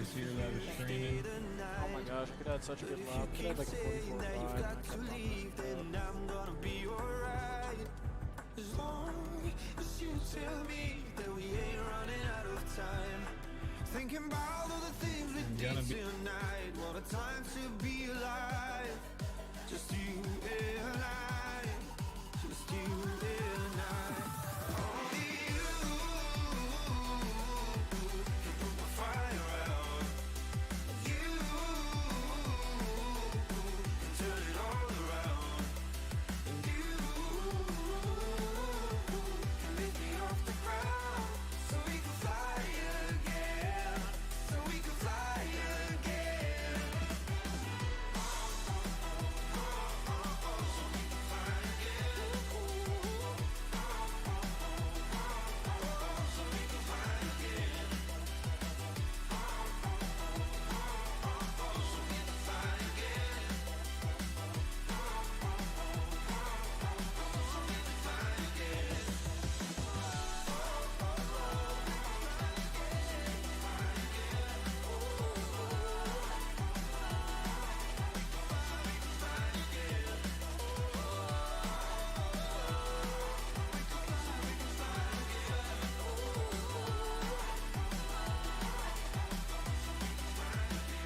viewers here that was streaming. Oh my gosh, I could have had such a good lap. I could have had like a 44.5 and I kept on As long as you tell me that we ain't running out of time. Thinking about all the things we did tonight. What a time to be alive. Just you and I. Just you and I. Only you can put the fire out. You can turn it all around. And you can lift me off the ground. So we can fly again. So we can fly again. So we can fly again. So we can fly again. So we can fly again.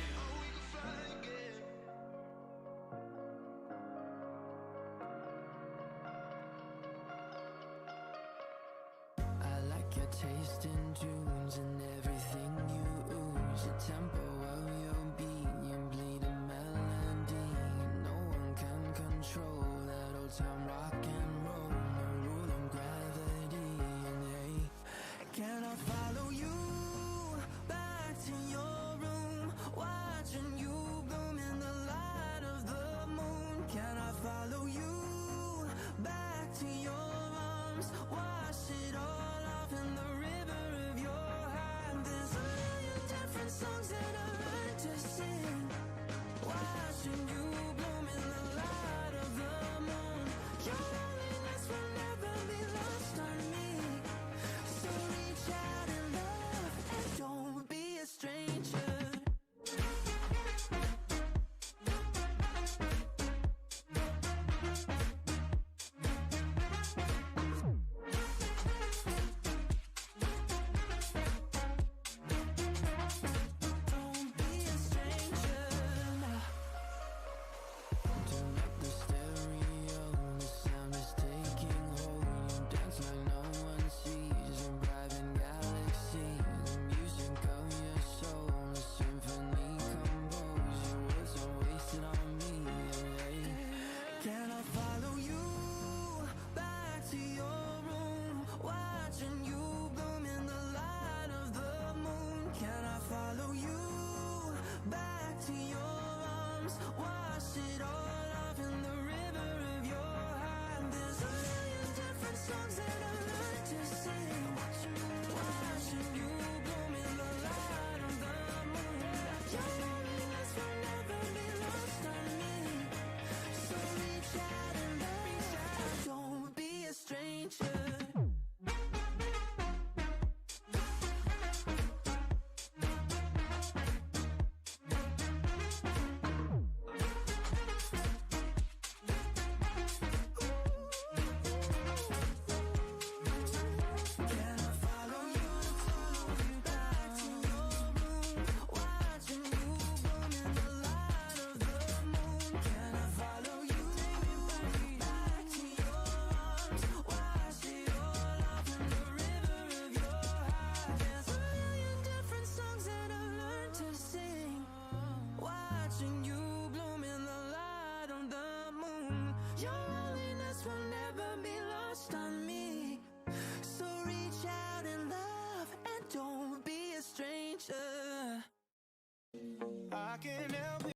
So we can fly again. I like your taste in tunes and everything you ooze. The tempo of your beat, you bleed a melody. No one can control that old time rock and roll. No rule of gravity. And hey, can I follow you back to your room? Watching you bloom in the light of the moon. Can I follow you back to your arms? Wash it all off in the river of your heart. There's a million different songs that I learned to sing. Watching you bloom in the light of the moon. Your loneliness will never be lost on me. So reach out and love and don't be a stranger. Don't be a stranger. Turn up the stereo, the sound is taking hold. You dance like no one sees, a private galaxy. The music of your soul, a symphony composed. Your words are wasted on me. Can I follow you back to your room? Watching you bloom in the light of the moon. Can I follow you back to your arms? Wash it all off in the river of your heart. There's a million different songs that I learned to sing. Watching you bloom in the light of the moon. Your loneliness will never be lost on me. So reach out and love. Don't be a stranger. Can I follow you back to your room? Watching you bloom in the light of the moon. Can I follow you back to your arms? Wash it all off in the river of your heart. There's a million different songs that I learned to sing. Watching you bloom in the light of the moon. Your loneliness will never be lost on me. So reach out and love and don't be a stranger. I can't help it.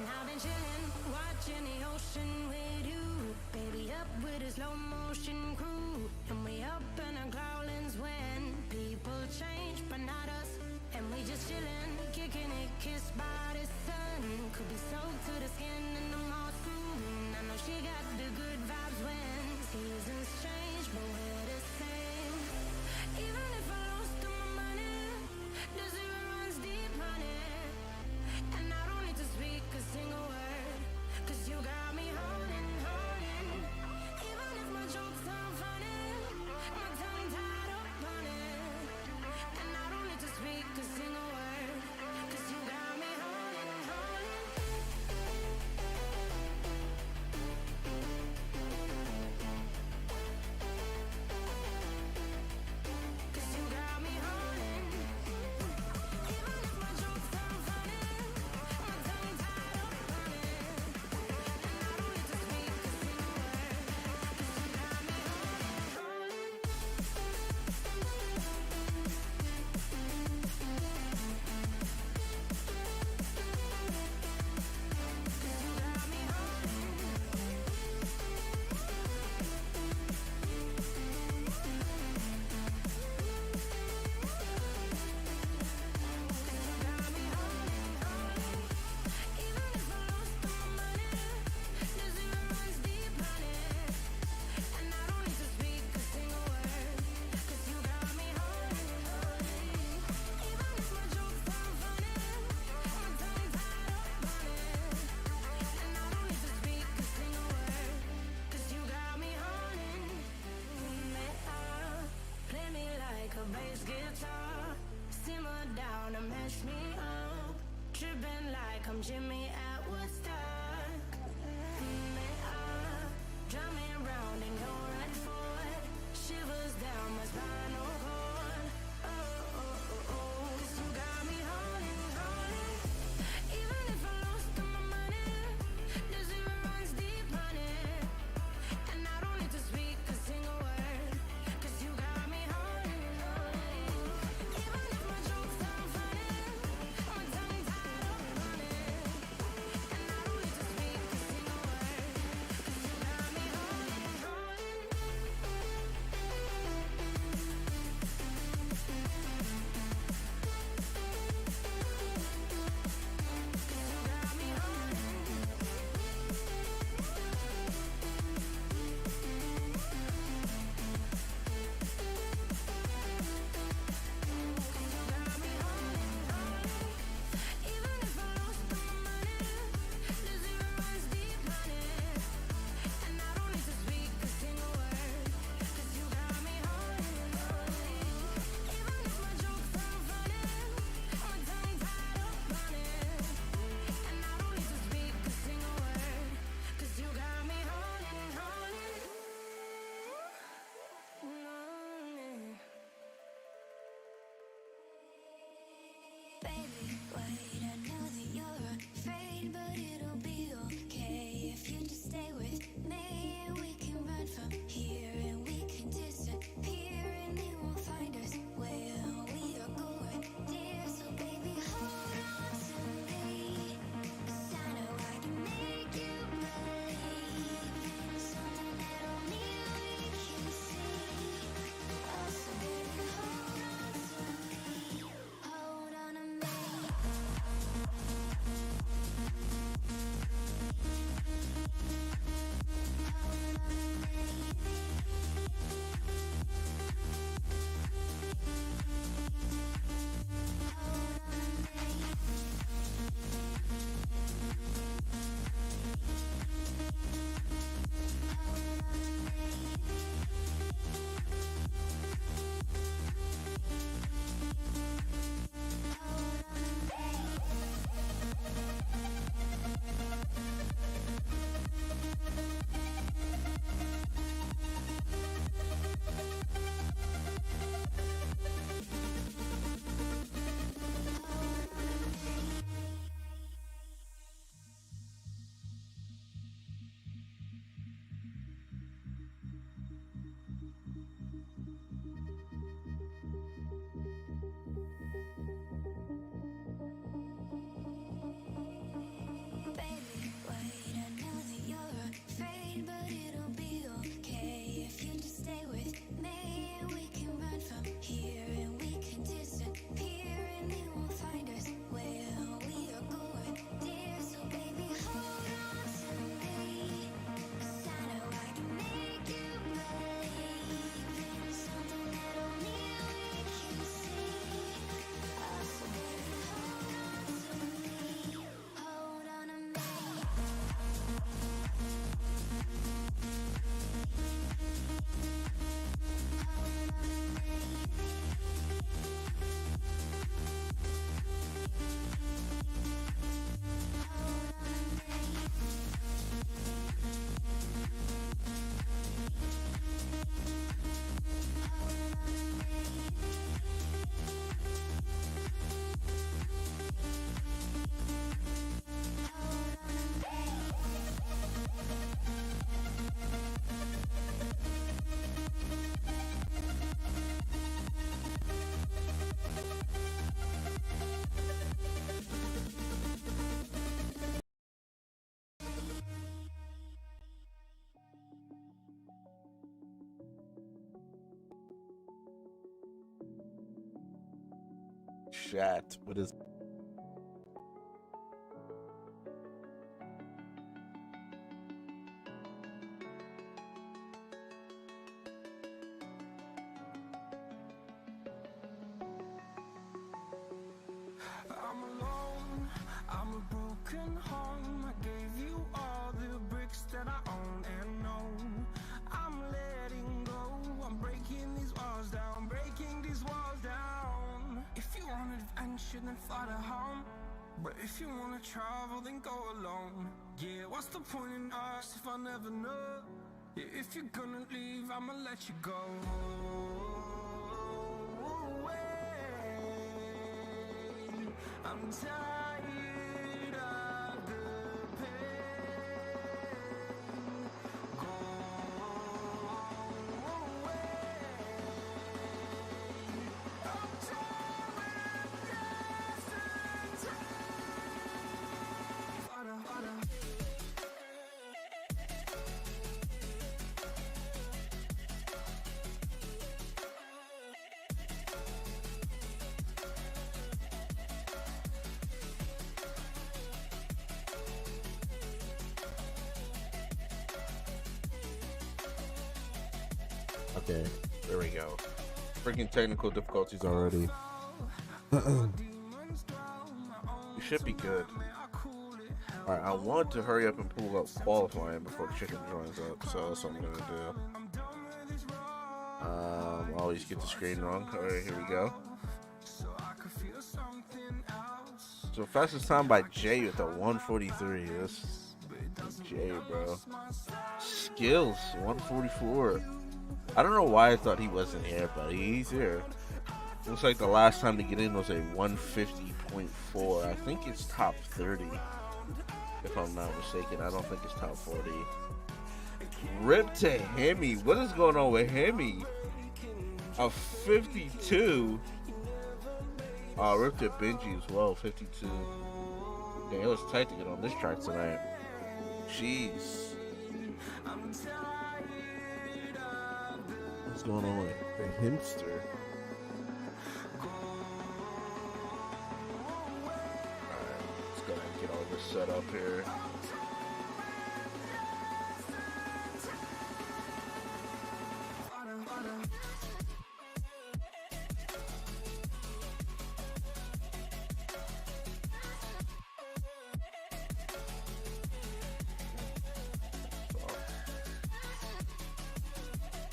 And I've been chilling, watching the ocean with you. Baby, up with a slow motion crew. And we up in our growlings when people change, but not us. And we just chilling, kicking it, kissed by the sun. Could be soaked to the skin in the moss. I know she got the good vibes when seasons change, but we're the same. Even if I lost all my money, the zero runs deep, honey. And I don't need to speak a single word, 'cause you got me holding, holding. Even if my jokes aren't funny, my tongue tied up on it. And I don't need to speak a single word, 'cause you got me holding, holding. 'Cause you got me holding. Even if my jokes aren't funny, my tongue tied up on it. And I don't need to speak a single word, 'cause you got me holding, holding. 'Cause you got me holding. Got me holding, holding. Even if I lost all my money, the zero runs deep, honey. And I don't need to speak a single word, 'cause you got me holding, holding. Even if my jokes aren't funny, my tongue tied up on it. And I don't need to speak a single word, 'cause you got me holding. Play me like a bass guitar, simmer down and mash me up, tripping like I'm Jimmy at Woodstock. Drive me around and go right for it, shivers down my spinal cord. Oh, oh, oh, oh, 'cause you got me holding, holding. Even if I lost all my money, the zero runs deep, honey. And I don't need to speak a single word, 'cause you got me holding, holding. Even if my jokes aren't funny, my tongue tied up on it. And I don't need to speak a single word, 'cause you got me holding, holding. chat with his. I'm alone, I'm a broken home. I gave you all the bricks that I own and know. I'm letting go, I'm breaking these walls down, breaking these walls down. If you want adventure, then fly to home. But if you wanna travel, then go alone. Yeah, what's the point in us if I never know? Yeah, if you're gonna leave, I'ma let you go. I'm tired of the pain. Go away. I'm tired of guessing time. Okay, there we go. Freaking technical difficulties already. You should be good. Alright, I want to hurry up and pull up qualifying before the chicken joins up, so that's what I'm gonna do. Always get the screen wrong. Alright, here we go. So fastest time by Jay with a 143. This Jay, bro. Skills 144. I don't know why I thought he wasn't here, but he's here. Looks like the last time to get in was a 150.4. I think it's top 30, if I'm not mistaken. I don't think it's top 40. Rip to Hemi. What is going on with Hemi? A 52. Rip to Benji as well, 52. Dang, it was tight to get on this track tonight. Jeez. What's going on with the Himster? Alright, let's go ahead and get all this set up here.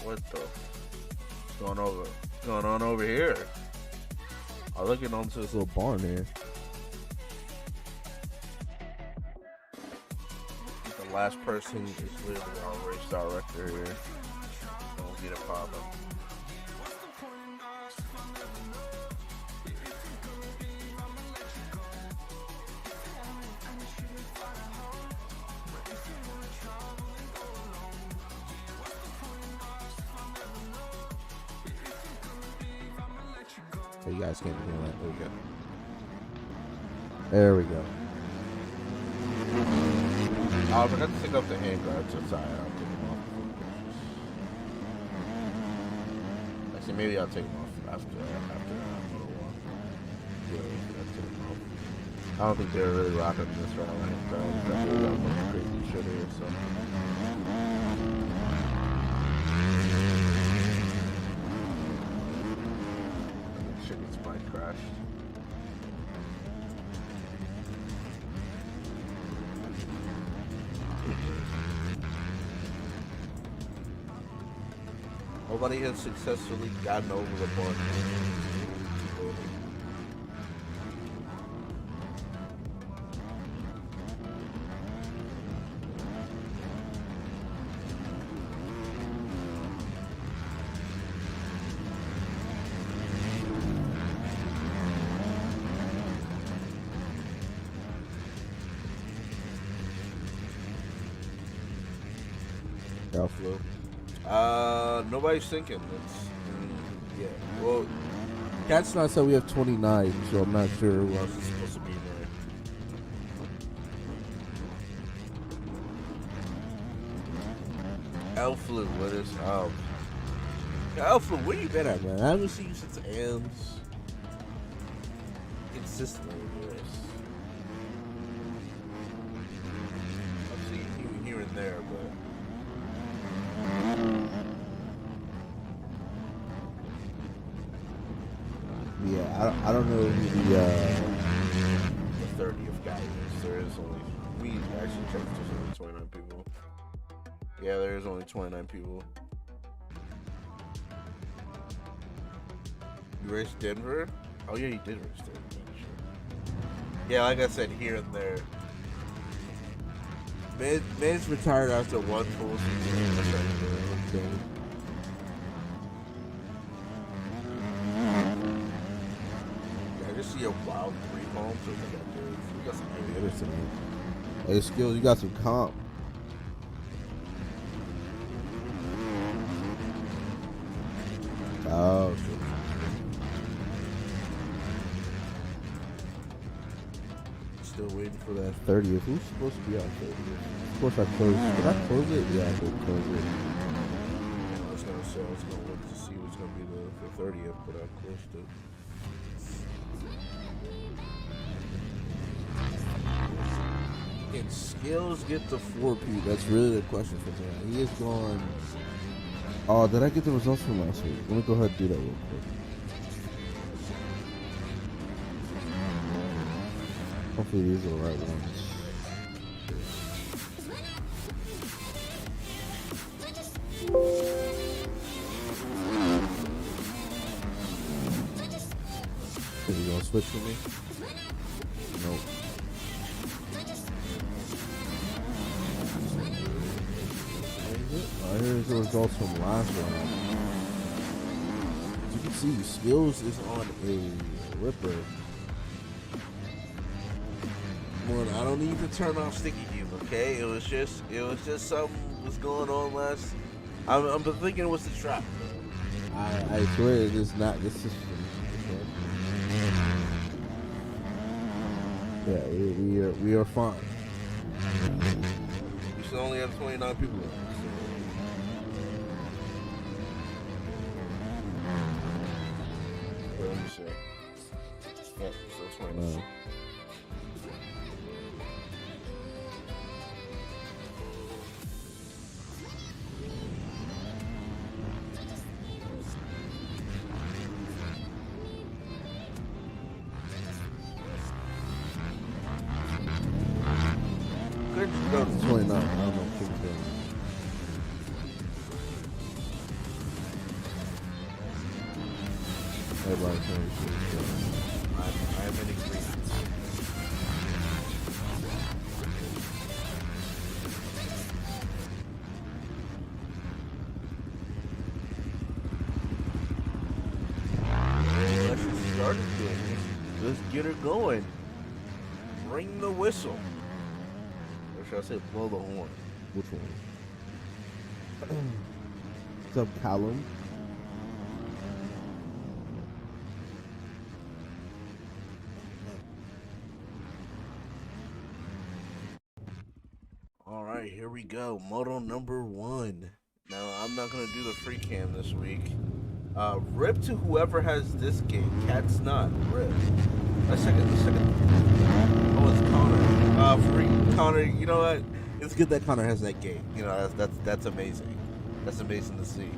What the? What's going on over here? I'm looking onto this little barn here. The last person is literally our race director here. Don't get a problem. So you guys can't hear that. There we go. Oh, I forgot to take off the hand guards. So sorry, I'll take them off. Actually, maybe I'll take them off after a little while. Yeah, I'll take them off. I don't think they're really rocking this right now. Definitely got a bunch of crazy shit here, so. Crashed. Nobody has successfully gotten over the board. Nobody's thinking. Yeah. Well, Cat's not said we have 29, so I'm not sure who else is supposed to be there. Alpha, what is? Alpha, where you been at, man? I haven't seen you since AMS. consistently do this. I've seen you here and there, but yeah, I don't know who the 30th guy is. There is only, we actually checked, there's only 29 people. Yeah, there is only 29 people. You raced Denver? Oh yeah, you did race Denver. Sure. Yeah, like I said, here and there. Man's retired after one full season. That's right. Yeah, I just see a wild three palm. So we got some good. Hey, Skills, you got some comp. Oh, shit. Still waiting for that 30th. Who's supposed to be on 30th? Of course I closed. Did I close it? Yeah, I did close it. I was gonna say I was gonna look to see what's gonna be the 30th, but I closed it. Can Skills get the 4P? That's really the question for tonight. He is going. Oh, did I get the results from last week? Let me go ahead and do that real quick. Hopefully these are the right ones. Is he gonna switch for me? Nope. Here's the results from last round. As you can see, Skills is on a ripper. One, I don't need to turn off sticky view, okay? It was just something was going on last. I'm thinking it was the trap. I swear it is not the system. Yeah, we are fine. We should only have 29 people left. Let me see. Yeah, so 29. Good to go to 29. I don't know if it's good. Everybody can see. I am in agreement. Let's get started then. Let's get her going. Ring the whistle. Or should I say blow the horn? Which one? What's up, Callum? Alright, here we go. Moto number 1. Now, I'm not going to do the free cam this week. Rip to whoever has this game. Cat's not. Rip. A second. Oh, it's Connor. Free Connor. You know what? It's good that Connor has that game. You know, that's amazing. That's amazing to see.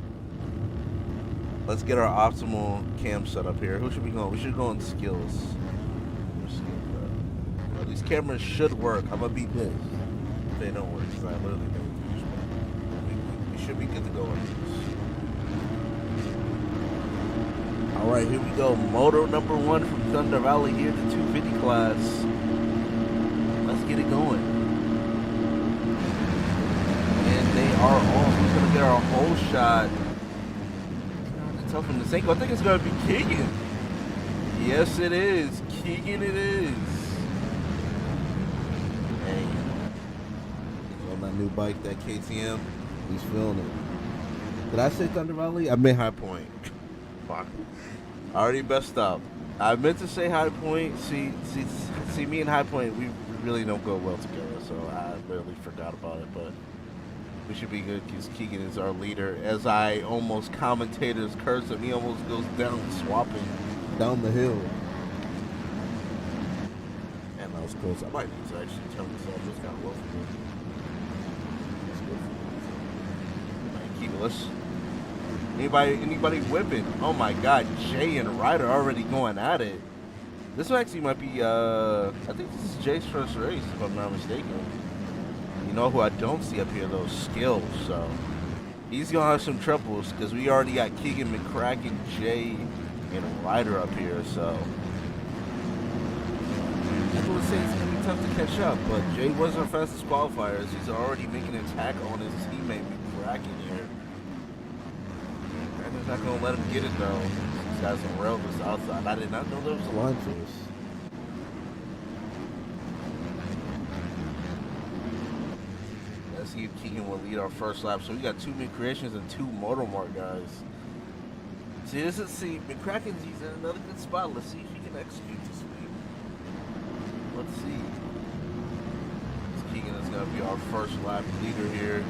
Let's get our optimal cam set up here. Who should we go? We should go on skills. These cameras should work. I'm gonna beat this. If they don't work, because I literally don't. We should be good to go on this. Alright, here we go. Moto number 1 from Thunder Valley here, the 250 class. Let's get it going. And they are on. We're going to get our whole shot. It's tough from the Senko. I think it's going to be Keegan. Yes, it is. Keegan it is. Hey. On that new bike, that KTM. He's feeling it. Did I say Thunder Valley? I meant High Point. Fuck. I already messed up. I meant to say High Point. See, me and High Point, we really don't go well together, so I literally forgot about it, but we should be good because Keegan is our leader. As I almost commentator's curse him, he almost goes down swapping down the hill. Because I might need to actually turn this off. It's kind of low for me. That's good for me. Keep us. Anybody whipping? Oh my God, Jay and Ryder already going at it. This actually might be, I think this is Jay's first race, if I'm not mistaken. You know who I don't see up here, though? Skills, so. He's going to have some troubles, because we already got Keegan McCracken, Jay, and Ryder up here, so. I would say it's going to be tough to catch up, but Jay was our fastest qualifiers. He's already making an attack on his teammate McCracken here. Cracken's not going to let him get it, though. These guys will rail this outside. I did not know there was a line for this. Let's see if Keegan will lead our first lap. So we got 2 mid-creations and 2 Motormark guys. See, McCracken's he's in another good spot. Let's see if he can execute this week. Let's see. Keegan is going to be our first lap leader here.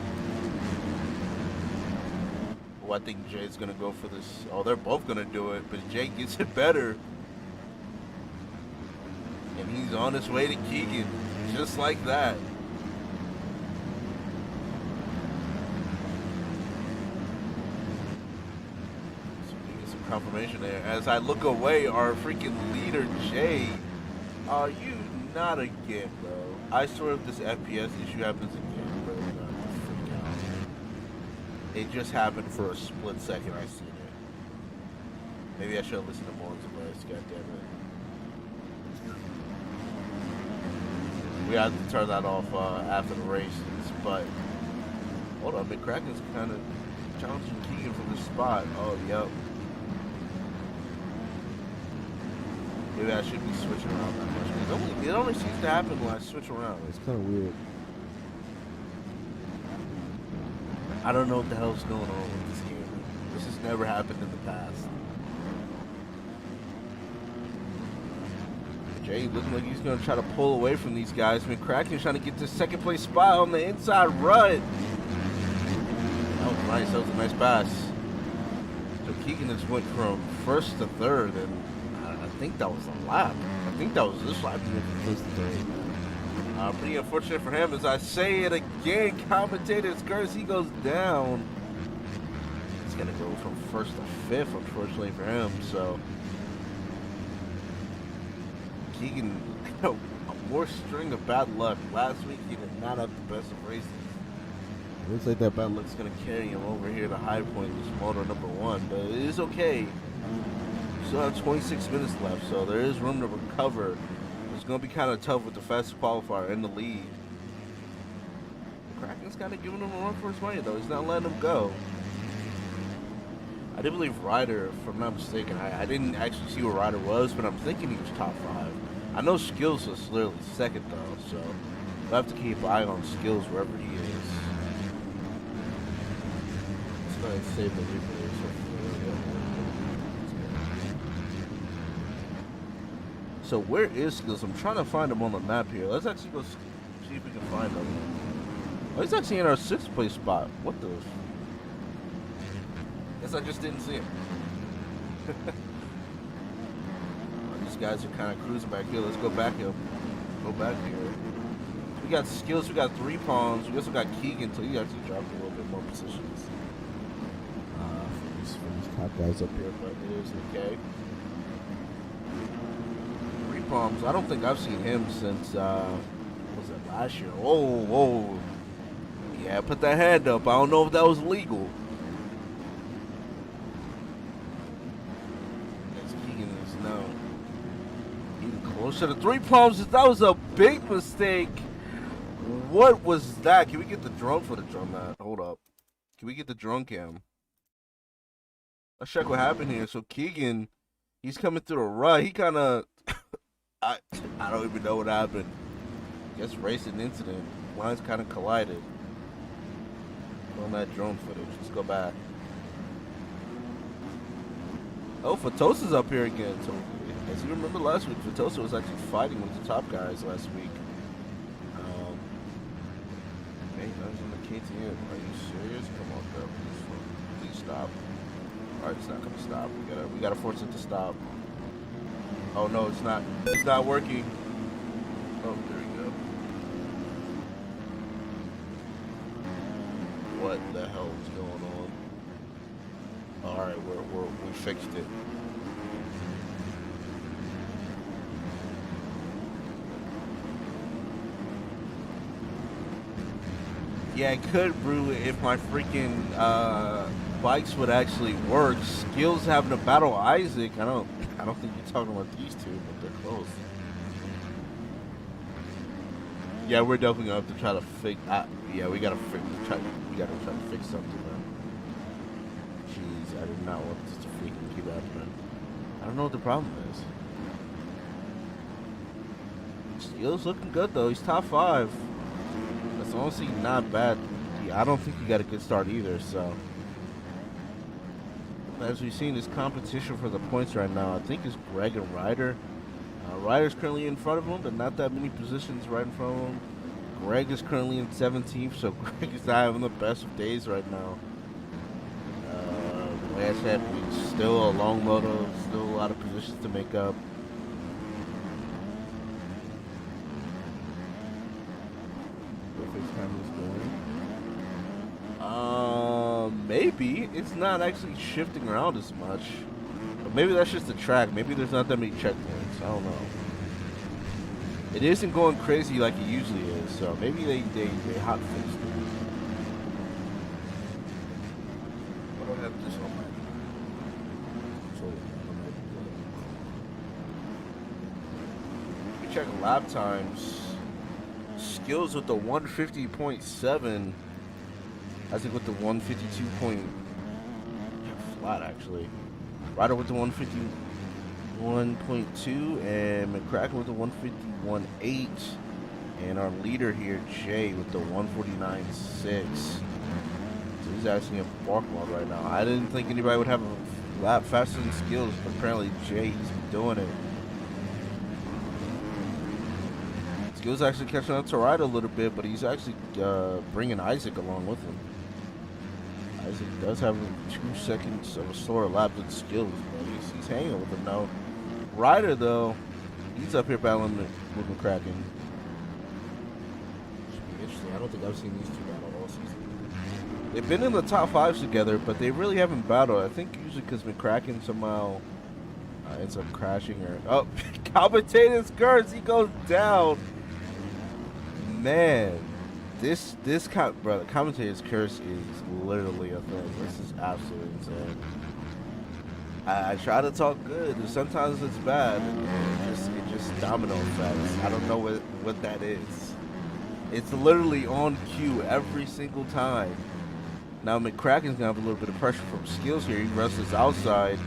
Oh, I think Jay's going to go for this. Oh, they're both going to do it, but Jay gets it better. And he's on his way to Keegan, just like that. So we get some confirmation there. As I look away, our freaking leader, Jay. Are you not again, bro? I swear if this FPS issue happens again, bro, I'm gonna freak out. It just happened for a split second. I seen it. Maybe I should have listened to more of this. God damn it. We had to turn that off after the race, but hold on, McCracken's kind of challenging Keegan for the spot. Oh, yep. Maybe I should be switching around that much. It only seems to happen when I switch around. It's kind of weird. I don't know what the hell's going on with this game. This has never happened in the past. Jay looking like he's going to try to pull away from these guys. McCracken's trying to get this second place spot on the inside run. That was nice. That was a nice pass. So Keegan just went from first to third, and I think that was a lap. I think that was this lap. Pretty unfortunate for him, as I say it again. Commentator's curse, he goes down. He's gonna go from first to fifth, unfortunately for him. So Keegan, a more string of bad luck. Last week he did not have the best of races. Looks like that bad luck's gonna carry him over here to High Point, this motor number 1, but it is okay. Still have 26 minutes left, so there is room to recover. It's going to be kind of tough with the fastest qualifier in the lead. Kraken's kind of giving him a run for his money, though. He's not letting him go. I did believe Ryder, if I'm not mistaken. I didn't actually see where Ryder was, but I'm thinking he was top 5. I know Skills was literally second, though, so we'll have to keep an eye on Skills wherever he is. Let's go ahead and save the replay. So where is Skills? I'm trying to find him on the map here. Let's actually go see if we can find him. Oh, he's actually in our 6th place spot. What the? Guess I just didn't see him. These guys are kind of cruising back here. Let's go back here. Go back here. We got Skills. We got 3 pawns. We also got Keegan, so he actually dropped a little bit more positions. For these top guys up here, but it is okay. Palms. I don't think I've seen him since was it last year? Oh, yeah, put that hand up. I don't know if that was legal. As Keegan is now even closer to 3 palms. That was a big mistake. What was that? Can we get the drone footage on that? Hold up. Can we get the drone cam? Let's check what happened here. So Keegan, he's coming through the rut. He kind of I don't even know what happened. I guess racing incident. Lines kind of collided. On that drone footage. Let's go back. Oh, Fatosa's up here again. So, as you remember last week, Fatosa was actually fighting with the top guys last week. Hey, that was in the KTM. Are you serious? Come on, bro. Please stop. Alright, it's not gonna stop. We gotta force it to stop. Oh no, it's not. It's not working. Oh, what the hell is going on. All right, we fixed it. Yeah, it could brew if my freaking bikes would actually work. Skills having to battle Isaac. I don't think you're talking about these two, but they're close. Yeah, we're definitely gonna have to try to fix. Yeah, we gotta try to fix something, man. Jeez, I did not want this to freaking keep happening. I don't know what the problem is. Skills looking good though. He's top 5. That's honestly not bad. Yeah, I don't think he got a good start either. So, as we've seen, this competition for the points right now, I think is Greg and Ryder. Ryder's currently in front of him, but not that many positions right in front of him. Greg is currently in 17th, so Greg is not having the best of days right now. Like I said, still a long moto, still a lot of positions to make up. Maybe it's not actually shifting around as much, but maybe that's just the track. Maybe there's not that many checkpoints. I don't know. It isn't going crazy like it usually is, so maybe they hot fixed it. I don't have this on my. We check lap times. Skills with the 150.7. I think with the 152 point flat actually. Ryder with the 151.2 and McCracken with the 151.8, and our leader here Jay with the 149.6. So he's actually in bark mode right now. I didn't think anybody would have a lap faster than Skills, but apparently Jay, he's doing it. Skills actually catching up to Ryder a little bit, but he's actually bringing Isaac along with him. Isaac does have 2 seconds of a slower lap than Skills, but he's hanging with him now. Ryder, though, he's up here battling with McCracken. Should be interesting. I don't think I've seen these two battle all season. They've been in the top 5s together, but they really haven't battled. I think usually because McCracken somehow ends up crashing or... Oh, commentator's curse, he goes down. Man. This commentator's curse is literally a thing. This is absolutely insane. I try to talk good, and sometimes it's bad. And it just domino effects. I don't know what that is. It's literally on cue every single time. Now McCracken's gonna have a little bit of pressure from Skills here. He wrestles outside.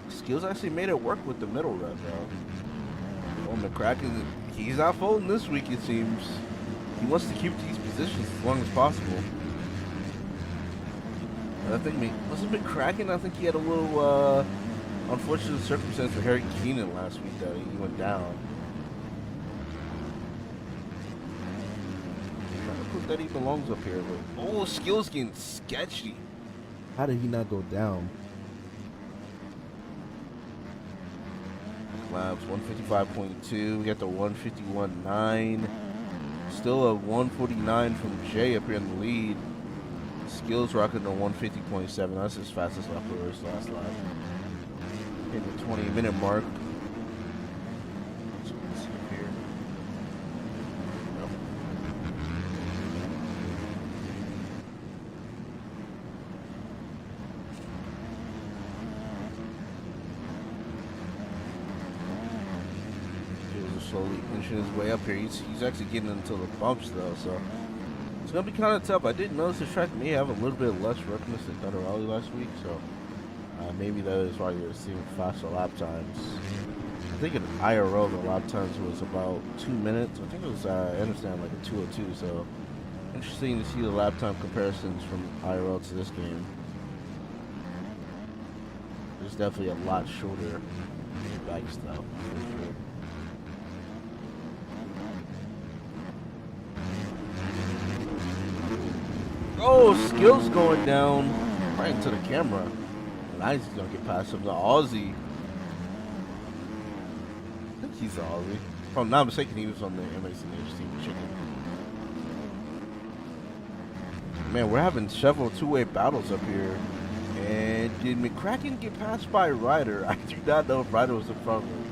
Skills actually made it work with the middle run though. Well, McCracken, he's not folding this week, it seems. He wants to keep these positions as long as possible. And I think, wasn't McCracken? I think he had a little unfortunate circumstance for Harry Keenan last week that he went down. I don't know that he belongs up here, but oh, Skills getting sketchy. How did he not go down? Laps 155.2. We got the 151.9. Still a 149 from Jay up here in the lead. Skills rocking the 150.7. That's his fastest lap for his last lap. Hitting the 20-minute mark. So let's see here. Slowly inching his way up here. He's actually getting into the bumps though, so it's gonna be kind of tough. I did notice the track may have a little bit less roughness than Thunder Rally last week, so maybe that is why you're seeing faster lap times. I think in IRL the lap times was about 2 minutes. I think it was I understand like a 2:02. So interesting to see the lap time comparisons from IRL to this game. There's definitely a lot shorter bikes though. Oh, Skills going down right into the camera. And Isaac's gonna get past him. The Aussie. I think he's the Aussie. If I'm not mistaken, he was on the MX2 team. Chicken. Man, we're having several two-way battles up here. And did McCracken get passed by Ryder? I do not know if Ryder was in front of him.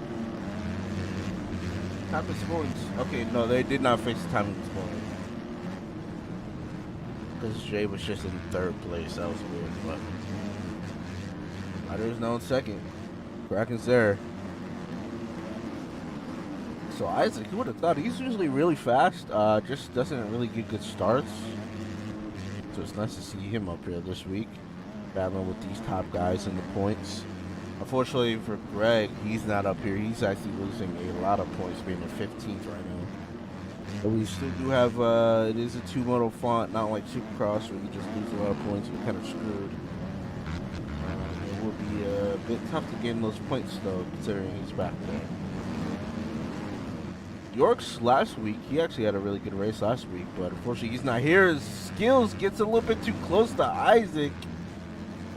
Timing scoring. Okay, no, they did not fix the timing scoring. Because Jay was just in third place. That was weird. But Ryder's now in second. Cracken's there. So Isaac, you would have thought he's usually really fast. Just doesn't really get good starts. So it's nice to see him up here this week, battling with these top guys in the points. Unfortunately for Greg, he's not up here. He's actually losing a lot of points, being in 15th right now. But we still do have, it is a two-moto font, not like Supercross, where you just lose a lot of points. We're kind of screwed. It will be a bit tough to get in those points, though, considering he's back there. York's last week, he actually had a really good race last week, but unfortunately he's not here. His skills gets a little bit too close to Isaac.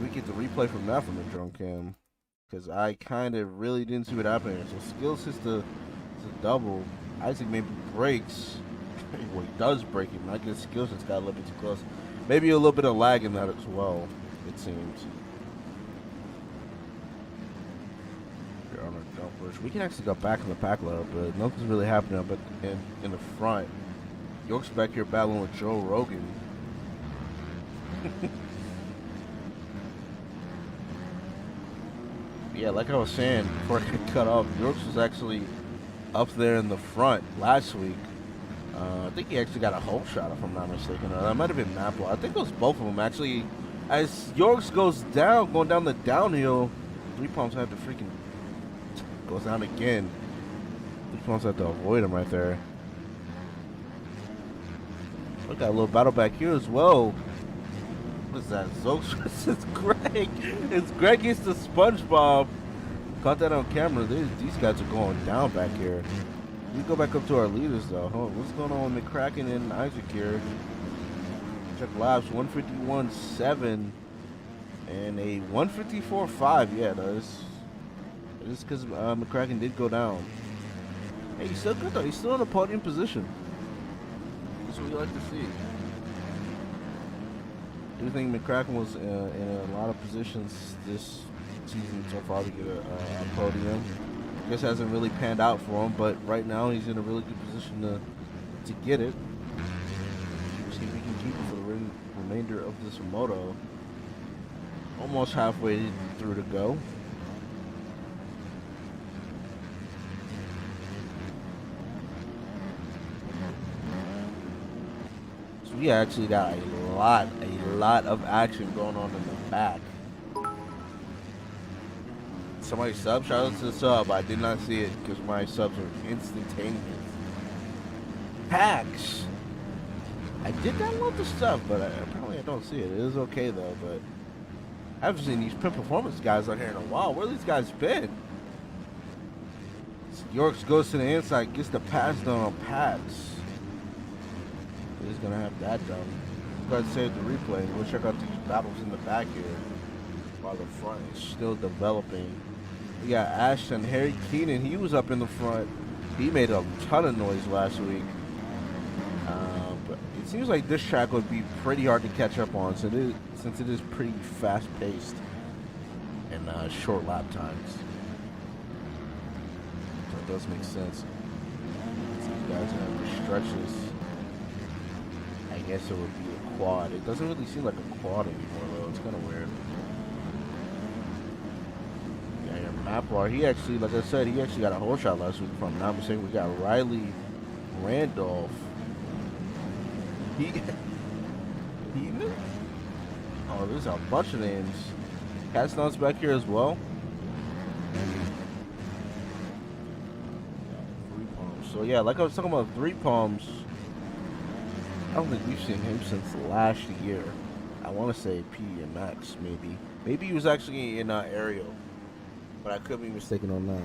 We get the replay from that from the drone cam, because I kind of really didn't see what happened here. So skills hits the double. Isaac maybe breaks. Well, he does break him. I guess skills just got a little bit too close. Maybe a little bit of lag in that as well, it seems. On our jump push. We can actually go back in the pack a little bit. Nothing's really happening, but in the front, York's back here battling with Joe Rogan. Yeah, like I was saying before I get cut off, York's was actually up there in the front last week. I think he actually got a hole shot, if I'm not mistaken. That might have been Mapple. I think it was both of them actually. As York's goes down, going down the downhill, Three Palms had to freaking goes down again. Three Palms had to avoid him right there. We got a little battle back here as well. What is that? Zokes versus Greg. It's Greg against the SpongeBob. Caught that on camera. These guys are going down back here. We go back up to our leaders though. Oh, what's going on with McCracken and Isaac here? Check laps 151.7 and a 154.5. Yeah, it does. It is because McCracken did go down. Hey, he's still good though. He's still in a podium position. That's what we like to see. I do think McCracken was in a lot of positions this season so far to get a podium. I guess it hasn't really panned out for him, but right now he's in a really good position to get it. See if we can keep it for the remainder of this moto. Almost halfway through to go. So we actually got a lot of action going on in the back. Somebody sub, shout out to the sub. I did not see it because my subs were instantaneous. Packs. I did download the stuff, but apparently I don't see it. It is okay though, but I haven't seen these Pimp Performance guys out here in a while. Where these guys been? Yorks goes to the inside, gets the pass done on Packs. He's gonna have that done. Go ahead and save the replay. We'll check out these battles in the back here while the front is still developing. We got Ashton, Harry Keenan. He was up in the front. He made a ton of noise last week. But it seems like this track would be pretty hard to catch up on since it is pretty fast-paced and short lap times. So it does make sense. These guys have the stretches. I guess it would be a quad. It doesn't really seem like a quad anymore, though. It's kind of weird. Applar, he actually, like I said, he actually got a whole shot last week, if I'm not mistaken. We got Riley Randolph. He knew. Oh, there's a bunch of names. Catsnot's back here as well. Three Palms. So yeah, like I was talking about Three Palms, I don't think we've seen him since last year. I want to say PDMX, maybe. Maybe he was actually in Aerial. But I could be mistaken on that.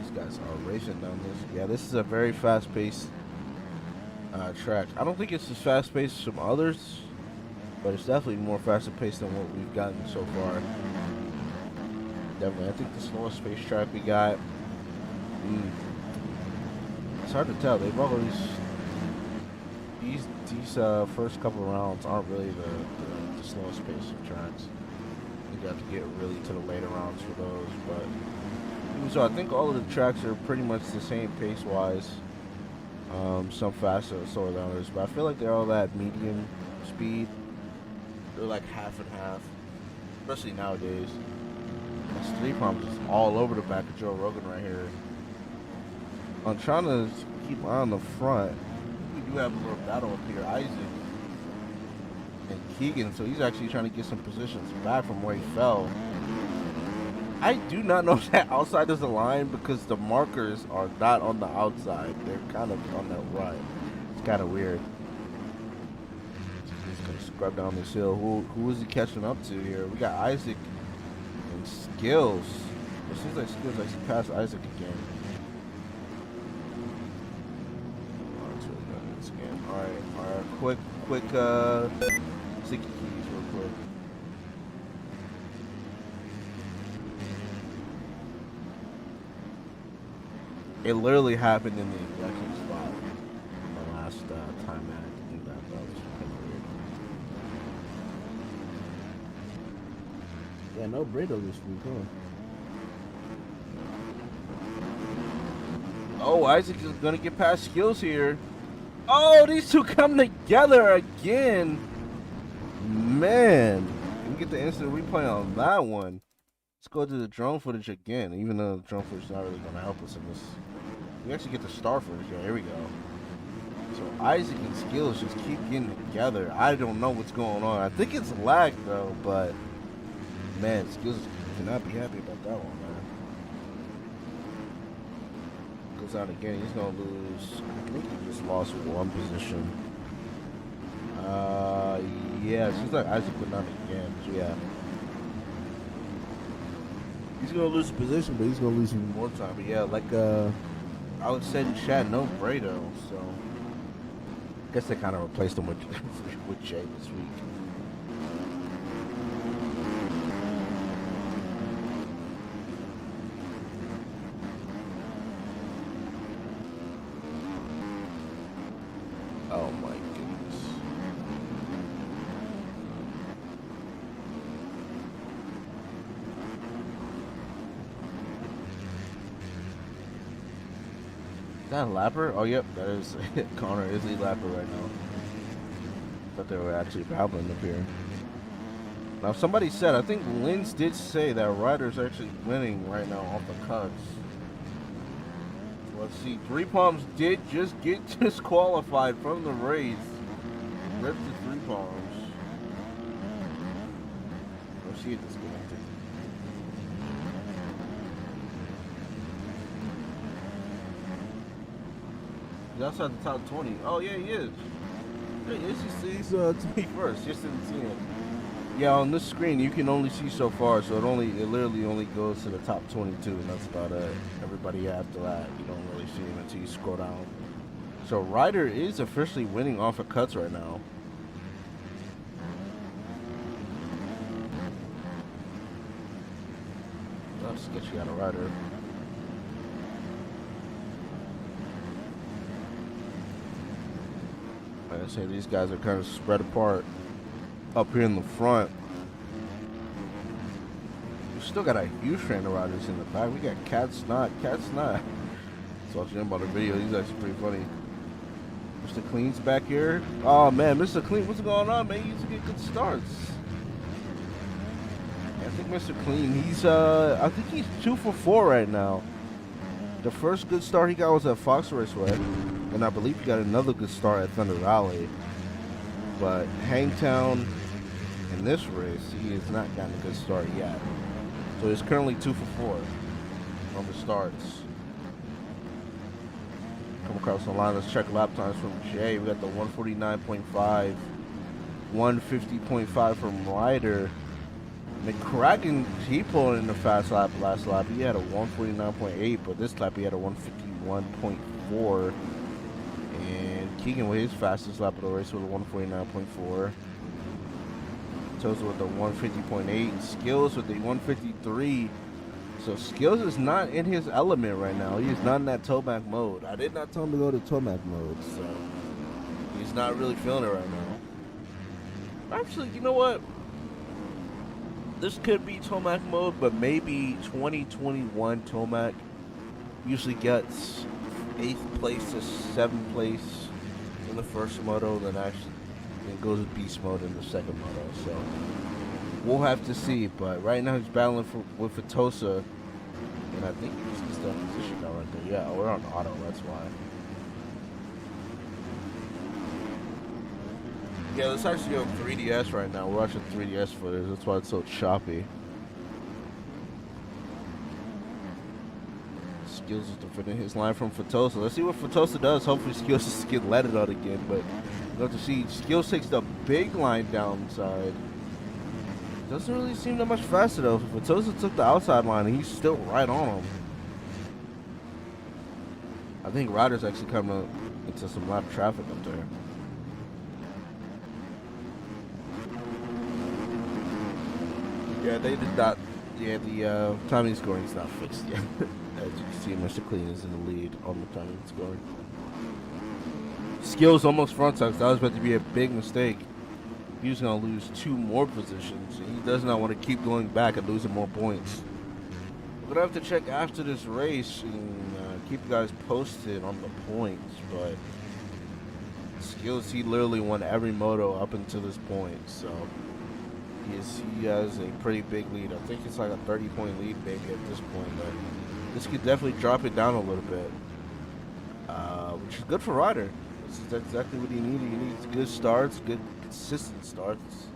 These guys are racing down this. Yeah, this is a very fast-paced track. I don't think it's as fast-paced as some others, but it's definitely more faster-paced than what we've gotten so far. Definitely. I think the slowest pace track we got. It's hard to tell. They've always these first couple rounds aren't really the slowest pace of tracks. You got to get really to the later rounds for those, but so I think all of the tracks are pretty much the same pace wise. Some faster or slower than others, but I feel like they're all at medium speed. They're like half and half, especially nowadays. This 3-pump is all over the back of Joe Rogan right here. I'm trying to keep my eye on the front. We do have a little battle up here, Isaac and Keegan, so he's actually trying to get some positions back from where he fell. I do not know if that outside is the line because the markers are not on the outside. They're kind of on the right. It's kind of weird. He's going to scrub down this hill. Who is he catching up to here? We got Isaac and Skills. It seems like Skills actually passed Isaac again. Alright, quick, sticky keys real quick. It literally happened in the exact same spot the last time I had to do that. That was kind of weird. Yeah, no Brado this week, huh? Oh, Isaac is gonna get past Skills here. Oh, these two come together again. Man, we get the instant replay on that one. Let's go to the drone footage again, even though the drone footage is not really gonna help us in this. We actually get the star footage. Yeah, here we go. So Isaac and Skills just keep getting together. I don't know what's going on. I think it's lag though, but man, Skills cannot be happy about that one, man. Goes out again. He's gonna lose. I think he just lost one position. Yeah, it seems like Isaac went down again. So yeah. He's gonna lose a position, but he's gonna lose even more time. But yeah, like I would say in chat, no Brado, so I guess they kind of replaced him with Jay this week. Oh my goodness. Is that a lapper? Oh, yep, that is. Connor is the lapper right now. Thought they were actually battling up here. Now, somebody said, I think Linz did say that Ryder's actually winning right now off the cuts. Let's see. 3-Palms did just get disqualified from the race. Rip the 3-Palms. Let's see it disconnected. He's outside the top 20. Oh, yeah, he is. Yeah, he's 21st. Just didn't see him. Yeah, on this screen, you can only see so far, so it literally only goes to the top 22, and that's about it. Everybody after that, you don't really see him until you scroll down. So Ryder is officially winning off of cuts right now. That's sketchy out of Ryder. Like I say, these guys are kind of spread apart up here in the front. We still got a huge train of riders in the back. We got Cat Snot. So watching him about the video. He's actually pretty funny. Mr. Clean's back here. Oh man, Mr. Clean, what's going on, man? He used to get good starts. Yeah, I think Mr. Clean, I think he's 2 for 4 right now. The first good start he got was at Fox Raceway, and I believe he got another good start at Thunder Valley. But Hangtown in this race, he has not gotten a good start yet. So he's currently 2 for 4 on the starts. Come across the line, let's check lap times from Jay. We got the 149.5, 150.5 from Ryder. McCracken, he pulled in the fast lap last lap. He had a 149.8, but this lap he had a 151.4. And Keegan with his fastest lap of the race with a 149.4. Toes with the 150.8. Skills with the 153. So Skills is not in his element right now. He is not in that Tomac mode. I did not tell him to go to Tomac mode, so He's not really feeling it right now. Actually, you know what? This could be Tomac mode, but maybe 2021 Tomac usually gets 8th place to 7th place in the first moto, then actually goes with beast mode in the second moto. So we'll have to see. But right now he's battling with Fatosa, and I think he's just in position now right there. Yeah, we're on auto. That's why. Yeah, let's actually go 3DS right now. We're watching 3DS footage. That's why it's so choppy. Skills is defending his line from Fatosa. Let's see what Fatosa does. Hopefully Skills just get let it out again. But we'll have to see. Skills takes the big line downside. Doesn't really seem that much faster though. Fatosa took the outside line and he's still right on him. I think Ryder's actually coming into some lap traffic up there. Yeah, they did not. Yeah, the timing scoring is not fixed yet. As you can see, Mr. Clean is in the lead on the timing scoring. Skills almost front tucks. That was about to be a big mistake. He was going to lose 2 more positions. He does not want to keep going back and losing more points. We're going to have to check after this race and keep you guys posted on the points. But Skills, he literally won every moto up until this point. So he has a pretty big lead. I think it's like a 30-point lead maybe at this point. But this could definitely drop it down a little bit, which is good for Ryder. This is exactly what he needed. He needs good starts, good consistent starts,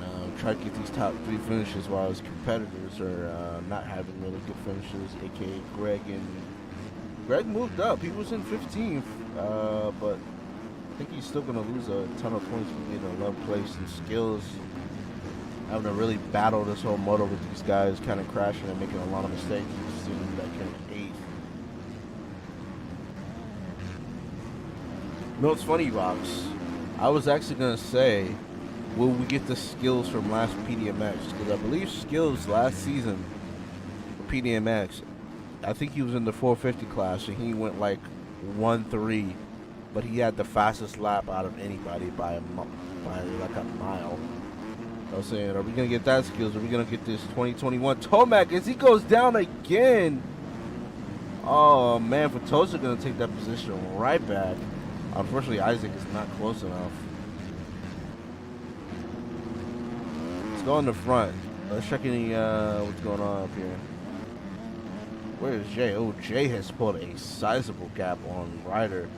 and try to get these top 3 finishes while his competitors are not having really good finishes, aka Greg. And Greg moved up. He was in 15th, but I think he's still going to lose a ton of points from being in 11th place. And Skills having to really battle this whole moto with these guys, kind of crashing and making a lot of mistakes. He's sitting back in 8th. You know what's funny, Rox? I was actually going to say, will we get the Skills from last PDMX? Because I believe Skills last season for PDMX, I think he was in the 450 class, and he went like 1-3, but he had the fastest lap out of anybody by like a mile. I was saying, are we going to get that Skills? Are we going to get this 2021 Tomac as he goes down again? Oh, man, Fatosa going to take that position right back. Unfortunately, Isaac is not close enough. Let's go in the front. Let's check any what's going on up here. Where is Jay? Oh, Jay has pulled a sizable gap on Ryder.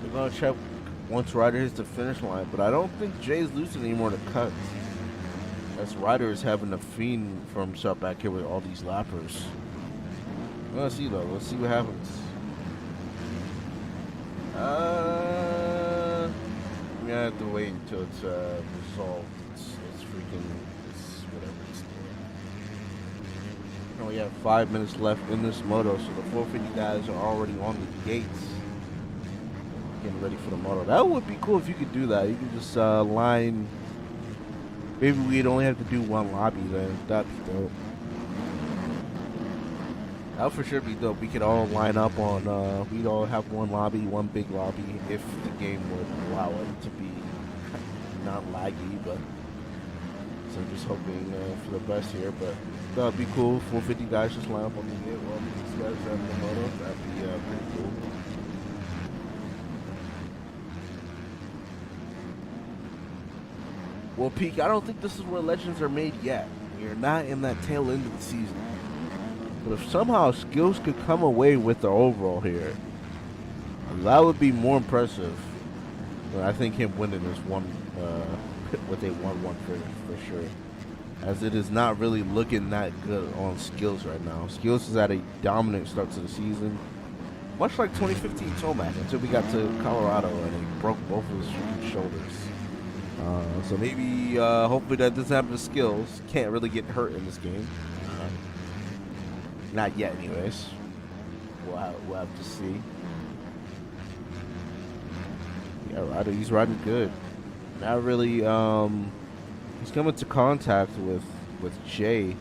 We're going to check once Ryder hits the finish line, but I don't think Jay's losing any more to cuts. As Ryder is having a fiend for himself back here with all these lappers. Let's see though. Let's see what happens. We're gonna have to wait until it's resolved. It's freaking, it's whatever it's doing. We only have 5 minutes left in this moto, so the 450 guys are already on the gates, getting ready for the moto. That would be cool if you could do that. You could just line. Maybe we'd only have to do 1 lobby then. That'd be dope. That would for sure be dope. We could all line up on, we'd all have 1 lobby, 1 big lobby, if the game would allow it to be not laggy, but so I'm just hoping for the best here, but that would be cool. 450 guys just line up on the gate while these guys have the moto. That'd be pretty cool. Well, Peak, I don't think this is where legends are made yet. We're not in that tail end of the season. But if somehow Skills could come away with the overall here, that would be more impressive. But I think him winning this one with a 1-1 for sure. As it is not really looking that good on Skills right now. Skills is at a dominant start to the season. Much like 2015 Tomac until we got to Colorado and he broke both of his shoulders. So maybe, hopefully that doesn't happen to Skills. Can't really get hurt in this game. Not yet, anyways. We'll have to see. Yeah, Ryder, he's riding good. Not really, he's coming to contact with Jay.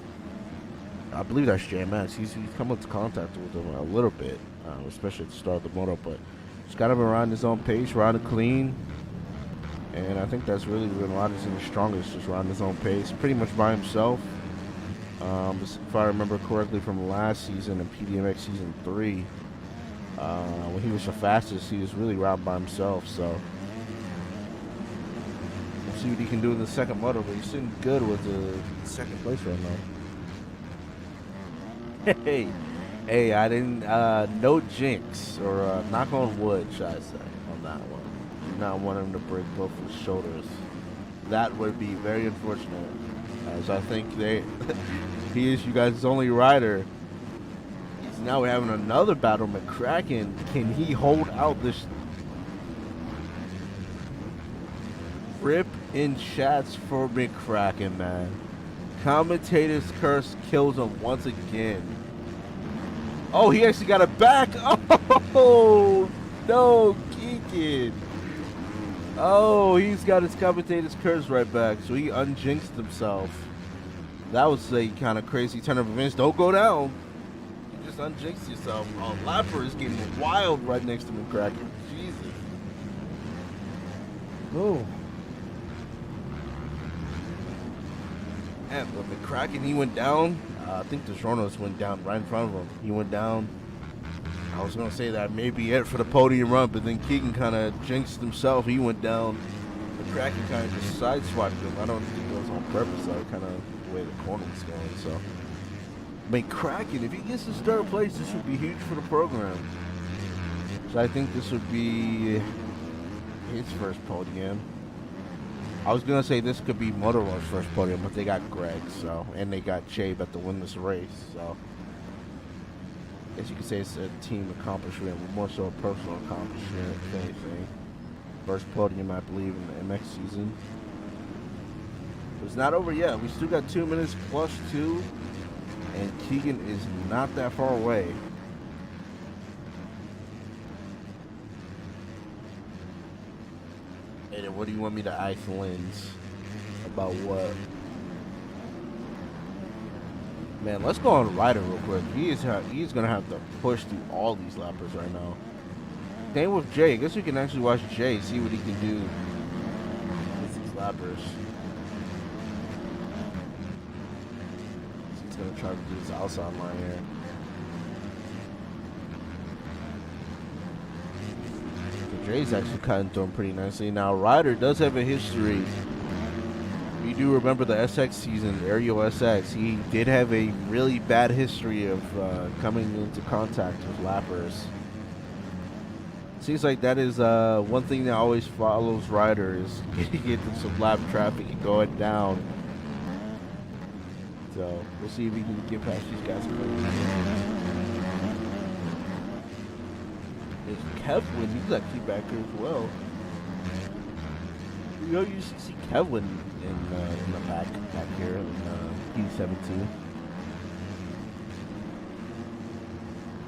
I believe that's JMX. He's come into contact with him a little bit, especially at the start of the moto, but Just got him around his own pace, riding clean. And I think that's really when Ryder's in the strongest, just riding his own pace, pretty much by himself. If I remember correctly from last season in PDMX Season 3, when he was the fastest, he was really riding by himself. So we'll see what he can do in the second moto, but he's sitting good with the second place right now. Hey, I didn't, no jinx, or knock on wood, should I say, on that one. Do not want him to break both his shoulders. That would be very unfortunate, as I think he is you guys' only rider. Now we're having another battle. McCracken, can he hold out this? Rip in chats for McCracken, man. Commentator's curse kills him once again. Oh, he actually got it back. Oh, no, Keegan. Oh, he's got his commentator's curse right back. So he unjinxed himself. That was a kind of crazy turn of events. Don't go down. You just unjinxed yourself. Oh, Lapper is getting wild right next to McCracken. Jesus. Oh. And but McCracken, he went down. I think the Jornos went down right in front of him. He went down. I was going to say that may be it for the podium run, but then Keegan kind of jinxed himself. He went down. McCracken kind of just sideswiped him. I don't think it was on purpose, though, kind of the way the corner was going. So, McCracken, if he gets this third place, this would be huge for the program. So I think this would be his first podium. I was going to say this could be Motorola's first podium, but they got Greg, so, and they got Jay about to win this race, so I guess you could say it's a team accomplishment, more so a personal accomplishment, if anything. First podium, I believe, in the MX season. It's not over yet. We still got 2 minutes plus 2, and Keegan is not that far away. And what do you want me to ask Lens about what? Man, let's go on Ryder real quick. He's gonna have to push through all these lappers right now. Same with Jay. I guess we can actually watch Jay, see what he can do with these lappers. He's gonna try to do his outside line here. Jay's actually cutting through him pretty nicely. Now, Ryder does have a history. You do remember the SX season, Aerial SX. He did have a really bad history of coming into contact with lappers. Seems like that is one thing that always follows Ryder is getting into some lap traffic and going down. So, we'll see if he can get past these guys. Kevin, he's actually back here as well. You know, you see Kevin in the back here in P17.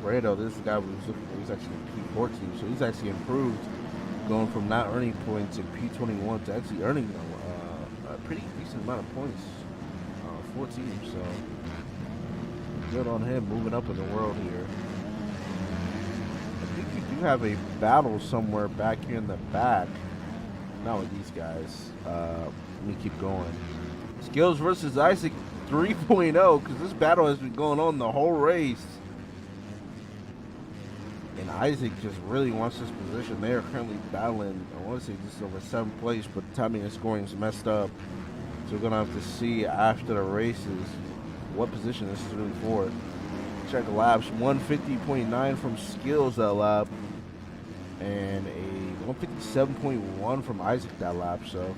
Rado, this guy was looking for, he's actually in P14, so he's actually improved, going from not earning points in P21 to actually earning a pretty decent amount of points, 14. So good on him, moving up in the world here. Have a battle somewhere back here in the back. Not with these guys. Let me keep going. Skills versus Isaac 3.0, because this battle has been going on the whole race. And Isaac just really wants this position. They are currently battling, I want to say this is over 7th place, but the timing and scoring is messed up. So we're going to have to see after the races what position this is really for. Check the laps. 150.9 from Skills that lap. And a 157.1 from Isaac that lap. So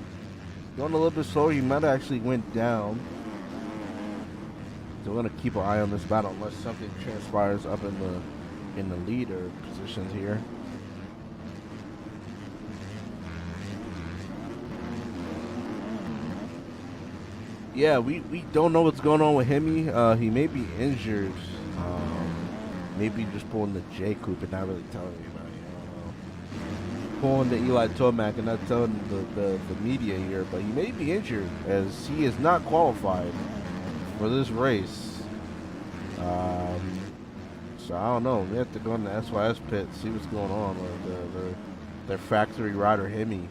going a little bit slower. He might have actually went down. So we're going to keep an eye on this battle unless something transpires up in the leader positions here. Yeah, we don't know what's going on with him. He may be injured. Maybe just pulling the J Coupe and not really telling anybody. Pulling the Eli Tomac and not telling the media here, but he may be injured as he is not qualified for this race. So I don't know. We have to go in the SYS pit, see what's going on. Or their factory rider Hemi.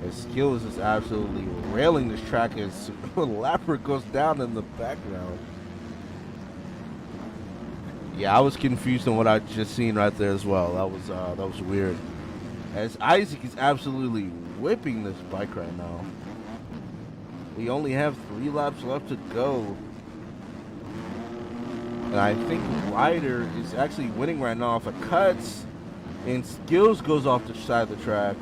His skills is absolutely railing this track as Lapper goes down in the background. Yeah, I was confused on what I just seen right there as well. That was weird. As Isaac is absolutely whipping this bike right now. We only have 3 laps left to go. And I think Ryder is actually winning right now off of cuts. And Skills goes off the side of the track.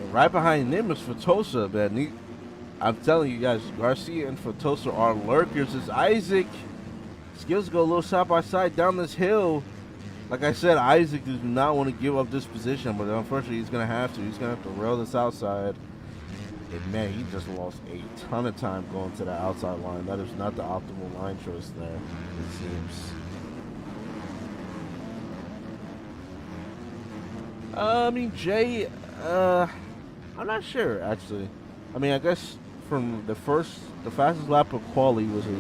And right behind him is Fatosa, man. I'm telling you guys, Garcia and Fatosa are lurkers. As Isaac, Skills go a little side by side down this hill. Like I said, Isaac does not want to give up this position, but unfortunately he's going to have to. He's going to have to rail this outside. And man, he just lost a ton of time going to the outside line. That is not the optimal line choice there, it seems. I mean, Jay, I'm not sure, actually. I mean, I guess from the fastest lap of quali was a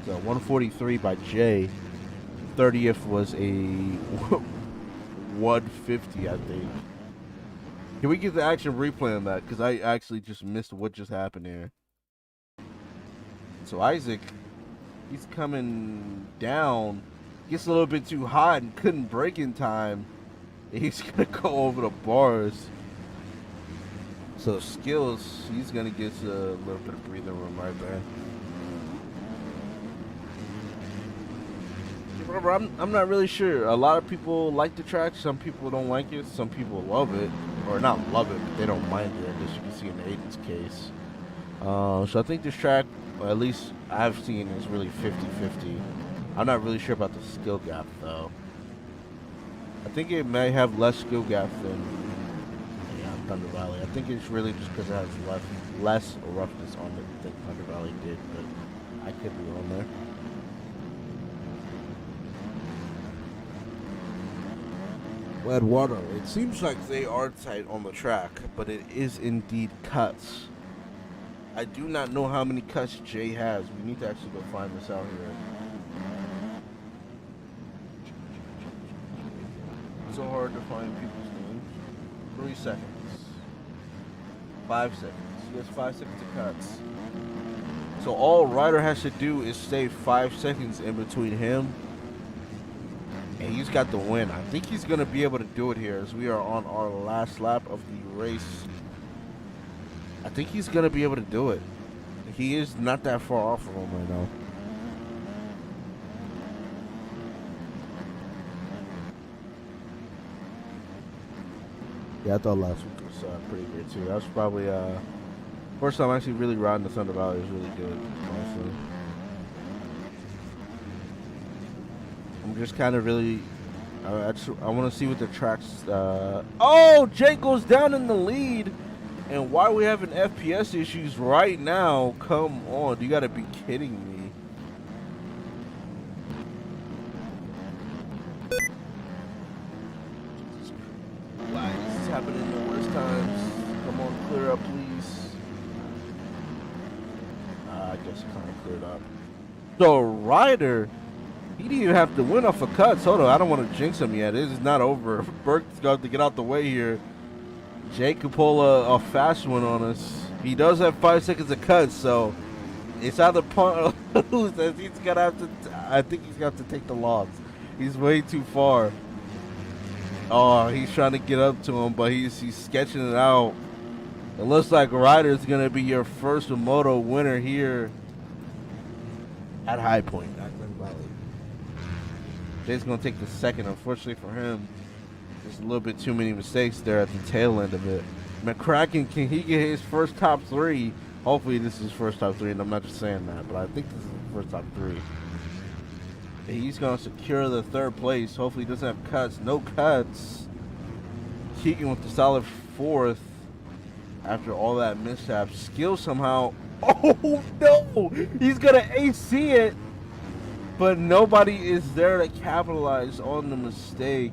143 by Jay. 30th was a 150, I think. Can we get the action replay on that? Because I actually just missed what just happened here. So Isaac, he's coming down. Gets a little bit too hot and couldn't brake in time. He's going to go over the bars. So Skills, he's going to get a little bit of breathing room right there. Remember, I'm not really sure. A lot of people like the track. Some people don't like it. Some people love it. Or not love it, but they don't mind it, as you can see in Aiden's case. So I think this track, or at least I've seen, is really 50-50. I'm not really sure about the skill gap, though. I think it may have less skill gap than Thunder Valley. I think it's really just because it has less roughness on it than Thunder Valley did, but I could be wrong there. Eduardo, it seems like they are tight on the track, but it is indeed cuts. I do not know how many cuts Jay has. We need to actually go find this out here. So hard to find people's names. 3 seconds. 5 seconds. He has 5 seconds of cuts. So all Ryder has to do is save 5 seconds in between him. And he's got the win. I think he's going to be able to do it here as we are on our last lap of the race. I think he's going to be able to do it. He is not that far off from him right now. Yeah, I thought last week was pretty good too. That was probably first time actually really riding the Thunder Valley. Was really good, honestly. I'm just kind of really, I want to see what the track's, oh, Jay goes down in the lead, and why are we having FPS issues right now? Come on, you got to be kidding me. Why is this happening in the worst times? Come on, clear up, please. I guess it kind of cleared up. So, Ryder, he didn't even have to win off of cuts. Hold on, I don't want to jinx him yet. It is not over. Burke's got to get out the way here. Jay could pull a fast one on us. He does have 5 seconds of cuts, so it's either punt or lose. He's gonna have to. I think he's got to take the loss. He's way too far. Oh, he's trying to get up to him, but he's sketching it out. It looks like Ryder's gonna be your first moto winner here at High Point. Jay's going to take the second. Unfortunately for him, there's a little bit too many mistakes there at the tail end of it. McCracken, can he get his first top 3? Hopefully this is his first top 3, and I'm not just saying that, but I think this is his first top 3. He's going to secure the 3rd place. Hopefully he doesn't have cuts. No cuts. Keegan with the solid 4th after all that mishap. Skill somehow. Oh, no! He's going to AC it. But nobody is there to capitalize on the mistake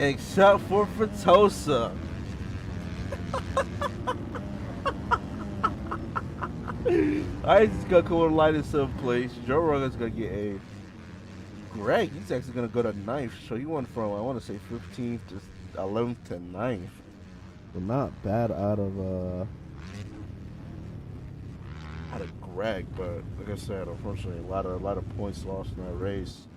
except for Fatosa. Isaac's gonna come on line in 7th place. Joe Rogan's gonna get 8th. Greg, he's actually gonna go to 9th. So he went from, I want to say 15th to 11th to 9th. But not bad out of Greg. But like I said, unfortunately, a lot of points lost in that race.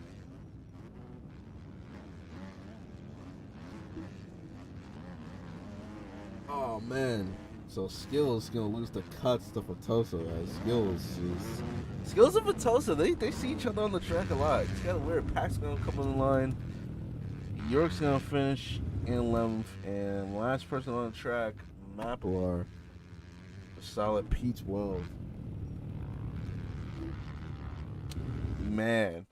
Oh man. So Skills gonna lose the cuts to Fatosa, guys. Skills and Fatosa, they see each other on the track a lot. It's kind of weird. Pac's gonna come in line. York's gonna finish in 11th, and last person on the track, Mapilar, solid P12. Man,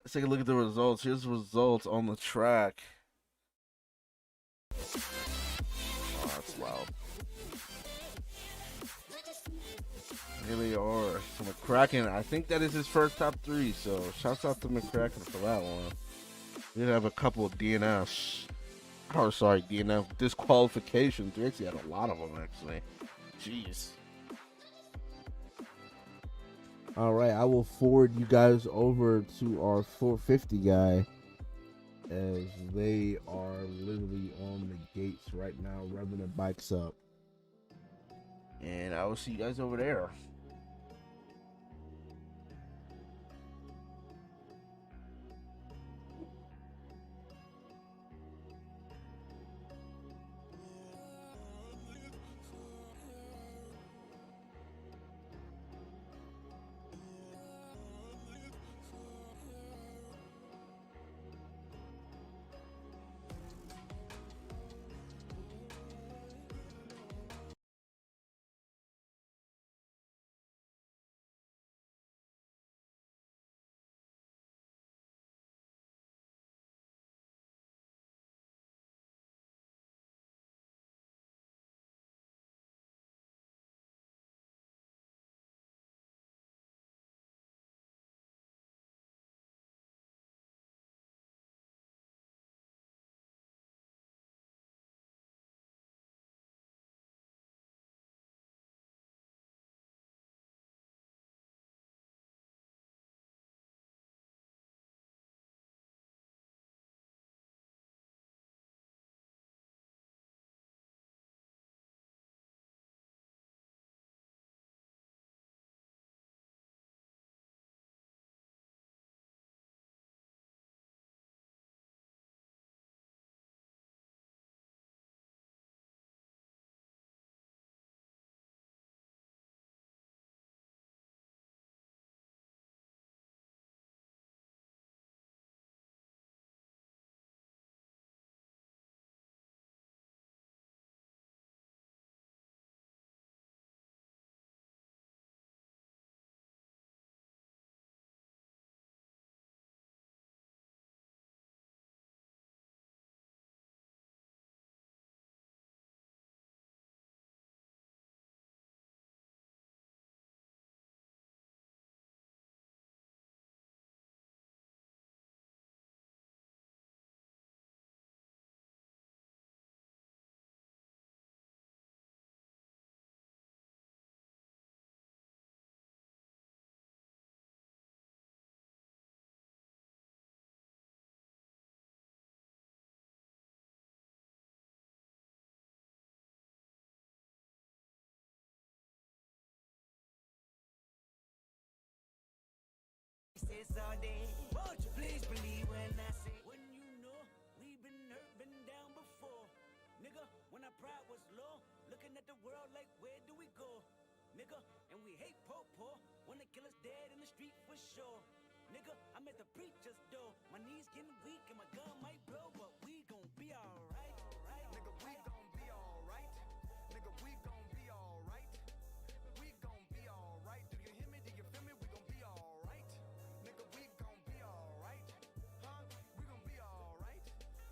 let's take a look at the results. Here's the results on the track. Oh, that's loud. Here they are. So McCracken, I think that is his first top 3, so shouts out to McCracken for that one. We did have a couple of DNF disqualifications. We actually had a lot of them, actually. Jeez. All right, I will forward you guys over to our 450 guy, as they are literally on the gates right now, revving their bikes up. And I will see you guys over there. All day. Won't you please believe when I say, when you know we've been hurt, been down before. Nigga, when our pride was low, looking at the world like, where do we go? Nigga, and we hate poor, wanna kill us dead in the street for sure. Nigga, I'm at the preacher's door, my knees getting weak and my gun might blow, but we gon' be alright. Nigga, we gon' be alright. Nigga, we gon' be alright. We gon' be alright. Do you hear me? Do you feel me? We gon' be alright. Nigga, we gon' be alright. Huh? We gon' be alright.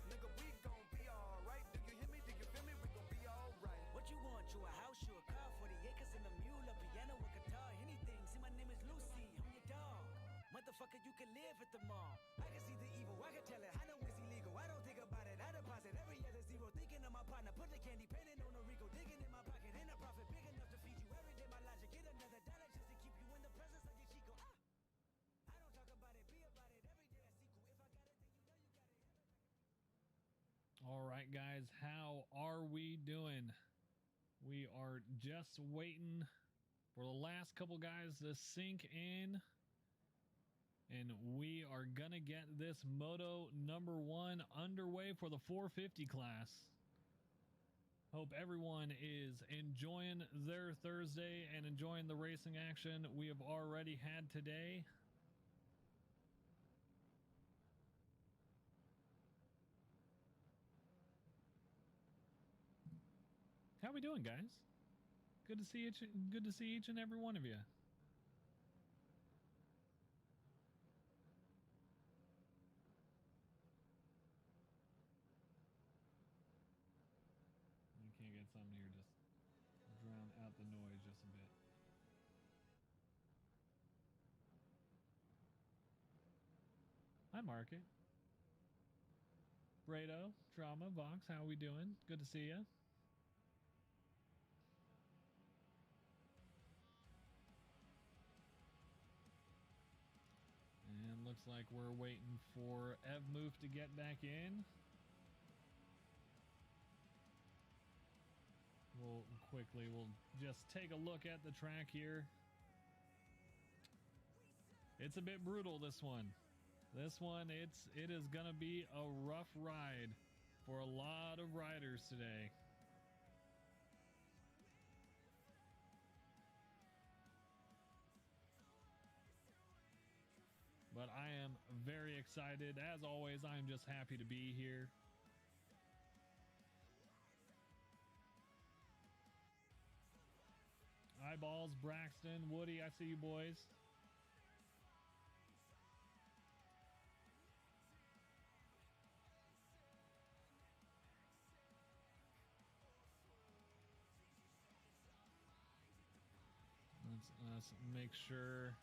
Nigga, we gon' be alright. Do you hear me? Do you feel me? We gon' be alright. What you want? You a house, you a car, 40 acres and a mule, a piano, a guitar, anything. See, my name is Lucy, I'm your dog. Motherfucker, you can live at the mall. I can see the evil, I can tell it. I know where he live. right, guys, how are we doing? We are just waiting for the last couple guys to sink in, and we are gonna get this Moto #1 underway for the 450 class. Hope everyone is enjoying their Thursday and enjoying the racing action we have already had today. How we doing, guys? Good to see each and every one of you. You can't get something here, just drown out the noise just a bit. Hi, Market. Brado, Drama, Vox, how we doing? Good to see you. And looks like we're waiting for Evmoof to get back in. We'll just take a look at the track here. It's a bit brutal, this one. This one, it is gonna be a rough ride for a lot of riders today. But I am very excited. As always, I am just happy to be here. Eyeballs, Braxton, Woody, I see you boys. Let's make sure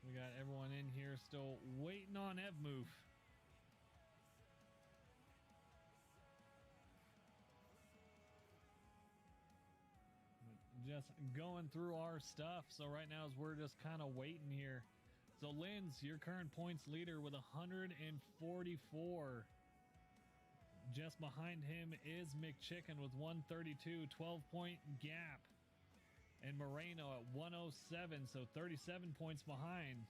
we got everyone in here still waiting on Evmoof. Just going through our stuff. So right now as we're just kind of waiting here. So Linz, your current points leader with 144. Just behind him is McChicken with 132, 12-point gap. And Moreno at 107, so 37 points behind.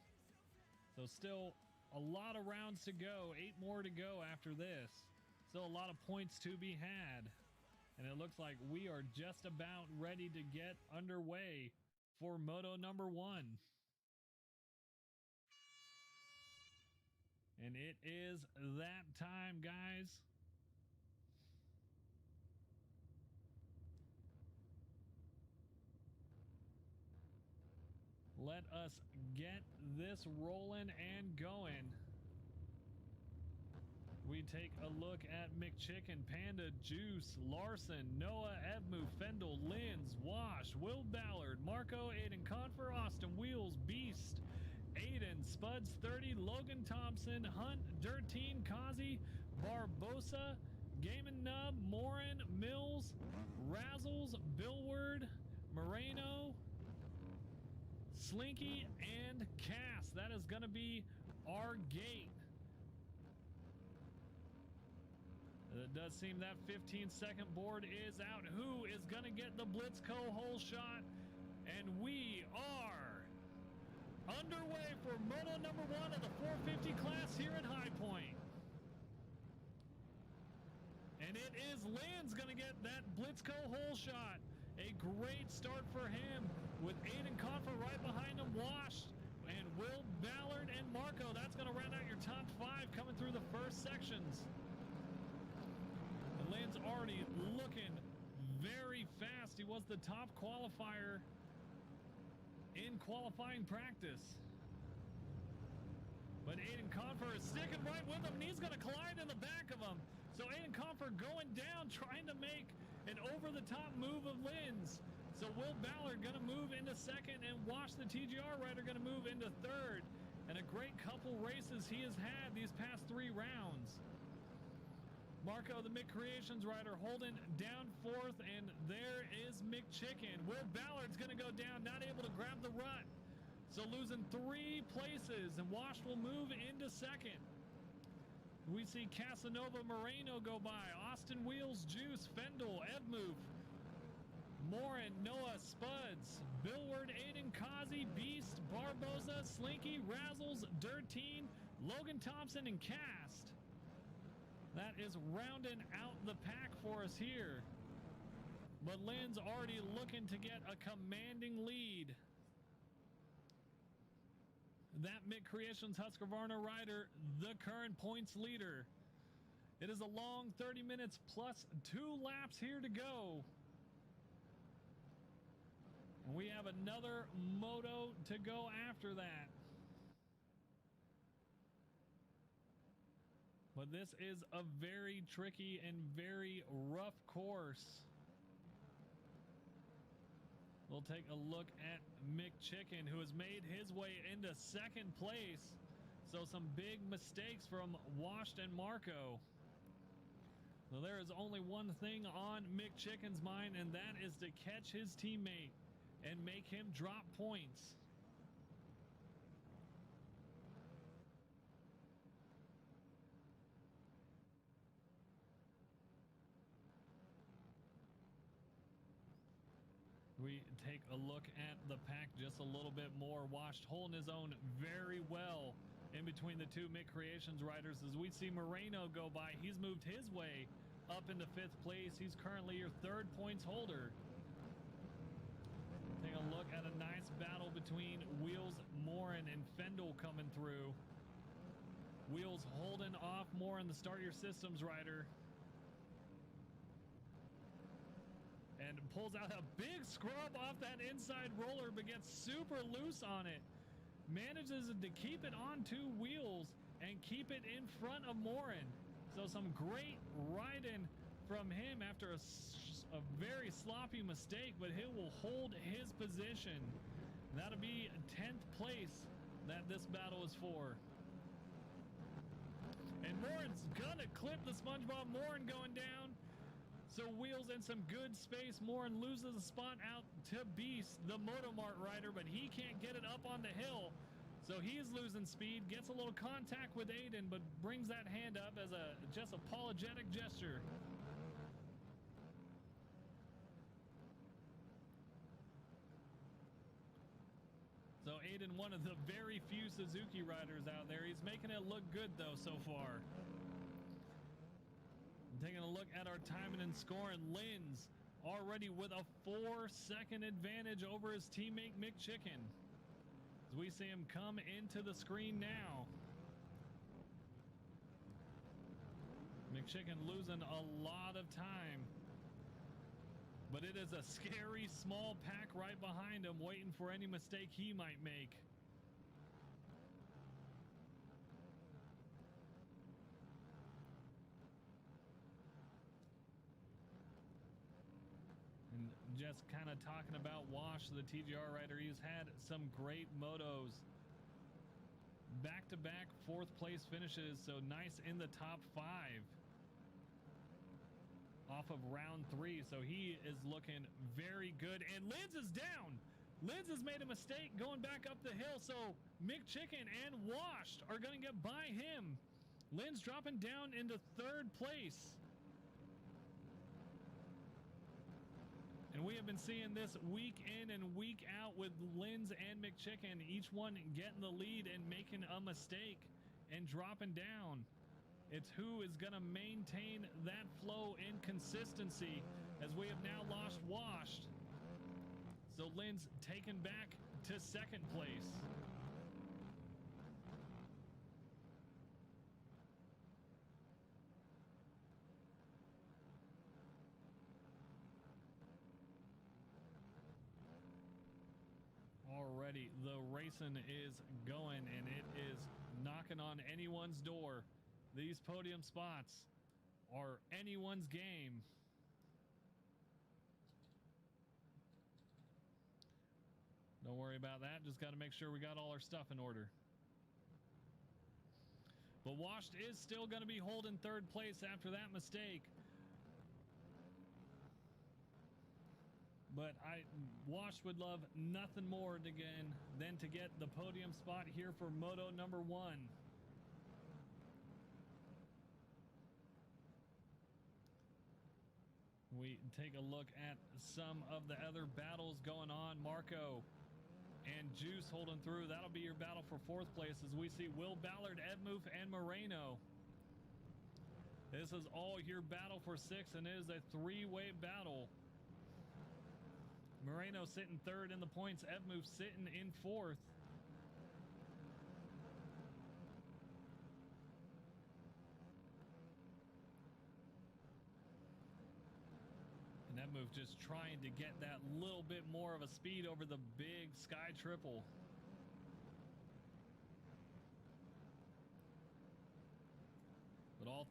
So still a lot of rounds to go, 8 more to go after this. Still a lot of points to be had. And it looks like we are just about ready to get underway for Moto #1. And it is that time, guys. Let us get this rolling and going. We take a look at McChicken, Panda, Juice, Larson, Noah, Evmoof, Fendel, Linz, Wash, Will Ballard, Marco, Aiden Confer, Austin Wheels, Beast, Aiden, Spuds 30, Logan Thompson, Hunt, Dirteen, Kazi, Barbosa, Game & Nub, Morin, Mills, Razzles, Billward, Moreno, Slinky, and Cass. That is going to be our gate. It does seem that 15-second board is out. Who is going to get the Blitzco hole shot? And we are underway for Moto #1 of the 450 class here at High Point. And it is Linz going to get that Blitzco hole shot. A great start for him with Aiden Confer right behind him, Washed, and Will Ballard and Marco. That's going to round out your top 5 coming through the first sections. And Linz already looking very fast. He was the top qualifier in qualifying practice. But Aiden Confer is sticking right with him, and he's going to collide in the back of him. So Aiden Confer going down, trying to make an over-the-top move of Linz. So Will Ballard going to move into second, and Wash the TGR rider going to move into third. And a great couple races he has had these past 3 rounds. Marco, the Mick Creations rider, holding down fourth, and there is McChicken. Will Ballard's going to go down, not able to grab the rut. So losing 3 places, and Wash will move into second. We see Casanova Moreno go by. Austin Wheels, Juice, Fendel, Evmove, Morin, Noah, Spuds, Billward, Aiden, Kazi, Beast, Barboza, Slinky, Razzles, Dirteen, Logan Thompson, and Cast. That is rounding out the pack for us here. But Lynn's already looking to get a commanding lead. That Mick Creations Husqvarna rider, the current points leader. It is a long 30 minutes plus 2 laps here to go. We have another moto to go after that. But this is a very tricky and very rough course. We'll take a look at Mick Chicken, who has made his way into second place. So some big mistakes from Washed and Marco. So there is only one thing on Mick Chicken's mind, and that is to catch his teammate and make him drop points. We take a look at the pack just a little bit more. Washed holding his own very well in between the two Mick Creations riders. As we see Moreno go by, he's moved his way up into 5th place. He's currently your 3rd points holder. Take a look at a nice battle between Wheels, Morin, and Fendel coming through. Wheels holding off Morin, the Start Your Systems rider. And pulls out a big scrub off that inside roller, but gets super loose on it. Manages to keep it on 2 wheels and keep it in front of Morin. So some great riding from him after a very sloppy mistake, but he will hold his position. That'll be 10th place that this battle is for. And Morin's gonna clip the SpongeBob. Morin going down. So Wheels in some good space. Morin loses a spot out to Beast, the Motomart rider, but he can't get it up on the hill. So he's losing speed, gets a little contact with Aiden, but brings that hand up as a just apologetic gesture. So Aiden, one of the very few Suzuki riders out there. He's making it look good though so far. Taking a look at our timing and scoring. Linz already with a 4-second advantage over his teammate Mick Chicken. As we see him come into the screen now. Mick Chicken losing a lot of time. But it is a scary small pack right behind him, waiting for any mistake he might make. And just kind of talking about Wash, the TGR rider, he's had some great motos. Back-to-back 4th place finishes, so nice in the top 5. Off of round 3, so he is looking very good. And Linz is down. Linz has made a mistake going back up the hill, so Mick Chicken and Washed are going to get by him. Linz dropping down into 3rd place. And we have been seeing this week in and week out with Linz and Mick Chicken, each one getting the lead and making a mistake and dropping down. It's who is going to maintain that flow and consistency, as we have now lost Washed. So Linz taken back to 2nd place. Already the racing is going, and it is knocking on anyone's door. These podium spots are anyone's game. Don't worry about that. Just got to make sure we got all our stuff in order. But Washed is still going to be holding 3rd place after that mistake. But Washed would love nothing more than to get the podium spot here for Moto number 1. We take a look at some of the other battles going on. Marco and Juice holding through. That'll be your battle for 4th place as we see Will Ballard, Edmoof, and Moreno. This is all your battle for 6th, and it is a 3-way battle. Moreno sitting 3rd in the points. Edmoof sitting in 4th. And that move just trying to get that little bit more of a speed over the big Sky Triple. But all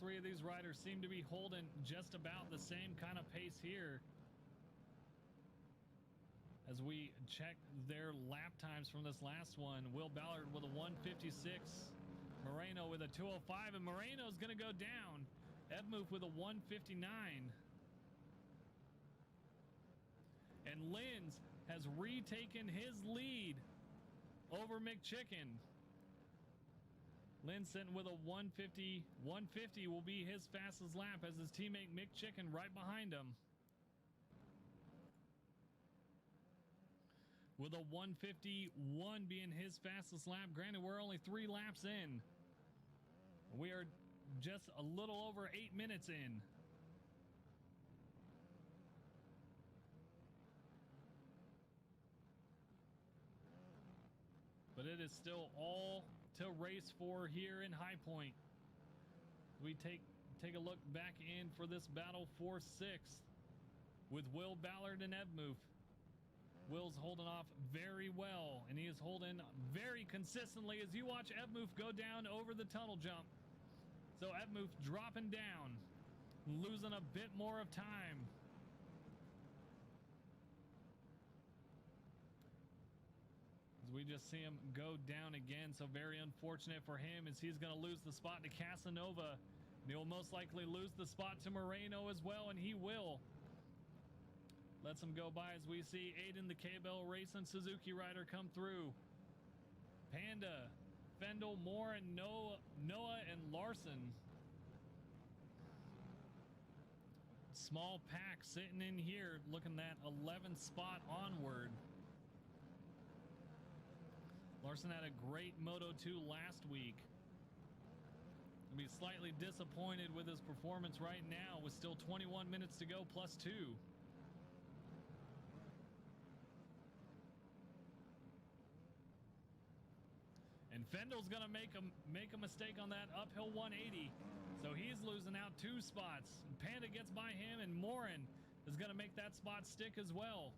three of these riders seem to be holding just about the same kind of pace here. As we check their lap times from this last one, Will Ballard with a 156, Moreno with a 205, and Moreno's going to go down. Edmoof with a 159. And Linz has retaken his lead over McChicken. Linz sitting with a 150. 150 will be his fastest lap as his teammate McChicken right behind him. With a 151 being his fastest lap. Granted, we're only 3 laps in. We are just a little over 8 minutes in. But it is still all to race for here in High Point. We take a look back in for this battle for 6th with Will Ballard and Edmoof. Will's holding off very well, and he is holding very consistently as you watch Edmoof go down over the tunnel jump. So Edmoof dropping down, losing a bit more of time. As we just see him go down again, so very unfortunate for him as he's going to lose the spot to Casanova. And he'll most likely lose the spot to Moreno as well, and he will. Lets him go by as we see Aiden the K-Bell Racing Suzuki rider come through. Panda, Fendel, Moore, and Noah and Larson. Small pack sitting in here looking at 11th spot onward. Larson had a great Moto 2 last week. He'll be slightly disappointed with his performance right now with still 21 minutes to go plus 2. And Fendel's gonna make a mistake on that uphill 180, so he's losing out 2 spots. And Panda gets by him, and Morin is gonna make that spot stick as well.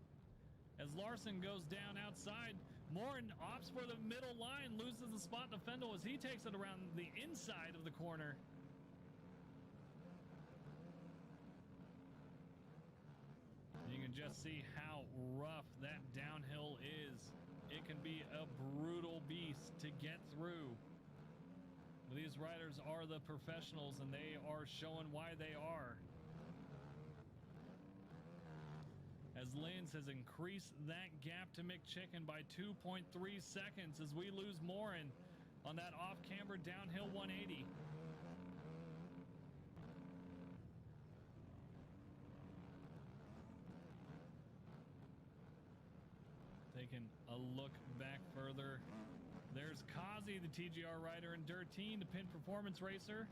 As Larson goes down outside, Morin opts for the middle line, loses the spot to Fendel as he takes it around the inside of the corner. You can just see how rough that downhill is. It can be a brutal beast to get through. But these riders are the professionals, and they are showing why they are. As Linz has increased that gap to McChicken by 2.3 seconds as we lose Morin on that off-camber downhill 180. Taking a look back further, there's Kazi, the TGR rider, and Dirteen, the pin performance racer.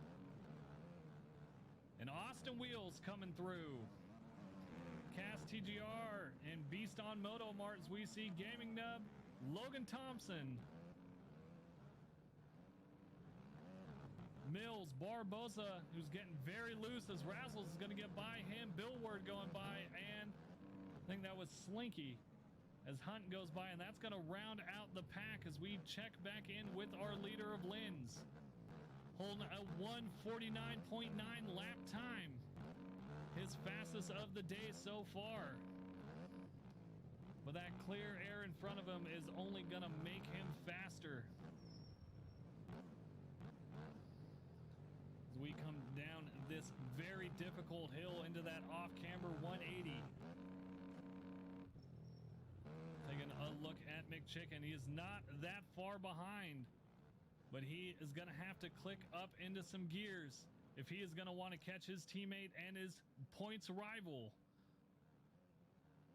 And Austin Wheels coming through. Cast TGR and Beast on Moto Marts. We see Gaming Nub, Logan Thompson, Mills, Barbosa, who's getting very loose as Razzles is going to get by him. Bill Ward going by, and I think that was Slinky as Hunt goes by, and that's going to round out the pack as we check back in with our leader of Linz, holding a 1:49.9 lap time, his fastest of the day so far. But that clear air in front of him is only going to make him faster. As we come down this very difficult hill into that off-camber 180. Taking a look at McChicken. He is not that far behind, but he is going to have to click up into some gears if he is going to want to catch his teammate and his points rival,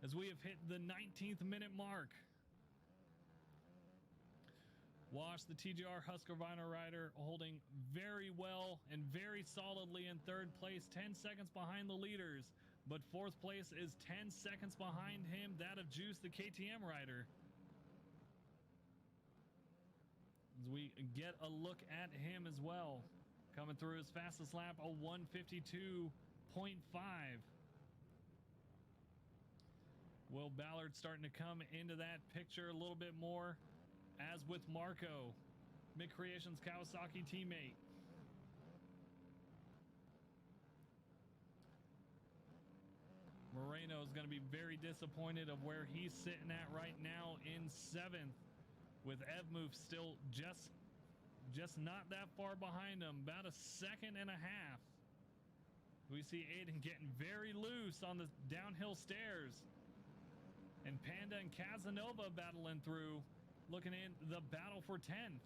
as we have hit the 19th minute mark. Wash, the TGR Husqvarna rider, holding very well and very solidly in third place, 10 seconds behind the leaders, but fourth place is 10 seconds behind him, that of Juice, the KTM rider. As we get a look at him as well, coming through his fastest lap, a 152.5. Will Ballard starting to come into that picture a little bit more, as with Marco, Mid Creations Kawasaki teammate. Moreno is going to be very disappointed of where he's sitting at right now in 7th, with Evmove still just not that far behind him, about a second and a half. We see Aiden getting very loose on the downhill stairs, and Panda and Casanova battling through, looking in the battle for 10th.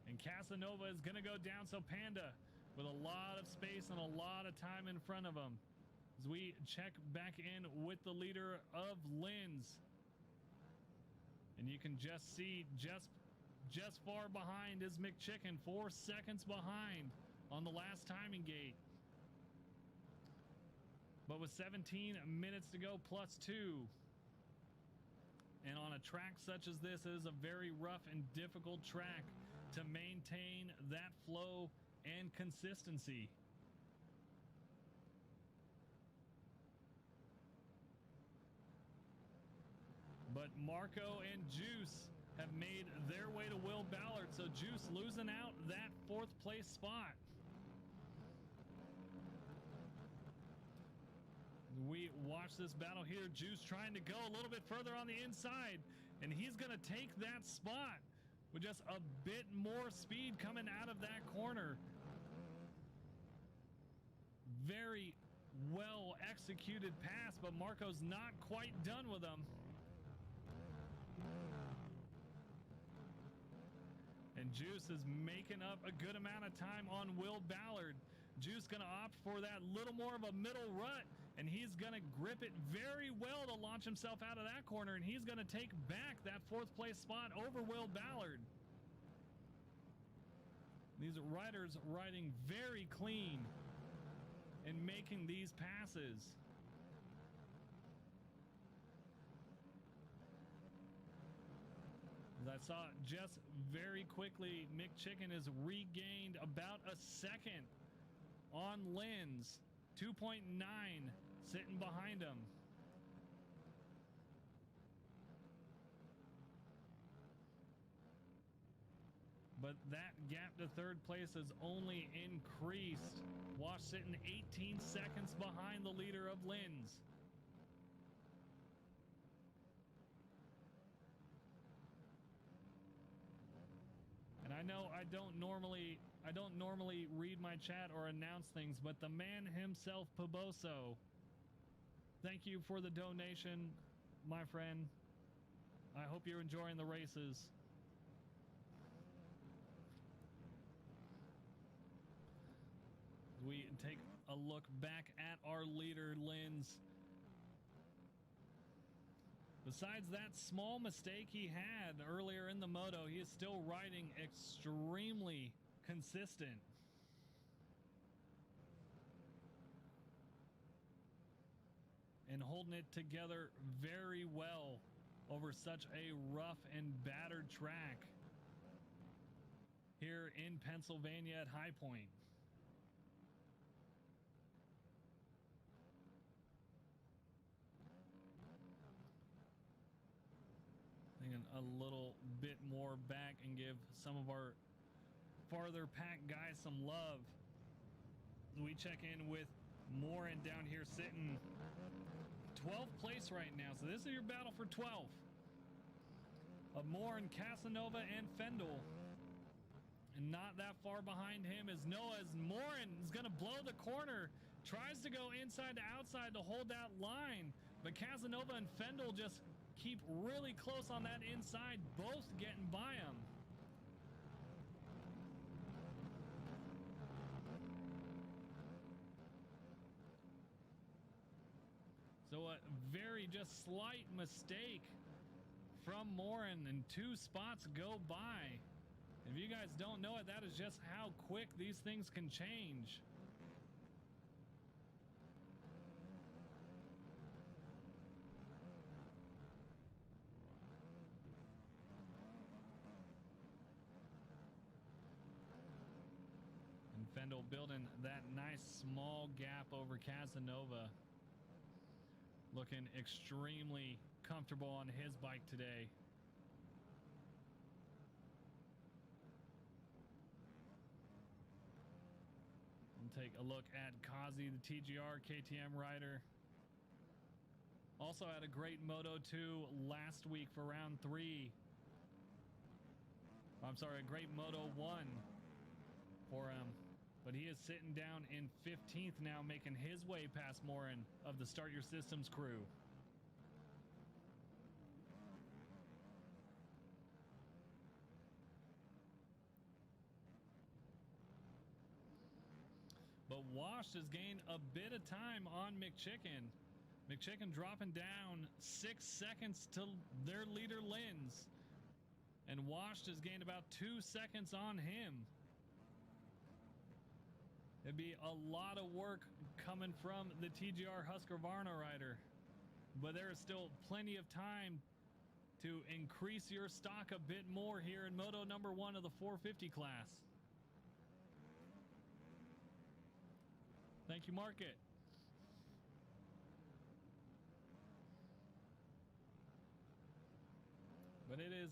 And Casanova is going to go down, so Panda with a lot of space and a lot of time in front of him. As we check back in with the leader of Linz. And you can just see just far behind is McChicken, 4 seconds behind on the last timing gate. But with 17 minutes to go +2, and on a track such as this, it is a very rough and difficult track to maintain that flow and consistency. But Marco and Juice have made their way to Will Ballard, so Juice losing out that 4th place spot. We watch this battle here. Juice trying to go a little bit further on the inside, and he's going to take that spot with just a bit more speed coming out of that corner. Very well executed pass, but Marco's not quite done with him. And Juice is making up a good amount of time on Will Ballard. Juice going to opt for that little more of a middle rut, and he's going to grip it very well to launch himself out of that corner, and he's going to take back that 4th place spot over Will Ballard. These riders riding very clean and making these passes. As I saw just very quickly, McChicken has regained about a second on Linz, 2.9 sitting behind him. But that gap to 3rd place has only increased. Wash sitting 18 seconds behind the leader of Linz. And I know I don't normally read my chat or announce things, but the man himself, Paboso, thank you for the donation, my friend. I hope you're enjoying the races. We take a look back at our leader, Linz. Besides that small mistake he had earlier in the moto, he is still riding extremely consistent. And holding it together very well over such a rough and battered track here in Pennsylvania at High Point. Thinking a little bit more back and give some of our farther pack guys some love. We check in with Morin down here sitting 12th place right now. So this is your battle for 12th. Of Morin, Casanova, and Fendel. And not that far behind him is Noah, as Morin is going to blow the corner. Tries to go inside to outside to hold that line. But Casanova and Fendel just keep really close on that inside, both getting by him. So a very just slight mistake from Morin and 2 spots go by. If you guys don't know it, that is just how quick these things can change. And Fendel building that nice small gap over Casanova. Looking extremely comfortable on his bike today. And take a look at Kazi, the TGR KTM rider. Also had a great Moto 2 last week for round 3. I'm sorry, a great Moto 1 for him. But he is sitting down in 15th now, making his way past Morin of the Start Your Systems crew. But Wash has gained a bit of time on McChicken. McChicken dropping down 6 seconds to their leader Linz. And Wash has gained about 2 seconds on him. It'd be a lot of work coming from the TGR Husqvarna rider. But there is still plenty of time to increase your stock a bit more here in Moto number 1 of the 450 class. Thank you, Market. But it is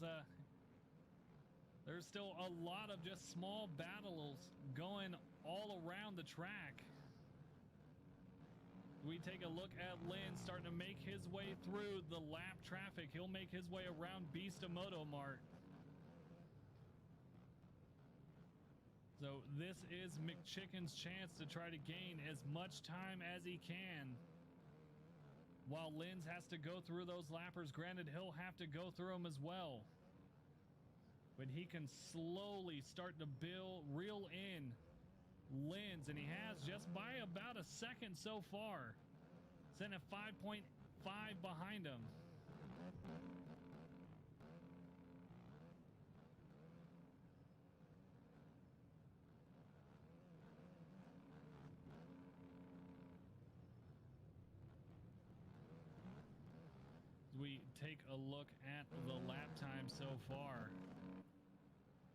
there's still a lot of just small battles going all around the track. We take a look at Lynn starting to make his way through the lap traffic. He'll make his way around Beast Moto Mart. So this is McChicken's chance to try to gain as much time as he can. While Linz has to go through those lappers, granted he'll have to go through them as well. But he can slowly start to reel in Linz, and he has just by about a second so far. Sitting at 5.5 behind him. We take a look at the lap time so far.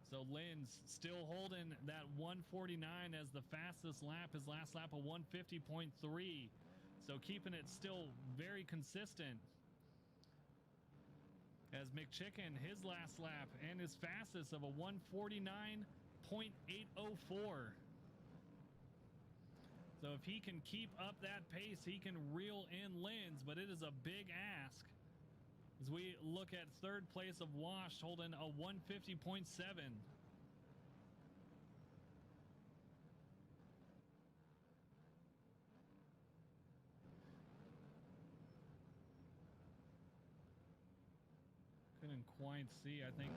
So Linz still holding that 149 as the fastest lap. His last lap of 150.3. So keeping it still very consistent. As McChicken, his last lap and his fastest of a 149.804. So if he can keep up that pace, he can reel in Linz, but it is a big ask. As we look at third place of Wash holding a 150.7. Couldn't quite see, I think.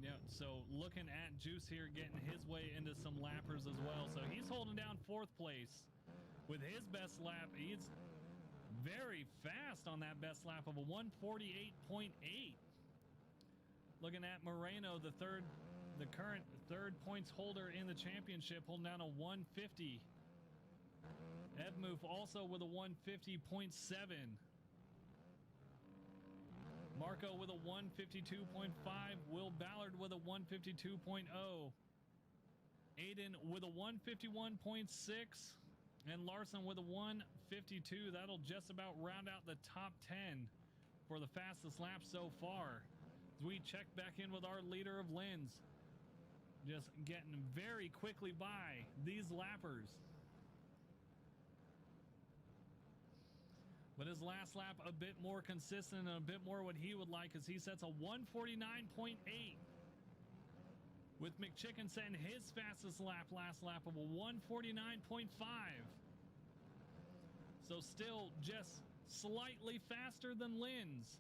Yeah, so looking at Juice here, getting his way into some lappers as well. So he's holding down fourth place with his best lap. He's very fast on that best lap of a 148.8. Looking at Moreno, the current third points holder in the championship, holding down a 150. Edmoof also with a 150.7. Marco with a 152.5. Will Ballard with a 152.0. Aiden with a 151.6. And Larson with a 152. That'll just about round out the top 10 for the fastest lap so far. As we check back in with our leader of Linz. Just getting very quickly by these lappers. But his last lap a bit more consistent and a bit more what he would like as he sets a 149.8. With McChicken setting his fastest lap, last lap of a 149.5. So still just slightly faster than Linz,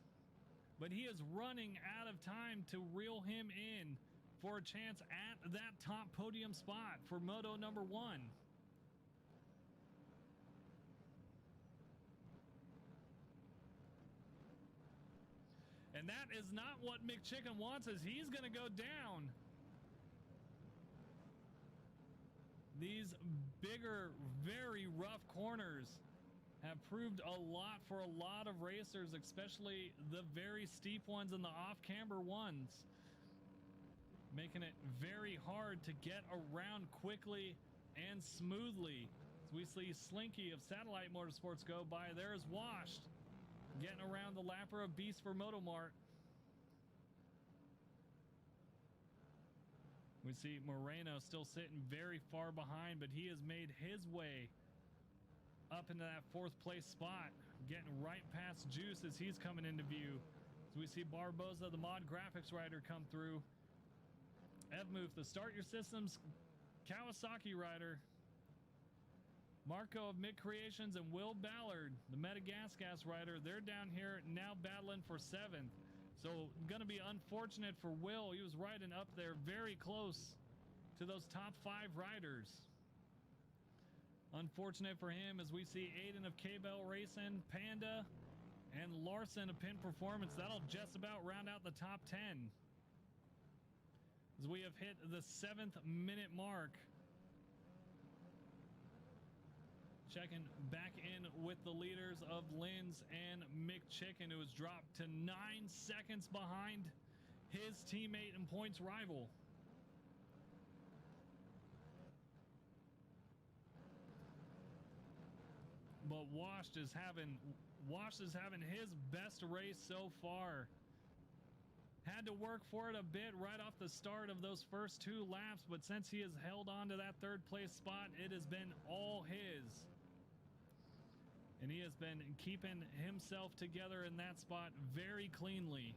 but he is running out of time to reel him in for a chance at that top podium spot for Moto number 1. And that is not what McChicken wants, as he's going to go down. These bigger, very rough corners have proved a lot for a lot of racers, especially the very steep ones and the off-camber ones, making it very hard to get around quickly and smoothly. As we see Slinky of Satellite Motorsports go by, there's Washed getting around the lapper of Beast for Motomart. We see Moreno still sitting very far behind, but he has made his way up into that 4th place spot, getting right past Juice as he's coming into view. So we see Barboza, the mod graphics rider, come through. Evmuth, the Start Your Systems Kawasaki rider. Marco of Mid Creations and Will Ballard, the Metagasgas rider, they're down here now battling for 7th. So gonna be unfortunate for Will. He was riding up there very close to those top 5 riders. Unfortunate for him as we see Aiden of K-Bell Racing, Panda, and Larson of Pin Performance. That'll just about round out the top 10. As we have hit the 7th minute mark. Checking back in with the leaders of Linz and McChicken, who has dropped to 9 seconds behind his teammate and points rival. But Washed is having his best race so far. Had to work for it a bit right off the start of those first 2 laps, but since he has held on to that 3rd place spot, it has been all his. And he has been keeping himself together in that spot very cleanly.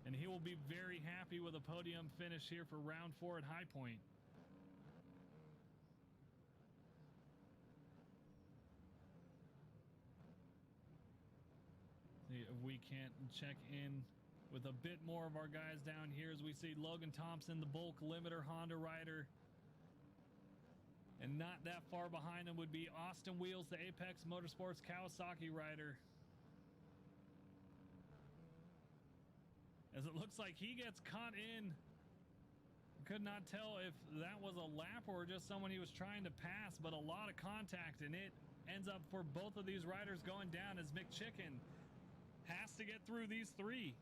And he will be very happy with a podium finish here for round 4 at High Point. See if we can't check in with a bit more of our guys down here as we see Logan Thompson, the bulk limiter Honda rider. And not that far behind him would be Austin Wheels, the Apex Motorsports Kawasaki rider. As it looks like he gets caught in. Could not tell if that was a lap or just someone he was trying to pass, but a lot of contact, and it ends up for both of these riders going down as McChicken has to get through these 3.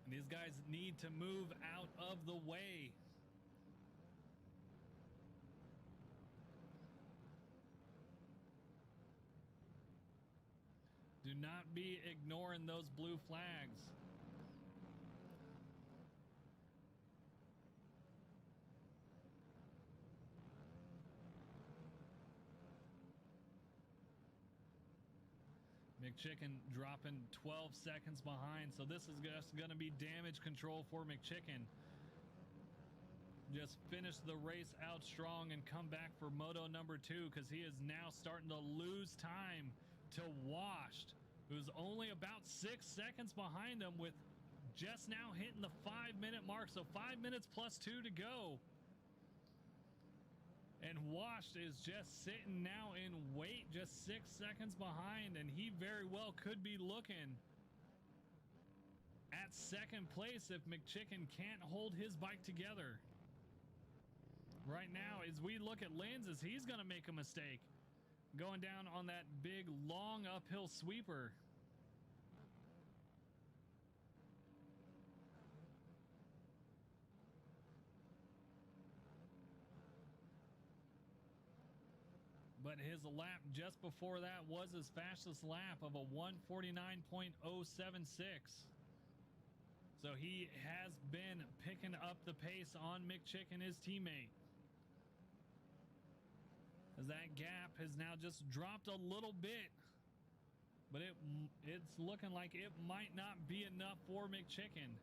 And these guys need to move out of the way. Do not be ignoring those blue flags. McChicken dropping 12 seconds behind, so this is just going to be damage control for McChicken. Just finish the race out strong and come back for moto number 2, because he is now starting to lose time to Washed, who's only about 6 seconds behind him with just now hitting the 5-minute mark, so 5 minutes plus 2 to go. And Washed is just sitting now in wait, just 6 seconds behind, and he very well could be looking at 2nd place if McChicken can't hold his bike together. Right now, as we look at Linz, as he's going to make a mistake, going down on that big, long uphill sweeper. But his lap just before that was his fastest lap of a 1:49.076. So he has been picking up the pace on McChicken, his teammate. As that gap has now just dropped a little bit. But it's looking like it might not be enough for McChicken.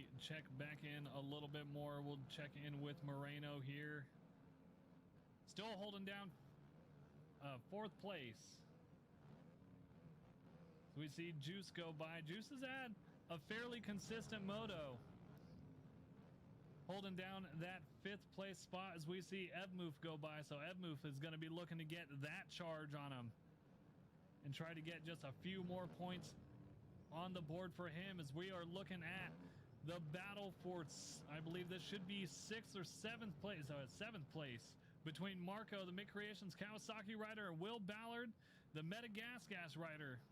we check back in a little bit more, we'll check in with Moreno here. Still holding down 4th place. So we see Juice go by. Juice has had a fairly consistent moto, holding down that 5th place spot as we see Evmoof go by. So Evmoof is going to be looking to get that charge on him and try to get just a few more points on the board for him, as we are looking at the battle for, I believe this should be 6th or 7th place, 7th place, between Marco, the Mid Creations Kawasaki rider, and Will Ballard, the Meta Gas rider.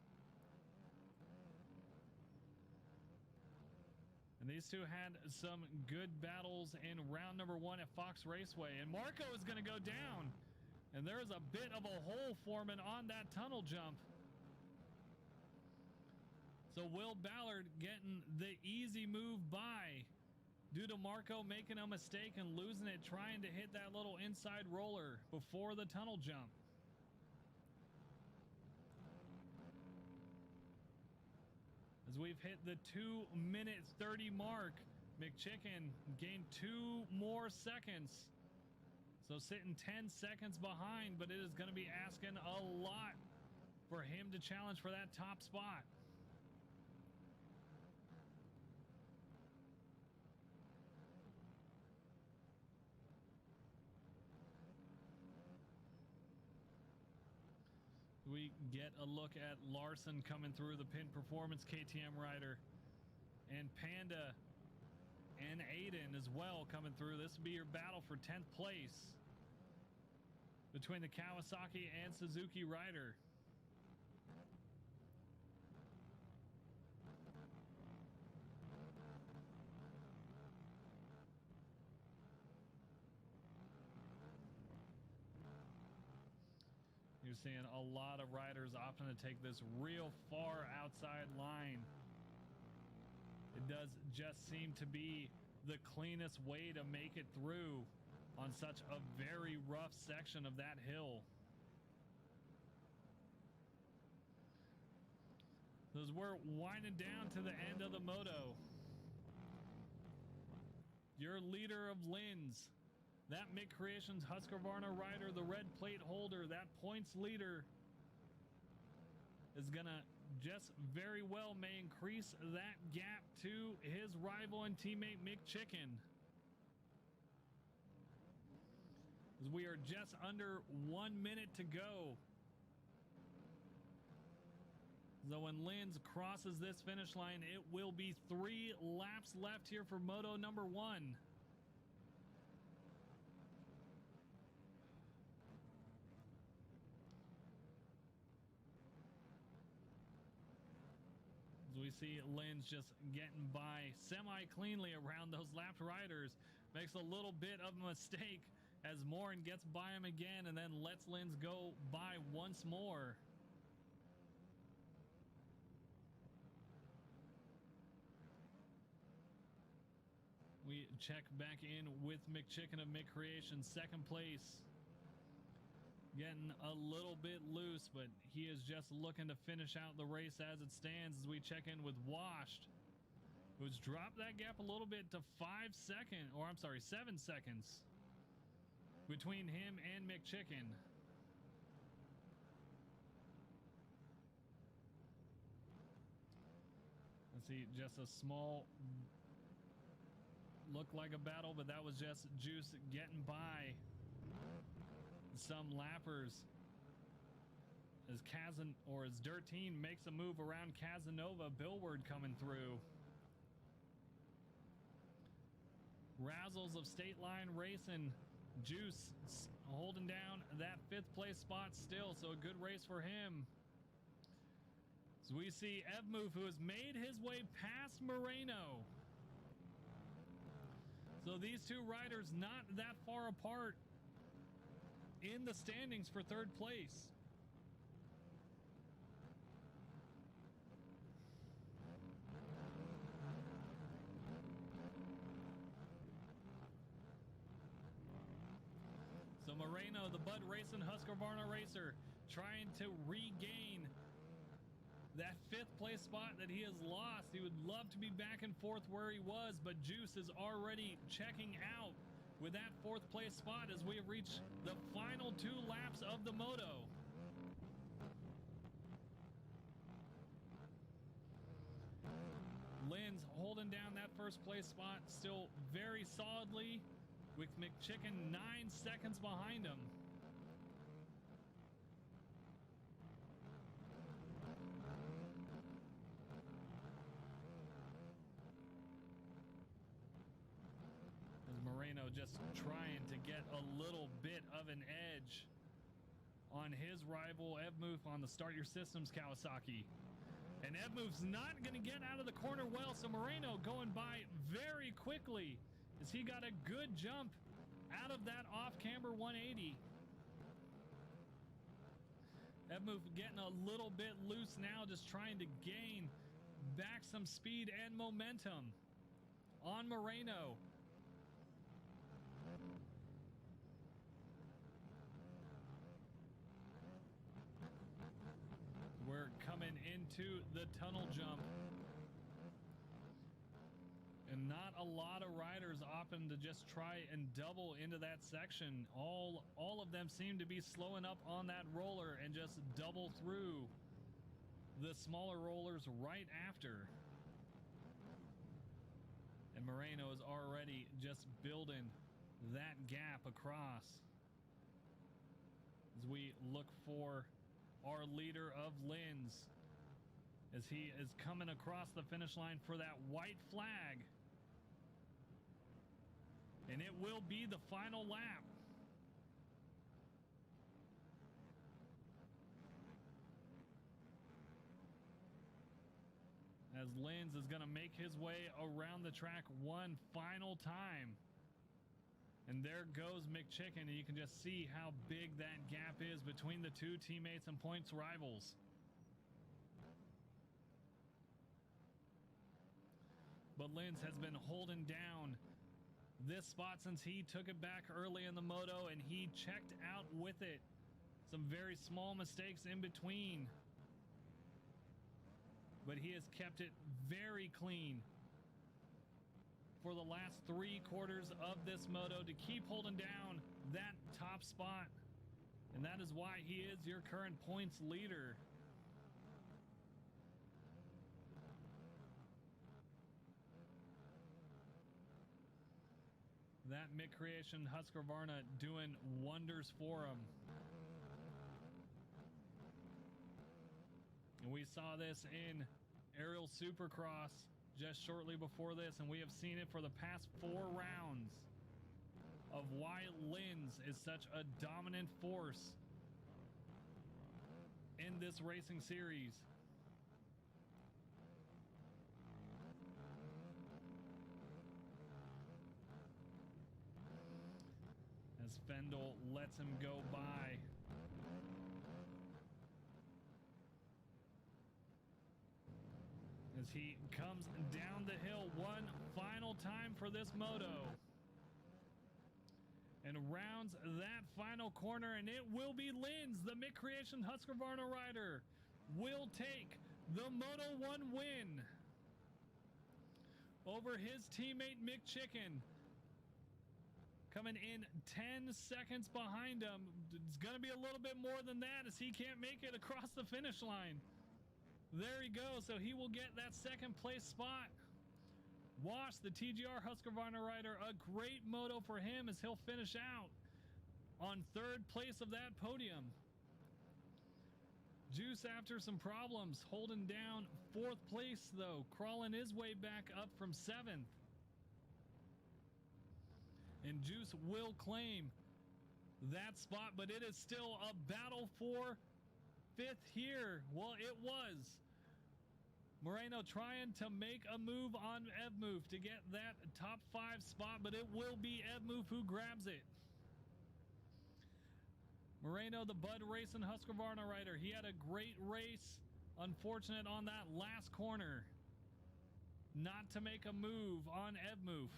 And these two had some good battles in round number 1 at Fox Raceway. And Marco is going to go down. And there is a bit of a hole forming on that tunnel jump. So Will Ballard getting the easy move by due to Marco making a mistake and losing it, trying to hit that little inside roller before the tunnel jump. As we've hit the 2:30 mark, McChicken gained 2 more seconds. So sitting 10 seconds behind, but it is going to be asking a lot for him to challenge for that top spot. We get a look at Larson coming through, the Pin Performance KTM rider, and Panda and Aiden as well coming through. This will be your battle for 10th place between the Kawasaki and Suzuki rider. You're seeing a lot of riders opting to take this real far outside line. It does just seem to be the cleanest way to make it through on such a very rough section of that hill. As we're winding down to the end of the moto, your leader of Linz, that Mid Creations Husqvarna rider, the red plate holder, that points leader, is gonna just very well may increase that gap to his rival and teammate Mick Chicken. As we are just under 1 minute to go. So when Linz crosses this finish line, it will be 3 laps left here for moto number 1. As we see Linz just getting by semi-cleanly around those lapped riders. Makes a little bit of a mistake as Morin gets by him again and then lets Linz go by once more. We check back in with McChicken of Mick Creations, 2nd place. Getting a little bit loose, but he is just looking to finish out the race as it stands. As we check in with Washed, who's dropped that gap a little bit to 7 seconds between him and McChicken. Let's see, just a small looked like a battle, but that was just Juice getting by some lappers as Dirteen makes a move around Casanova. Billward coming through. Razzles of State Line Racing. Juice holding down that 5th place spot still, so a good race for him. So we see Evmoof, who has made his way past Moreno. So these two riders not that far apart in the standings for 3rd place. So Moreno, the Bud Racing Husqvarna racer, trying to regain that 5th place spot that he has lost. He would love to be back and forth where he was, but Juice is already checking out with that 4th place spot as we have reached the final 2 laps of the moto. Lynn's holding down that 1st place spot still very solidly, with McChicken 9 seconds behind him. As Moreno just trying to get a little bit of an edge on his rival Evmoof on the Start Your Systems Kawasaki. And Evmoof's not going to get out of the corner well, so Moreno going by very quickly as he got a good jump out of that off-camber 180. Evmoof getting a little bit loose now, just trying to gain back some speed and momentum on Moreno. We're coming into the tunnel jump. And not a lot of riders opting to just try and double into that section. All of them seem to be slowing up on that roller and just double through the smaller rollers right after. And Moreno is already just building that gap across as we look for our leader of Linz as he is coming across the finish line for that white flag. And it will be the final lap. As Linz is going to make his way around the track one final time. And there goes McChicken, and you can just see how big that gap is between the 2 teammates and points rivals. But Linz has been holding down this spot since he took it back early in the moto, and he checked out with it. Some very small mistakes in between, but he has kept it very clean for the last 3 quarters of this moto to keep holding down that top spot. And that is why he is your current points leader. That mid-creation Husqvarna doing wonders for him. And we saw this in Aerial Supercross just shortly before this, and we have seen it for the past 4 rounds of why Linz is such a dominant force in this racing series. As Fendel lets him go by. As he comes down the hill one final time for this moto. And rounds that final corner, and it will be Linz, the mid-creation Husqvarna rider, will take the Moto 1 win over his teammate McChicken. Coming in 10 seconds behind him. It's going to be a little bit more than that as he can't make it across the finish line. There he goes. So he will get that 2nd place spot. Wash, the TGR Husqvarna rider, a great moto for him as he'll finish out on 3rd place of that podium. Juice, after some problems, holding down 4th place though, crawling his way back up from 7th. And Juice will claim that spot, but it is still a battle for 5th here. Well, it was. Moreno trying to make a move on Evmoof to get that top 5 spot, but it will be Evmoof who grabs it. Moreno, the Bud Racing Husqvarna rider, he had a great race. Unfortunate on that last corner not to make a move on Evmoof.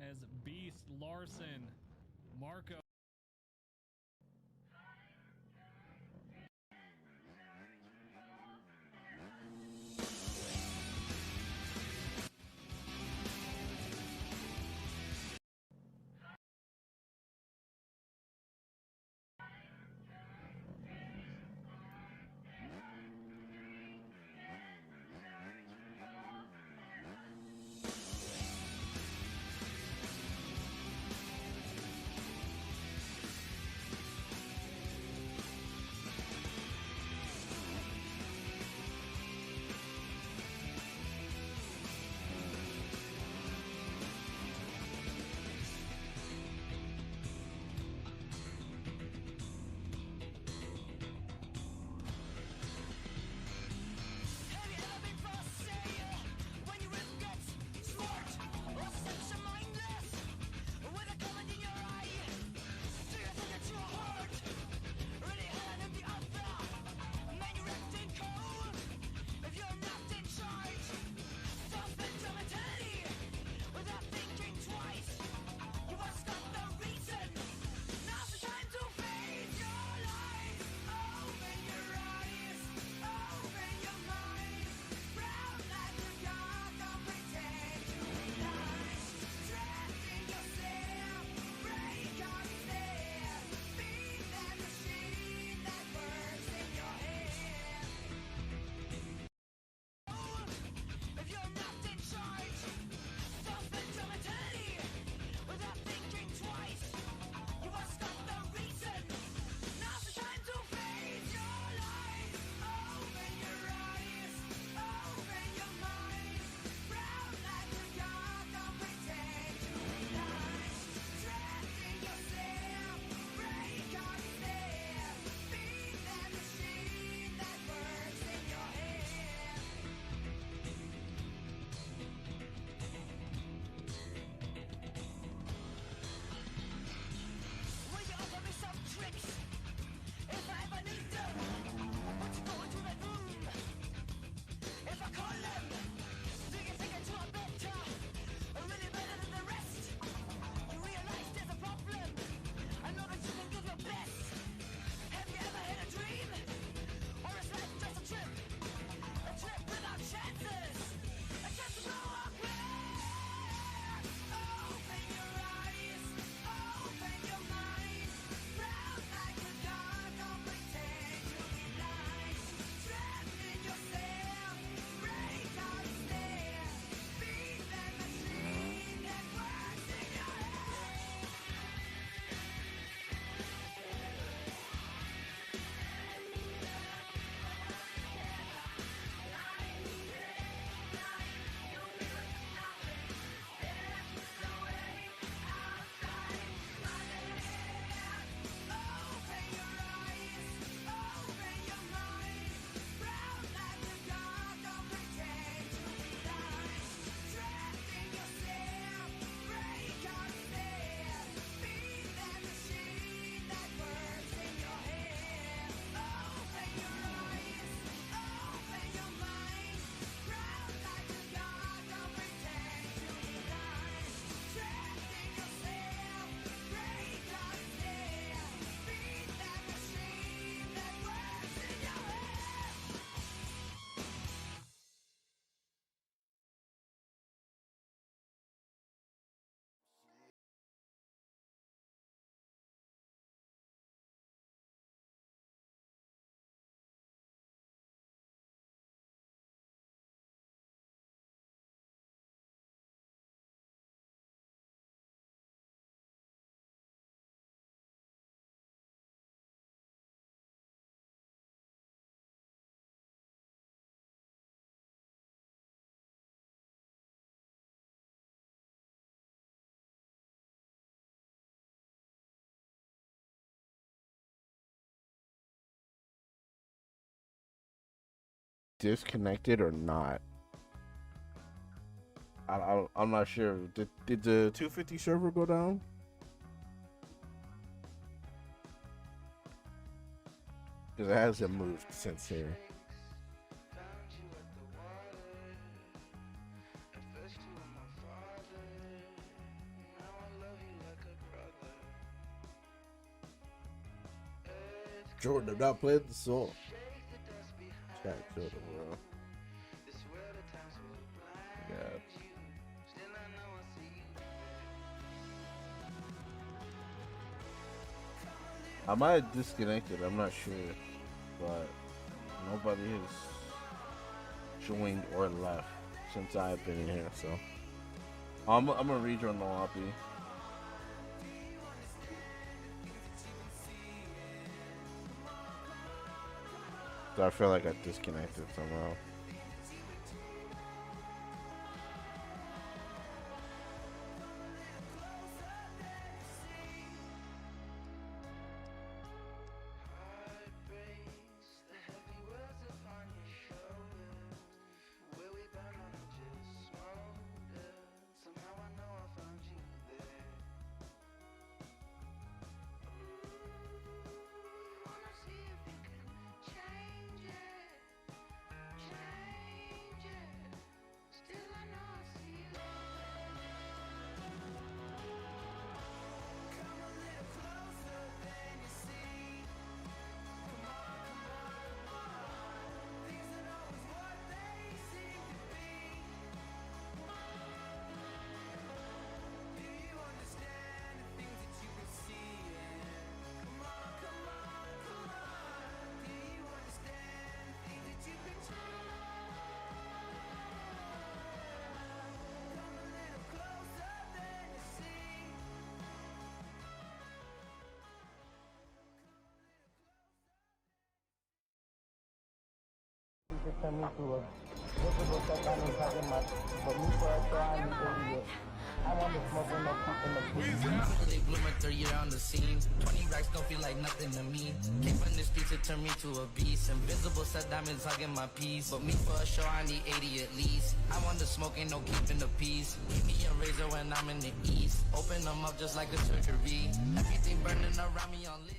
As Beast Larson Marco. Disconnected or not? I'm not sure. Did the 250 server go down? Because it hasn't moved since here. Jordan, I'm not playing the song. Chat killed him, bro. Yeah. I might have disconnected, I'm not sure, but nobody has joined or left since I've been in here, so I'm gonna rejoin the lobby. So I feel like I disconnected somehow. They blooming 3 year on the scene. 20 racks don't feel like nothing to me. Came from the streets, it turned me to a beast. Invisible set diamonds hugging my piece. But me for a show, I need 80 at least. I want the smoke, ain't no keeping the peace. Give me a razor when I'm in the east. Open them up just like a surgery. Everything burning around me on lit.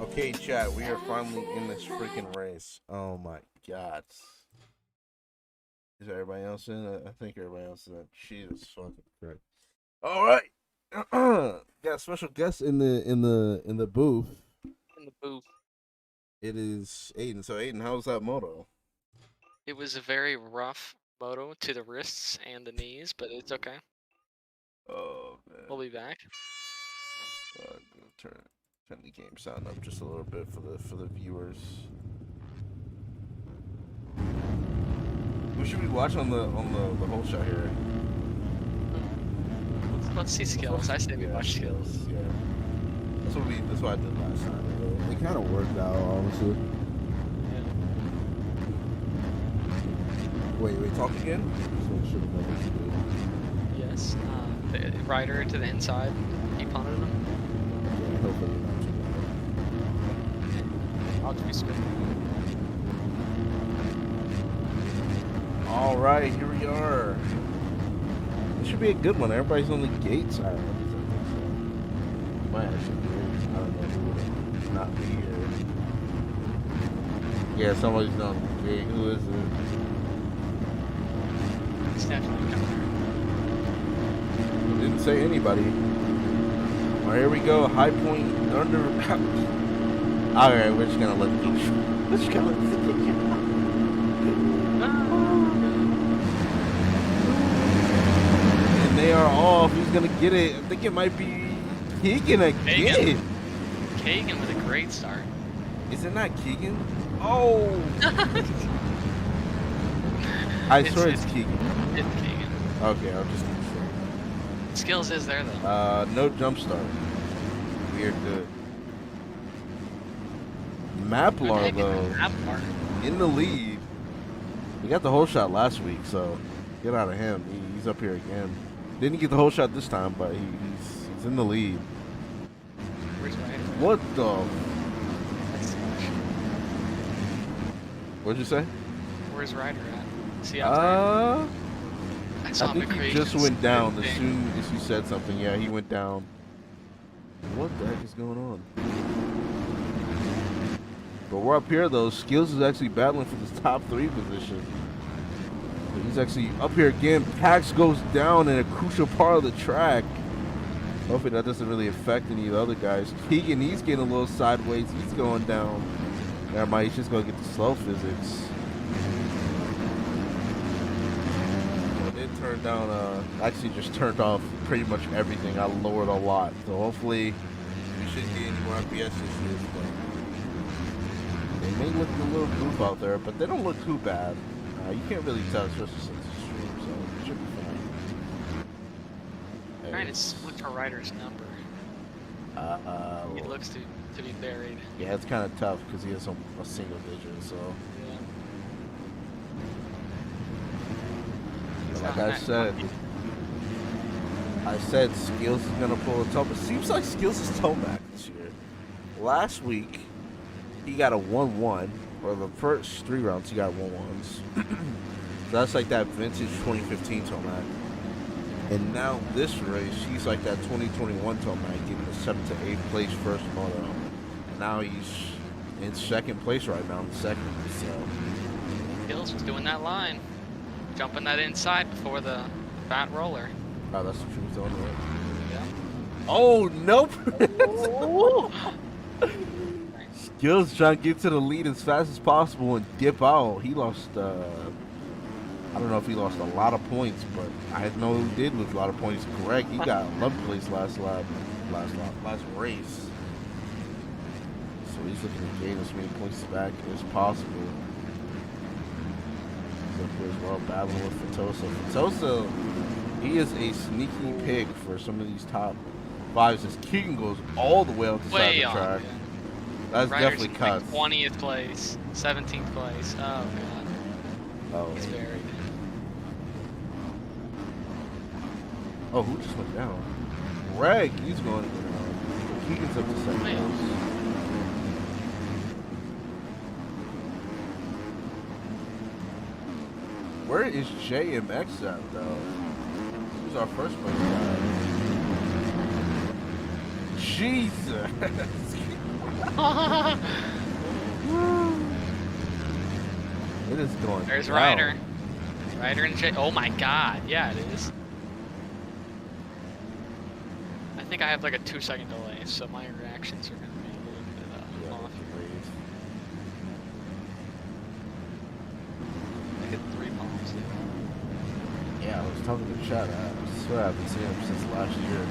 Okay, chat, we are finally in this freaking race. Oh my god. Is everybody else in it? I think everybody else is in it. Jesus fucking Christ. Alright. Got a special guest in the booth. In the booth. It is Aiden. So Aiden, how's that moto? It was a very rough moto to the wrists and the knees, but it's okay. Oh man. We'll be back. I'm gonna turn the game sound up just a little bit for the viewers. Who should we watch on the whole shot here? Let's see skills. I say we watch skills. Yeah. That's what I did last time. It kind of worked out, honestly. Wait, talk again? Yes. The rider to the inside. He punted him. Yeah, hopefully not too bad. I'll just be All right, here we are. This should be a good one. Everybody's on the gate side. Might actually be. I don't know who would not be here. Yeah, somebody's on the gate. Who is it? It's definitely coming. Didn't say anybody. All right, here we go. High point under. All right, we're just gonna let it. We're just gonna let it. And they are off. He's gonna get it. I think it might be Keegan again. Keegan with a great start. Is it not Keegan? Oh. I swear it's Keegan. It's Keegan. Okay, I'll just keep sure. Skills is there though. No jump start. We're good. Maplar though, in the lead. He got the whole shot last week, so get out of him. He's up here again. Didn't get the whole shot this time, but he's in the lead. Where's Ryder? What the? What'd you say? Where's Ryder at? See out I think he just went down as soon as you said something. Yeah, he went down. What the heck is going on? But we're up here though. Skills is actually battling for this top 3 position. But he's actually up here again. Pax goes down in a crucial part of the track. Hopefully that doesn't really affect any of the other guys. Keegan, he's getting a little sideways. He's going down. Never mind, he's just going to get the slow physics. I did turn down, actually just turned off pretty much everything. I lowered a lot. So hopefully we shouldn't get any more FPS issues. They may look a little goof out there, but they don't look too bad. You can't really tell, especially since it's stream, so it should be fine. Trying to look for Ryder's number. He looks to be buried. Yeah, it's kind of tough because he has a single digit, so. Yeah. Like I said Skills is going to pull a top. It seems like Skills is Tomac this year. Last week, he got a 1-1, or the first 3 rounds he got 1-1s. So that's like that vintage 2015 Tomac. And now this race, he's like that 2021 Tomac, getting the 7th to 8th place first moto. And now he's in 2nd place right now, in 2nd. So Skills was doing that line, jumping that inside before the fat roller. Oh, that's what she was doing, right? Yeah. Oh, nope. Skills trying to get to the lead as fast as possible and dip out. He lost, I don't know if he lost a lot of points, but I know who did lose a lot of points. Greg, he got 11th place last race. So he's looking to gain as many points back as possible. He's up here as well, battling with Fatosa. Fatosa, he is a sneaky pick for some of these top 5s as Keegan goes all the way out the side of the track. That's Ryder's definitely cut. 20th place, 17th place. Oh, God. Oh, He's buried. Oh, who just went down? Greg, he's going down. Keegan's up to 2nd place. Where is JMX at, though? Who's our first place guy? Jesus! It is going There's down. Ryder. Ryder and J. Oh my God. Yeah, it is. I think I have like a 2-second delay, so my reactions are going to be a little bit off. I hit 3 bombs. Yeah, I was talking to the chat. I swear I haven't seen him since last year.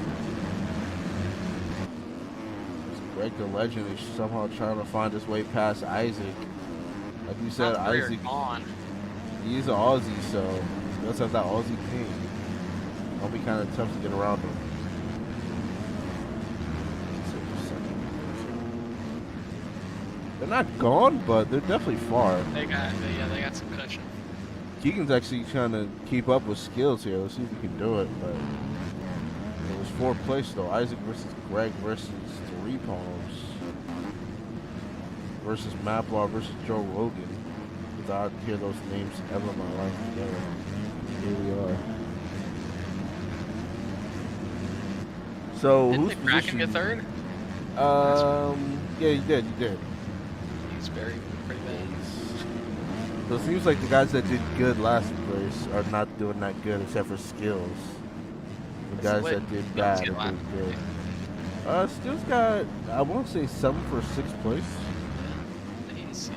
Greg the Legend is somehow trying to find his way past Isaac. Like you said, All 3 Isaac. are gone. He's an Aussie, so he does have that Aussie thing. It'll be kind of tough to get around him. They're not gone, but they're definitely far. They got some cushion. Keegan's actually trying to keep up with skills here. Let's see if he can do it. But it was 4th place though. Isaac versus Greg versus 3 Palms versus Maplaw versus Joe Rogan. Without hear those names ever in my life together. Here we are. So Didn't who's the Kraken positioned? get 3rd? Yeah, you did. He's pretty bad. So it seems like the guys that did good last place are not doing that good except for skills. The guys that did bad are doing good. Skills got, I won't say 7th for 6th place. He needs to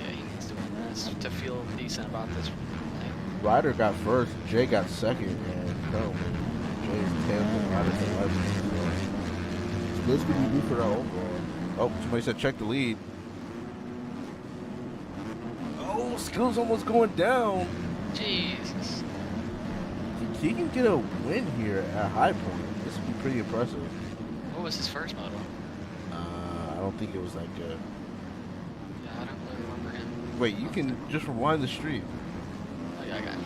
win this to feel decent about this. Ryder got 1st, Jay got 2nd, and currently Jay's 10th and Ryder's 11th. So this could be good for that overall. Oh, somebody said check the lead. Oh, skills almost going down. Jesus. He can get a win here at High Point. This would be pretty impressive. What was his first moto? I don't think it was that good. Yeah, I don't really remember him. Wait, you can just rewind the stream. Oh yeah, I got you.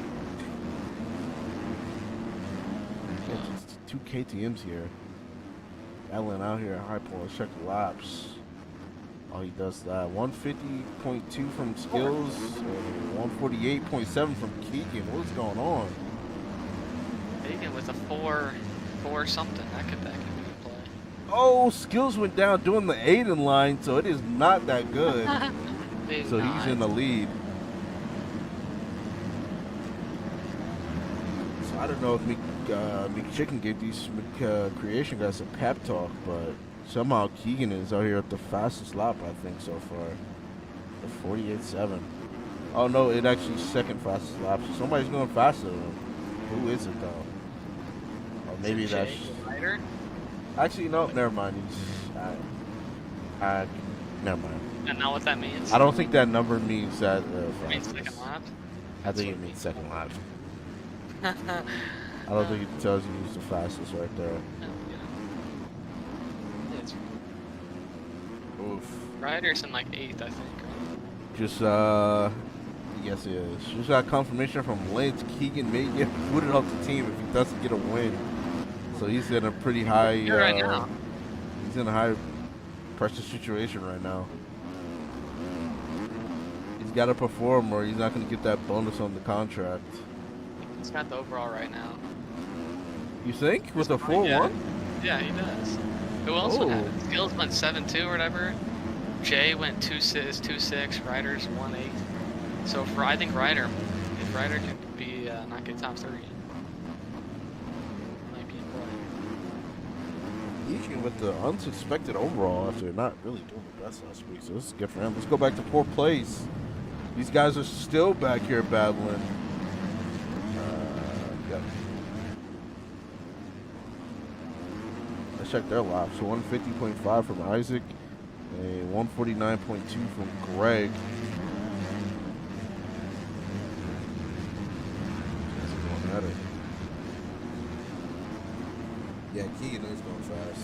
It's 2 KTMs here. Ellen out here at High Point. Let's check the laps. Oh, he does that. 150.2 from skills, 148.7 from Keegan. What's going on? Keegan with a 4 something. That could be in play. Oh, skills went down doing the Aiden line, so it is not that good. So he's in the lead. So I don't know if McChicken gave these Creation guys a pep talk, but somehow Keegan is out here at the fastest lap, I think, so far. The 48.7. Oh, no, it actually second fastest lap. So somebody's going faster than him. Who is it, though? Or maybe that's... Ryder? Actually, no, never mind. Never mind. And not what that means? I don't think that number means that. It means second lap? I think it means second lap. I don't think it tells you who's the fastest right there. No, it's Oof. Ryder's in like 8th, I think. Right? Just, yes, he is. Just got confirmation from Lynch. Keegan may get booted off the team if he doesn't get a win. So he's in a pretty high. Right now. He's in a high pressure situation right now. He's got to perform, or he's not going to get that bonus on the contract. He's got the overall right now. You think with a 4-1? Yeah, he does. Who else would have it? Skills went 7-2 or whatever. Jay went 2-6. Ryder's 1-8. So for I think Ryder, if Ryder can be not get top 3, might be in play. Eking with the unsuspected overall after not really doing the best last week, so this is good for him. Let's go back to 4th place. These guys are still back here battling. Yep. Let's check their laps. So 150.5 from Isaac, and 149.2 from Greg. Yeah, Keegan is going fast.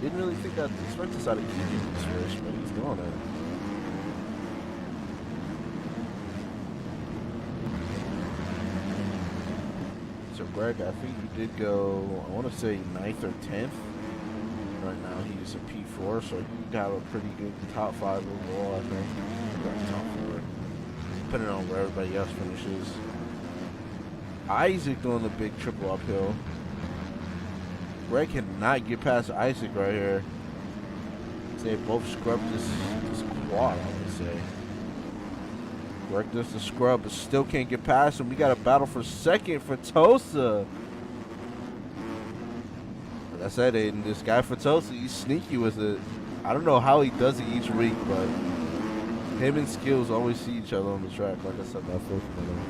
Didn't really think I'd expect this out of Keegan this race, but he's doing it. So Greg, I think you did go, I want to say 9th or 10th. Right now he's a P4, so he got a pretty good top 5 overall, I think. Top 4. Depending on where everybody else finishes. Isaac doing the big triple uphill. Greg cannot get past Isaac right here. They both scrubbed this quad, I would say. Greg does the scrub, but still can't get past him. We got a battle for second for Tosa. Like I said, Aiden, this guy for Tosa, he's sneaky with it. I don't know how he does it each week, but him and Skills always see each other on the track. Like I said, that first one.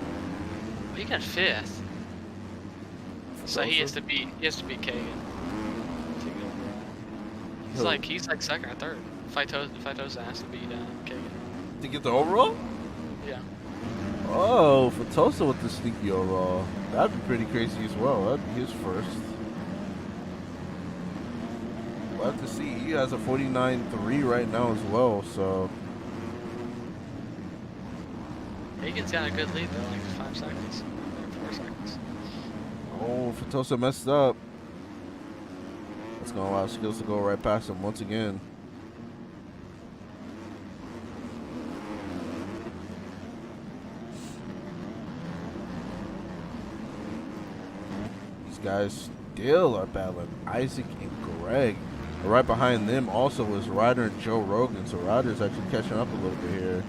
He got 5th. So he has to beat Kagan. He's like second or third. Faitosa has to beat Kagan. To get the overall? Yeah. Oh, Fatosa with the sneaky overall. That'd be pretty crazy as well. That'd be his first. We'll have to see. He has a 49.3 right now as well, so. Hagen's got a good lead though, like 5 seconds. Or 4 seconds. Oh, Fatosa messed up. That's going to allow Skills to go right past him once again. These guys still are battling. Isaac and Greg. And right behind them also was Ryder and Joe Rogan. So Ryder's actually catching up a little bit here.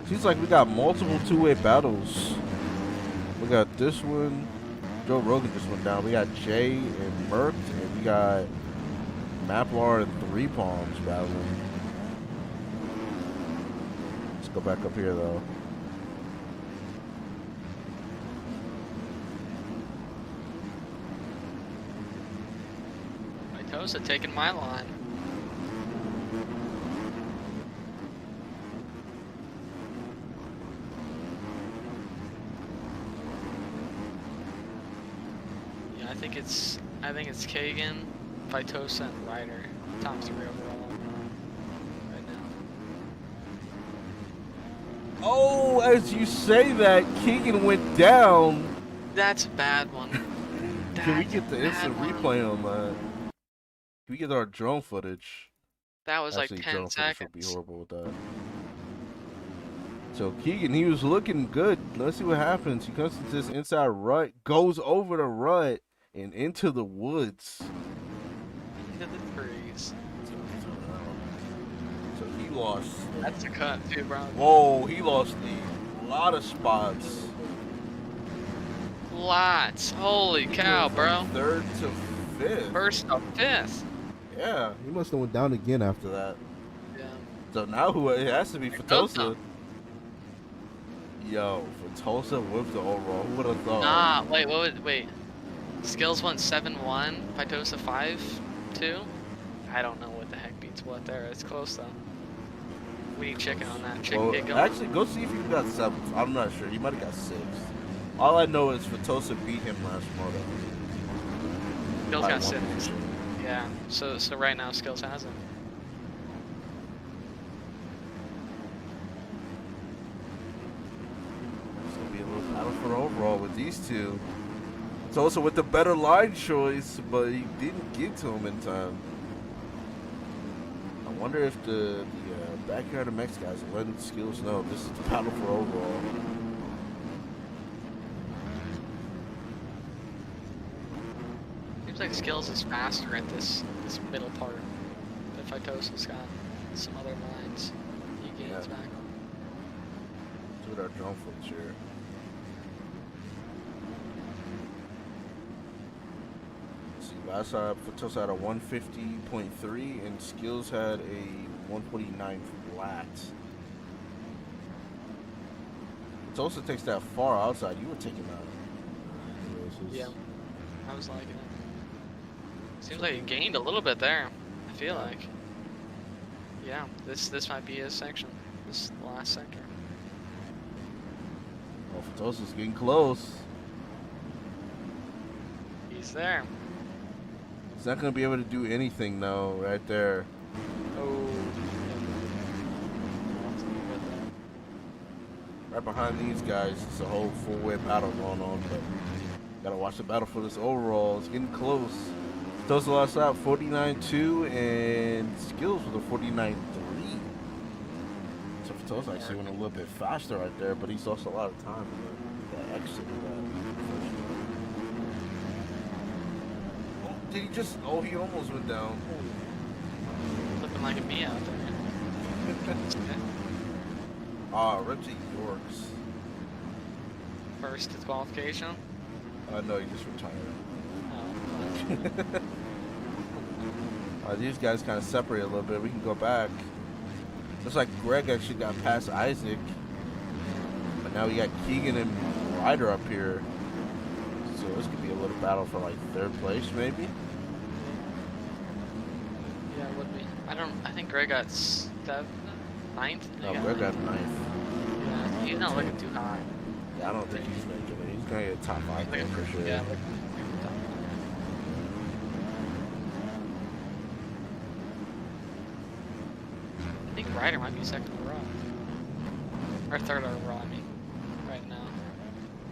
Seems like we got multiple two-way battles. We got this one. Joe Rogan just went down. We got Jay and Mercked, and we got Maplar and Three Palms battling. Let's go back up here, though. Tosa taking my line. Yeah, I think it's Kagan, Vitosa, and Ryder. Top 3 overall right now. Oh, as you say that, Keegan went down. That's a bad one. Can we get the instant replay on that? Can we get our drone footage? That was Actually, like 10 drone seconds. footage would be horrible with that. So Keegan, he was looking good. Let's see what happens. He comes into this inside rut, goes over the rut, and into the woods. Into the trees. So he lost. That's a cut too, bro. Whoa, he lost a lot of spots. Lots. Holy cow, bro. 3rd to 5th. 1st to 5th. Yeah, he must have went down again after that. Yeah. So now who it has to be Fatosa. Fatosa. Yo, Fatosa with the overall. Who would have thought? Nah, wait. Skills went 7-1, Pitosa 5-2. I don't know what the heck beats what there. It's close though. We need chicken on that. Chicken Well, get going. actually, go see if he got 7th. I'm not sure. He might have got 6th. All I know is Fatosa beat him last moto. Skills By got 1 6. position. Yeah. So right now Skills has it. It's gonna be a little battle for the overall with these two. Fatosa with the better line choice, but he didn't get to him in time. I wonder if the backyard MX guys are letting Skills know this is the battle for overall. Seems like Skills is faster at this middle part. But Phytosa's got some other lines he gains back. Let's look at our drone footage here. Let's see, last time Fatosa had a 150.3 and Skills had a 149 flat. Fatosa takes that far outside. You were taking that. Yeah. I was liking it. Seems like he gained a little bit there. I feel like. Yeah, this might be his section. This is the last sector. Well, Fatosa's getting close. He's there. He's not going to be able to do anything, though, right there. Oh. Right behind these guys, it's a whole full-way battle going on, but gotta watch the battle for this overall. It's getting close. Fatosa lost out 49-2, and Skills with a 49-3. So Fatosa actually went a little bit faster right there, but he's lost a lot of time in the exit of that. Oh, did he just? Oh, he almost went down. Looking like a me out there. Rip to Yorks. First disqualification. No, he just retired. Oh. These guys kind of separate a little bit. We can go back. Looks like Greg actually got past Isaac. But now we got Keegan and Ryder up here. So this could be a little battle for like 3rd place, maybe? Yeah, it would be. I think Greg got 9th. No, Greg got 9th. Yeah. He's not looking too hot. Yeah, I don't think he's making it. He's gonna get top 5 Like, for sure. yeah, like, I think Ryder might be second overall. Or third overall, I mean, right now.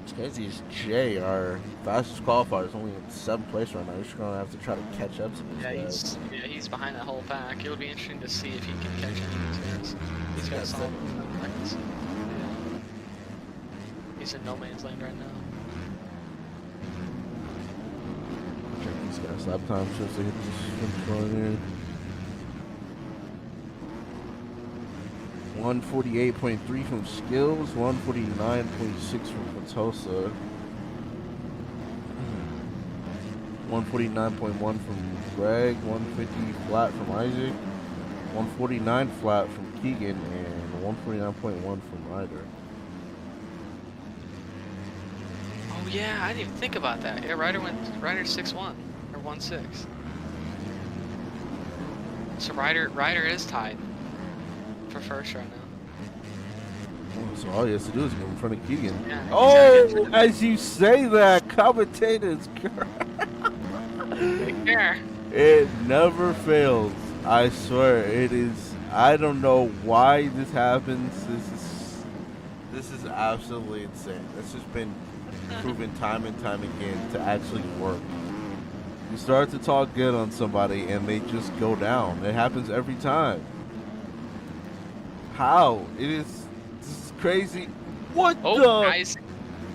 It's crazy. Is Jay, our fastest qualifier, is only in 7th place right now. He's gonna have to try to catch up to these guys. He's behind that whole pack. It'll be interesting to see if he can catch any of these guys. He's got solid seconds. Yeah. He's in no man's land right now. He's got to stop time since they hit this finish line here. 148.3 from Skills, 149.6 from Patosa, 149.1 from Greg, 150 flat from Isaac, 149 flat from Keegan, and 149.1 from Ryder. Oh yeah, I didn't even think about that. Yeah, Ryder 6-1 or 1-6. So Ryder is tied for first right now. So all he has to do is go in front of Keegan. Yeah, Oh, as you say that, commentators, take care. it never fails. I swear, it is. I don't know why this happens. This is absolutely insane. This has been proven time and time again to actually work. You start to talk good on somebody and they just go down. It happens every time. How? This is crazy. What the? Guys.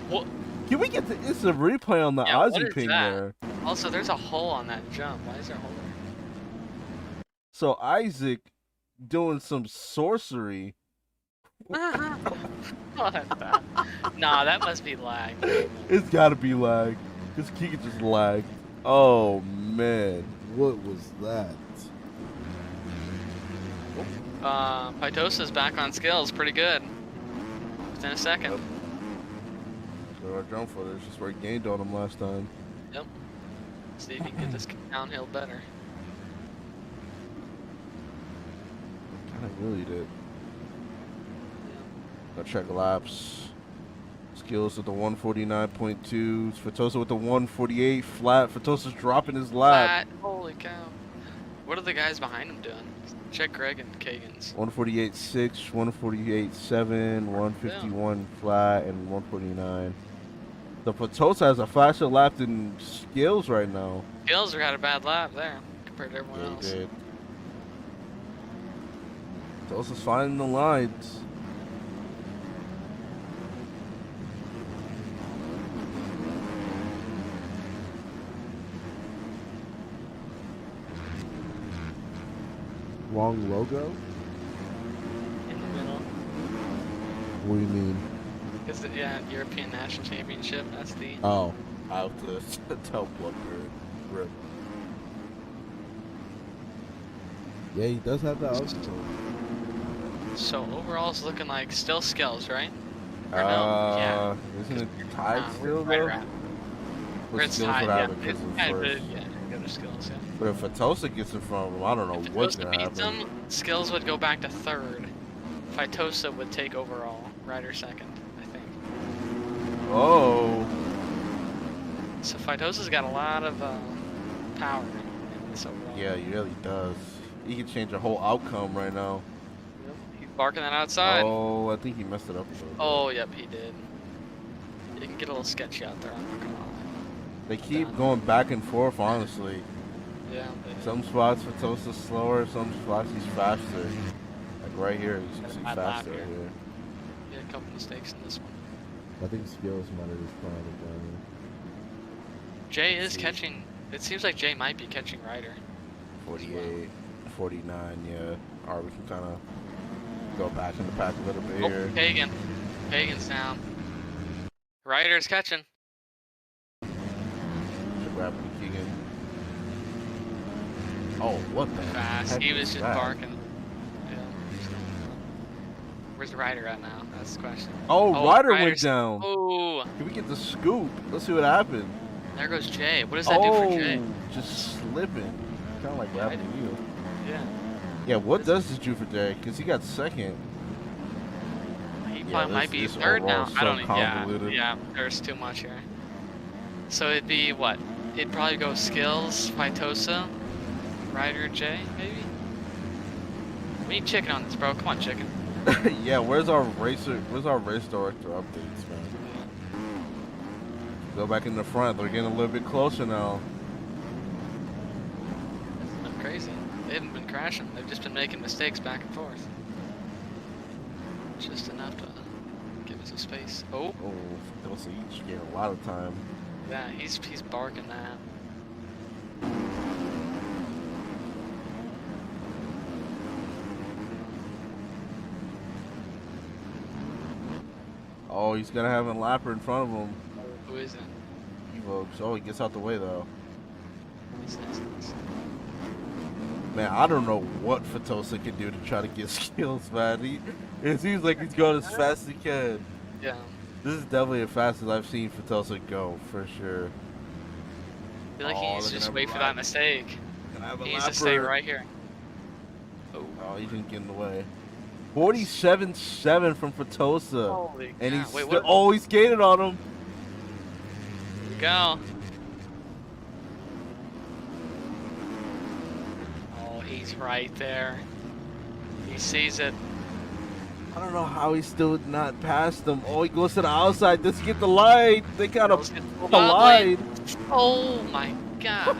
What? Can we get it's a replay on the Yeah, what Ozzy is ping that? there? Also, there's a hole on that jump. Why is there a hole there? So Isaac doing some sorcery. What the? Nah, that must be lag. It's gotta be lag. Because Keegan just lagged. Oh man. What was that? Pitosa's back on skills. Pretty good. Within a second. Yep. So our drone footage just where he gained on him last time. Yep. See if he can get this downhill better. I really did. Gotta check laps. Skills with the 149.2. Fatosa with the 148 flat. Fatosa's dropping his lap. Flat. Holy cow. What are the guys behind him doing? Check Greg and Kagan's. 148.6, 148.7, 151 flat, and 149. The Fatosa has a faster lap than Skills right now. Skills had a bad lap there compared to everyone else. He did. Fatosa's finding the lines. Wrong logo? In the middle. What do you mean? Because yeah, European National Championship. That's the. Oh, I have to tell Blood Rip. Yeah, he does have that also. So overall, it's looking like still skills, right? Or no? Yeah. Isn't it tied still right though? around. But Where it's Skills tied, would have yeah. it because of Yeah, first. yeah, go to skills, yeah. But if Fatosa gets in front of him, I don't know If what's Fitosa gonna beats happen. him, skills would go back to third. Fitosa would take overall. Ryder second, I think. Oh. So Fitosa's got a lot of power in this overall. Yeah, he really does. He can change the whole outcome right now. Yep, he's barking that outside. Oh, I think he messed it up a little bit. Oh, yep, he did. You can get a little sketchy out there. I'm not gonna lie. They keep going back and forth, honestly. Yeah. They, Some spots Fatosa's slower, some spots he's faster. Like right here, he's Bad lap faster here. here. he had a couple mistakes in this one. I think Skills might have just playing it. Jay is catching. It seems like Jay might be catching Ryder. 48, 49, yeah. Or we can kind of go back in the pack a little bit Oh, here. Pagan. Pagan's down. Ryder's catching. Should grab the Keegan. Oh, what the Fast. heck He is was just that? barking. Yeah. Where's the Ryder at now? That's the question. Oh, Ryder went Ryder's- down. Oh, Can we get the scoop? Let's see what happened. there goes Jay. What does that do for Jay? Just slipping. Kind of like Yeah, I grabbing you. Yeah. Yeah, what does this do for Jay? Because he got second. He probably might be this third now. overall I don't so know. Yeah, convoluted. yeah, there's too much here. So it'd be what? It'd probably go Skills, Phytosa, Ryder, J, maybe? We need chicken on this, bro. Come on, chicken. Yeah, where's our race director updates, man? Go back in the front. They're getting a little bit closer now. It's been crazy. They haven't been crashing. They've just been making mistakes back and forth. Just enough to give us a space. Oh. Oh, those each get a lot of time. Yeah, he's barking that. Oh, he's gonna have a lapper in front of him. Who is it? Evokes. Oh, he gets out the way though. Nice. Man, I don't know what Phytosa can do to try to get skills, man. It seems like he's going as fast as he can. Yeah. This is definitely as fast as I've seen Phytosa go, for sure. I feel like he needs to just wait for that mistake. He needs to stay right here. Oh, he didn't get in the way. 47.7 from Phytosa. Holy and cow. he's Wait, still always skated on him. Here we go. Oh, he's right there. He sees it. I don't know how he's still not past them. Oh, he goes to the outside. Doesn't get the line. They got him collide. Oh my god.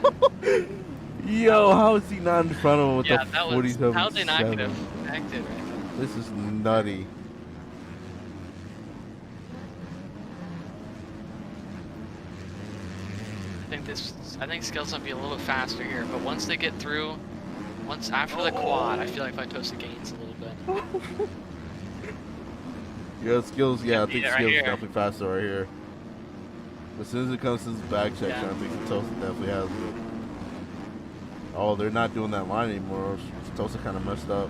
Yo, how is he not in front of him with Yeah, the that was. 47.7? How they not get him connected right there? This is nutty. I think skills might be a little bit faster here, but once they get through, after the quad, I feel like Phytosa gains a little bit. Yeah, skills. Yeah, I think right skills here. definitely faster right here. As soon as it comes to this back section, Yeah. I think Phytosa definitely has it. Oh, they're not doing that line anymore. Phytosa kind of messed up.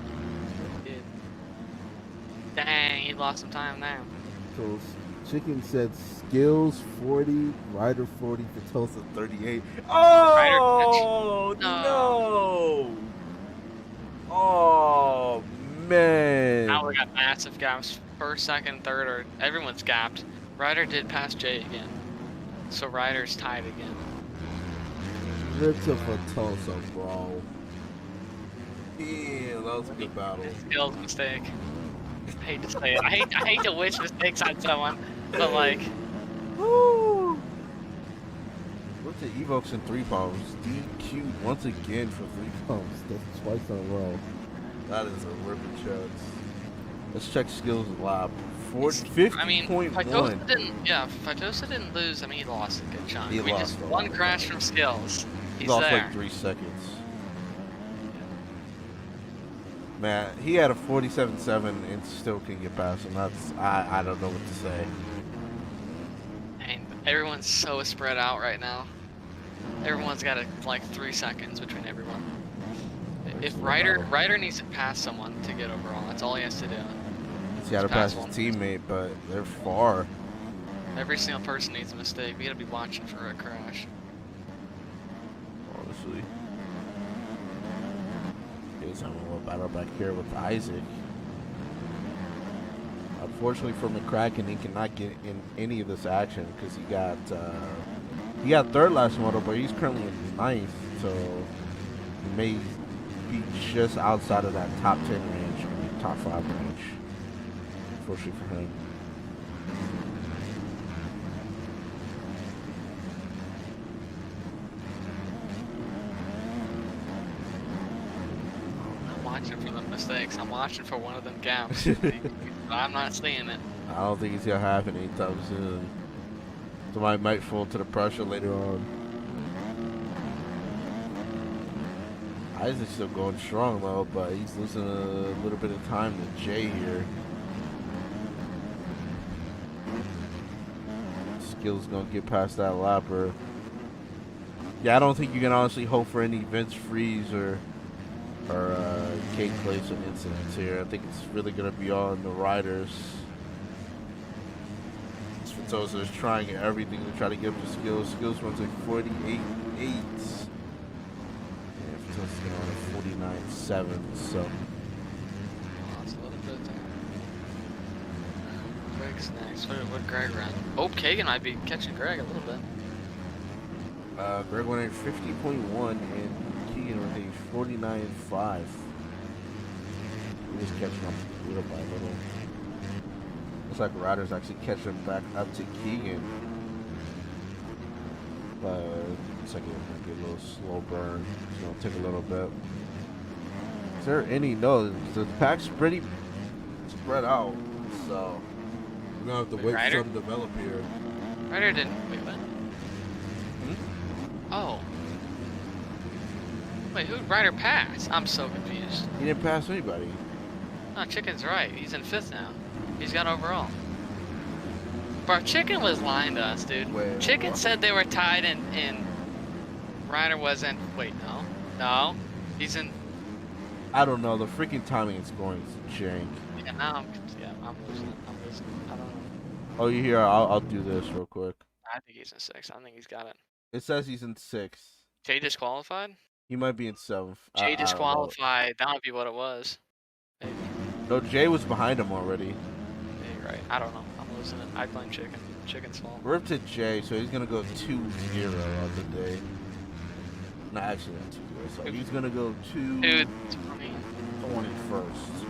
Dang, he lost some time now. So Chicken said skills 40, Ryder 40, Phytosa 38. Oh no! Oh man! Now we got massive gaps. First, second, third, or everyone's gapped. Ryder did pass Jay again, so Ryder's tied again. Rip to Phytosa, bro. Yeah, that was a good battle. Skills mistake. I hate to say it. I hate to wish mistakes on someone, but like. Woo! Look at Evokes in 3 pumps. DQ once again for 3 pumps. That's twice in a row. That is a ripping chance. Let's check skills lab. 50.1. I mean, Phytosa didn't lose. I mean, he lost a good chunk. He lost just a one lot. crash from skills. He He's lost there. like 3 seconds. Man, he had a 47.7 and still can get past him. That's I don't know what to say. And everyone's so spread out right now. Everyone's got like 3 seconds between everyone. If Ryder needs to pass someone to get overall, that's all he has to do. He's got to pass his teammate, but they're far. Every single person needs a mistake. We gotta be watching for a crash. Honestly. He's having a little battle back here with Isaac. Unfortunately for McCracken, he cannot get in any of this action because he got third last moto, but he's currently in 9th, so he may be just outside of that top 10 range, or top 5 range. Unfortunately for him. Watching for the mistakes. I'm watching for one of them gaps. I'm not seeing it. I don't think it's gonna happen anytime soon. Somebody might fall to the pressure later on. Isaac's still going strong though, but he's losing a little bit of time to Jay here. Skill's gonna get past that lapper. Yeah, I don't think you can honestly hope for any Vince Freeze or Kate placement incidents here. I think it's really going to be on the riders. Phytosa is trying everything to try to get up to skills. Skills runs like 48.8. Yeah, Phytosa's going on a 49.7. So. Lost a little bit there. Greg's next. What Greg run? Oh, Kagan might be catching Greg a little bit. Greg went at 50.1 and Keegan went at 49.5. He's catching up little by little. Looks like Ryder's actually catching back up to Keegan. But it's like it might be a little slow burn. It's gonna take a little bit. Is there any? No, the pack's pretty spread out. So we're gonna have to wait for some to develop here. Ryder didn't. Wait, what? Oh. Wait, who'd Ryder pass? I'm so confused. He didn't pass anybody. No, Chicken's right. He's in 5th now. He's got overall. Bro, Chicken was lying to us, dude. Wait, Chicken what? said they were tied and Ryder wasn't. Wait, no. No. He's in. I don't know. The freaking timing and scoring is jank. Yeah, now I'm losing. I don't know. Oh, you here? I'll do this real quick. I think he's in 6th. I think he's got it. It says he's in 6th. Jay disqualified? He might be in 7th. Jay disqualified. That might be what it was. Maybe. No, Jay was behind him already. Yeah, you're right. I don't know. I'm losing it. I blame Chicken. Chicken's fault. We're up to Jay, so he's gonna go 2-0 on the day. No, actually not 2-0. So he's gonna go 21st.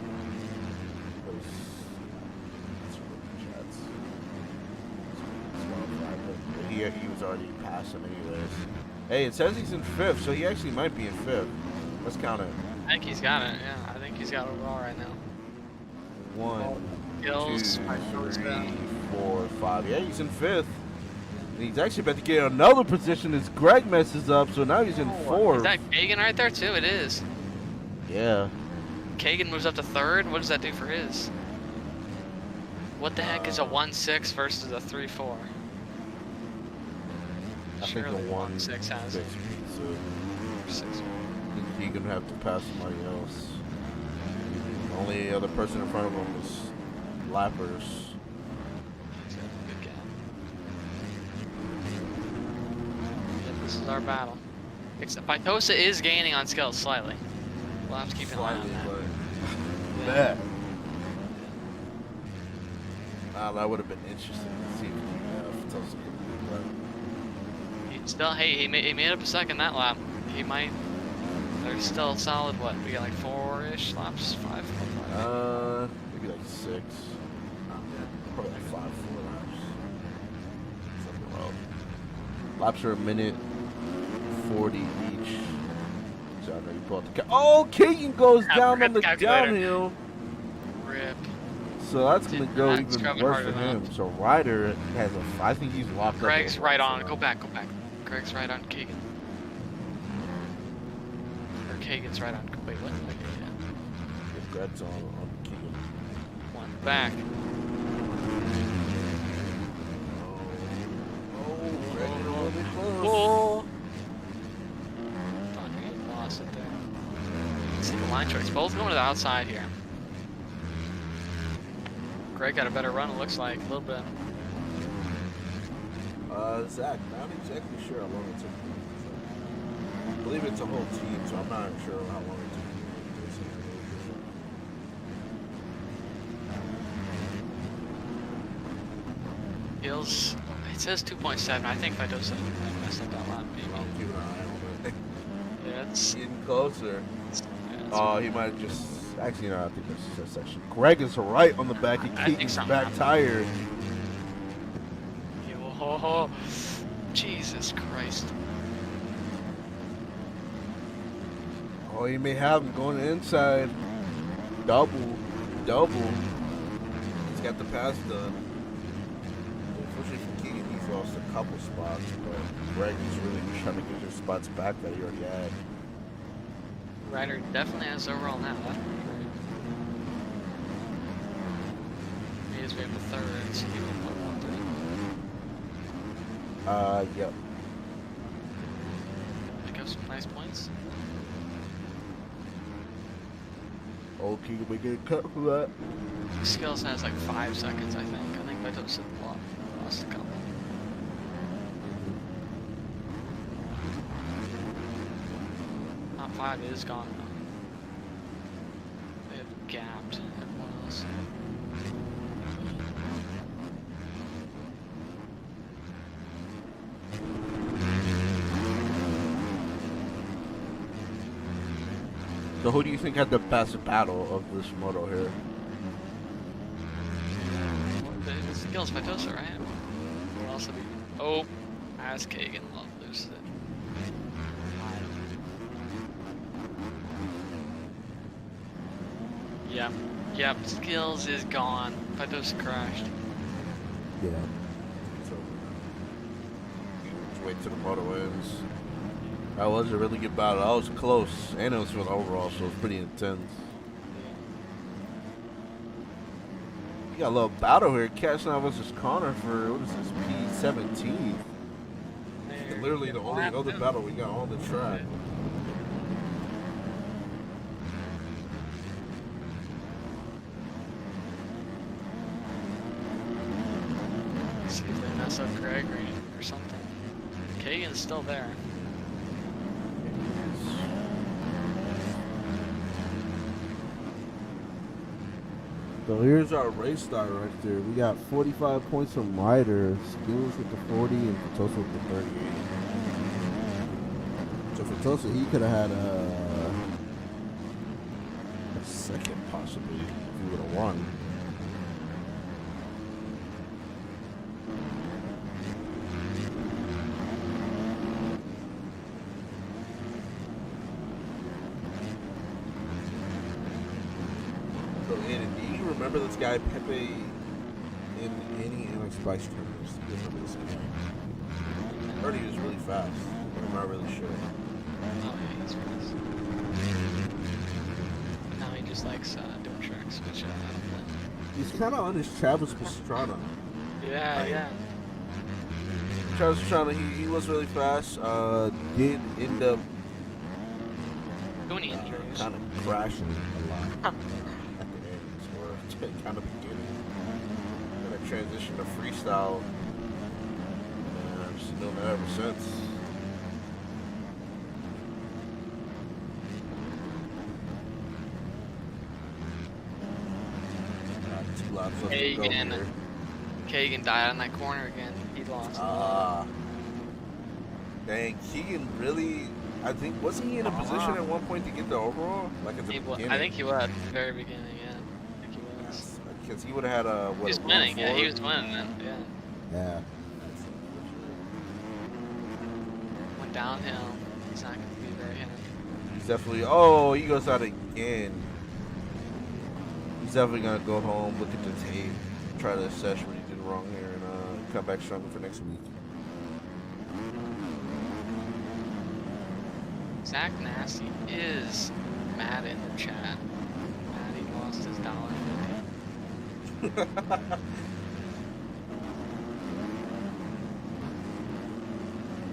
He was already passing anyways. Hey, it says he's in 5th, so he actually might be in 5th. Let's count it. I think he's got it. Yeah, I think he's got overall right now. 1, Kills. 2, 3, 4, 5. Yeah, he's in 5th. And he's actually about to get another position as Greg messes up, so now he's in 4th. Is that Kagan right there too? It is. Yeah. Kagan moves up to 3rd. What does that do for his? What the heck is a 1-6 versus a 3-4? I think the 1-6 has it. So 6. he's gonna have to pass somebody else. The only other person in front of him is Lappers. Good gap. Yeah, this is our battle. Except Pythosa is gaining on skills slightly. We'll have to keep an eye on that. Yeah. That would have been interesting to see if Pythosa could do that. Still, hey, he made up a second that lap. He might. There's still a solid, what? We got like 4-ish laps? 5? 5? Maybe like 6. Probably like 5, 4 laps. Something low. Laps are a minute 40 each. So I know you pull out the Keegan goes down on the downhill. Rip. So that's going to go even worse for him. So Ryder has I think he's locked Greg's up. right on. Go back. Greg's right on Keegan. Or Keegan's right on. Wait, what? Yeah. Greg's on Keegan. One back. Oh. Thought he lost it there. Let's see the line choice. Both going to the outside here. Greg got a better run, it looks like, a little bit. Zach, not exactly sure how long it took. I believe it's a whole team, so I'm not sure how long it took. Hills, it says 2.7. I think Pythosa messed up that lap. Keep an eye on it. Yeah, it's Getting closer. yeah, Oh, he might just. Actually, no, I think that's section. Greg is right on the back of Keegan's back tire. Oh, Jesus Christ. Oh, you may have him going inside. Double. He's got the pass done. Unfortunately for Keegan, he's lost a couple spots, but Greg is really trying to get his spots back that he already had. Ryder definitely has overall now. That's pretty great. He is way up to 3rd, so he will put 1-3. Yep. Pick up some nice points. Oh, Keegan, we get cut for that. Skills has like 5 seconds, I think. I think Pythosa lost a couple. Top 5 is gone though. They have gapped everyone else. So who do you think had the best battle of this moto here? The skills Phytosa, right? What else would be? Oh, as Kagan loses it. Yep. Yep, skills is gone. Phytosa crashed. Yeah. So, just wait till the moto ends. That was a really good battle. That was close, and it was for the overall, so it was pretty intense. We got a little battle here. Cashnow versus Connor for, what is this, P17. Literally the only other battle we got on the track. See if they mess up Gregory or something. Kagan's still there. So here's our race start right there. We got 45 points from Ryder, Skills with the 40, and Phytosa with the 38. So Phytosa, he could have had a second possibly if he would have won. So Andy, do you remember this guy Pepe in any MX Spice tournaments? Do you remember this guy? I heard he was really fast, but I'm not really sure. Oh yeah, he's fast. But now he just likes doing tricks, which I don't know. He's kind of on his Travis Pastrana. Yeah, yeah. Travis Pastrana, he was really fast. Did end up Doing injuries. kind of crashing a lot at the end, or kind of beginning. And then transition to freestyle. And I've just known that ever since. Two laps left to go here. Kagan died on that corner again. He lost. Dang, Keegan really, I think, wasn't he in a position at one point to get the overall? Like at the beginning? I think he was at the very beginning, yeah. I think he was. Because he would have had a, what, He was winning, yeah, he was winning then, yeah. Yeah. Went downhill. He's not going to be very happy. He's definitely, oh, he goes out again. He's definitely going to go home, look at the tape, try to assess what he did wrong here, and come back stronger for next week. Zach Nasty is mad in the chat. Mad he lost his $1.50.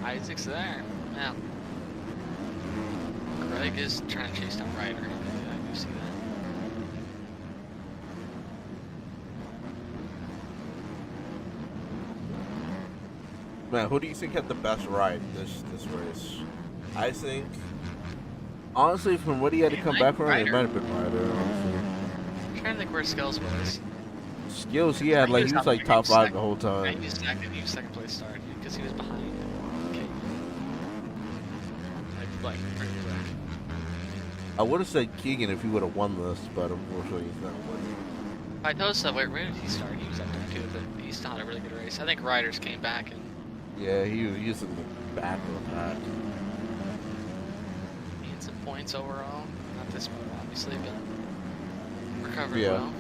Isaac's there. Yeah. Greg is trying to chase down Ryder. Yeah, you see that. Man, who do you think had the best ride this race? I think, honestly, from what he had to come back from, it might have been Ryder, honestly. I'm trying to think where Skills was. Skills, he had, like, he was like top 5 the whole Yeah, time. he was second place start because he was behind. Okay. Like pretty quick. I would have said Keegan if he would have won this, but unfortunately he's not winning. Phytosa, where did he start? He was up there too, but he still had a really good race. I think Riders came back and Yeah, he was in the back of the pack. gained some points overall. Not this one, obviously, but recovered Yeah. well.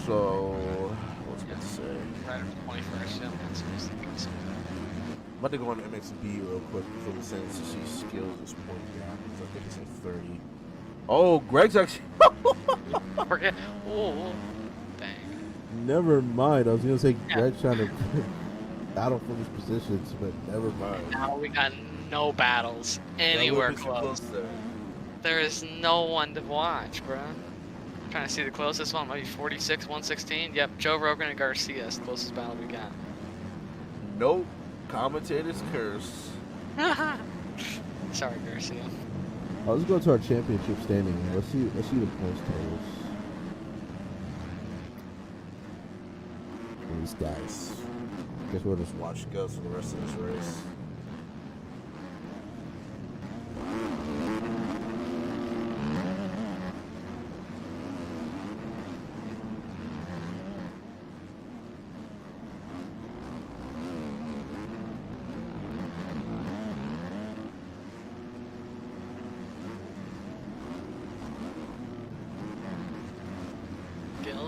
So, what's going to say? Rider 21st, yeah, that's supposed to be something. I'm about to go on MXB real quick for the Saints to see skills this point. Yeah, I think it's like 30. Oh, Greg's actually. Oh, dang. Never mind. I was gonna say Yeah. Greg's trying to battle for his positions, but never mind. Now we got no battles anywhere close. There is no one to watch, bro. Trying to see the closest one, maybe 46, 116. Yep, Joe Rogan and Garcia is the closest battle we got. Nope. Commentators curse. Sorry, Garcia. Let's go to our championship standing. Let's see the points totals. These guys. Guess we'll just watch go for the rest of this race.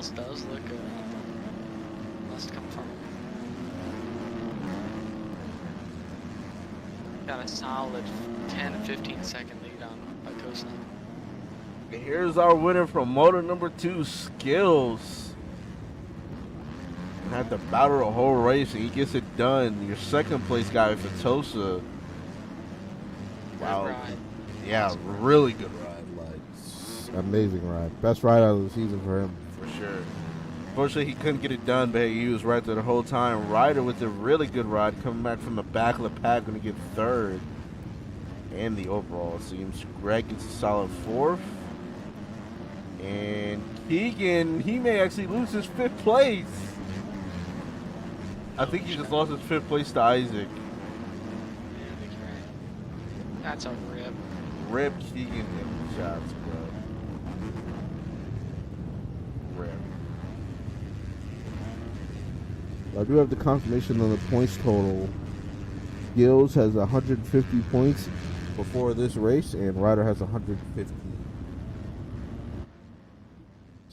Skills does look good. Must come from him. Got a solid 10-15 second lead on Kosa. And here's our winner from moto number 2, Skills. Had to battle the whole race and he gets it done. Your second place guy for Tosa. Wow. Ride. Yeah, really good ride. Amazing ride. Best ride out of the season for him. For sure. Unfortunately, he couldn't get it done, but he was right there the whole time. Ryder with a really good ride, coming back from the back of the pack, going to get 3rd. And the overall, it seems. Greg gets a solid 4th. And Keegan, he may actually lose his 5th place. I think he just lost his 5th place to Isaac. Yeah, I think you're right. That's a rip. Rip Keegan in the shots, bro. Rip. I do have the confirmation on the points total. Skills has 150 points before this race, and Ryder has 150.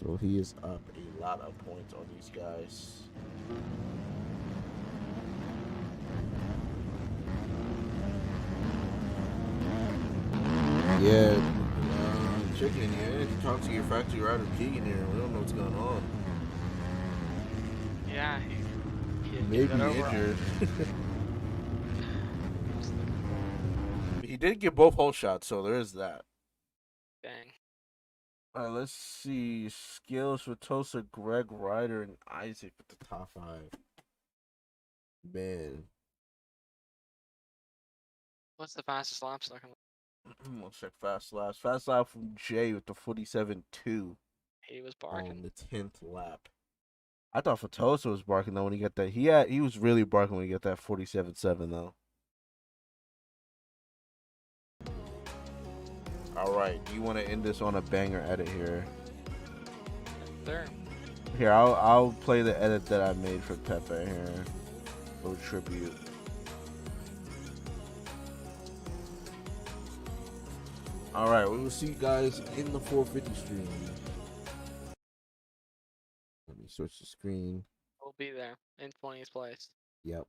So he is up A lot of points on these guys. Yeah. Chicken, yeah. You talk to your factory rider Keegan here. We don't know what's going on. Yeah, he Maybe injured. He did get both hole shots, so there is that. Dang. All right, let's see. Skills for Tosa, Greg, Ryder, and Isaac with the top 5. Man. What's the fastest lap looking like? Let's check fast laps. Fast lap from Jay with the 47.2 He was on barking. the 10th lap. I thought Tosa was barking though when he got that. He was really barking when he got that 47.7 though. All right, do you want to end this on a banger edit here? There. Here, I'll play the edit that I made for Pepe here. A little tribute. All right, we will see you guys in the 450 stream. Let me switch the screen. We'll be there in 20th place. Yep.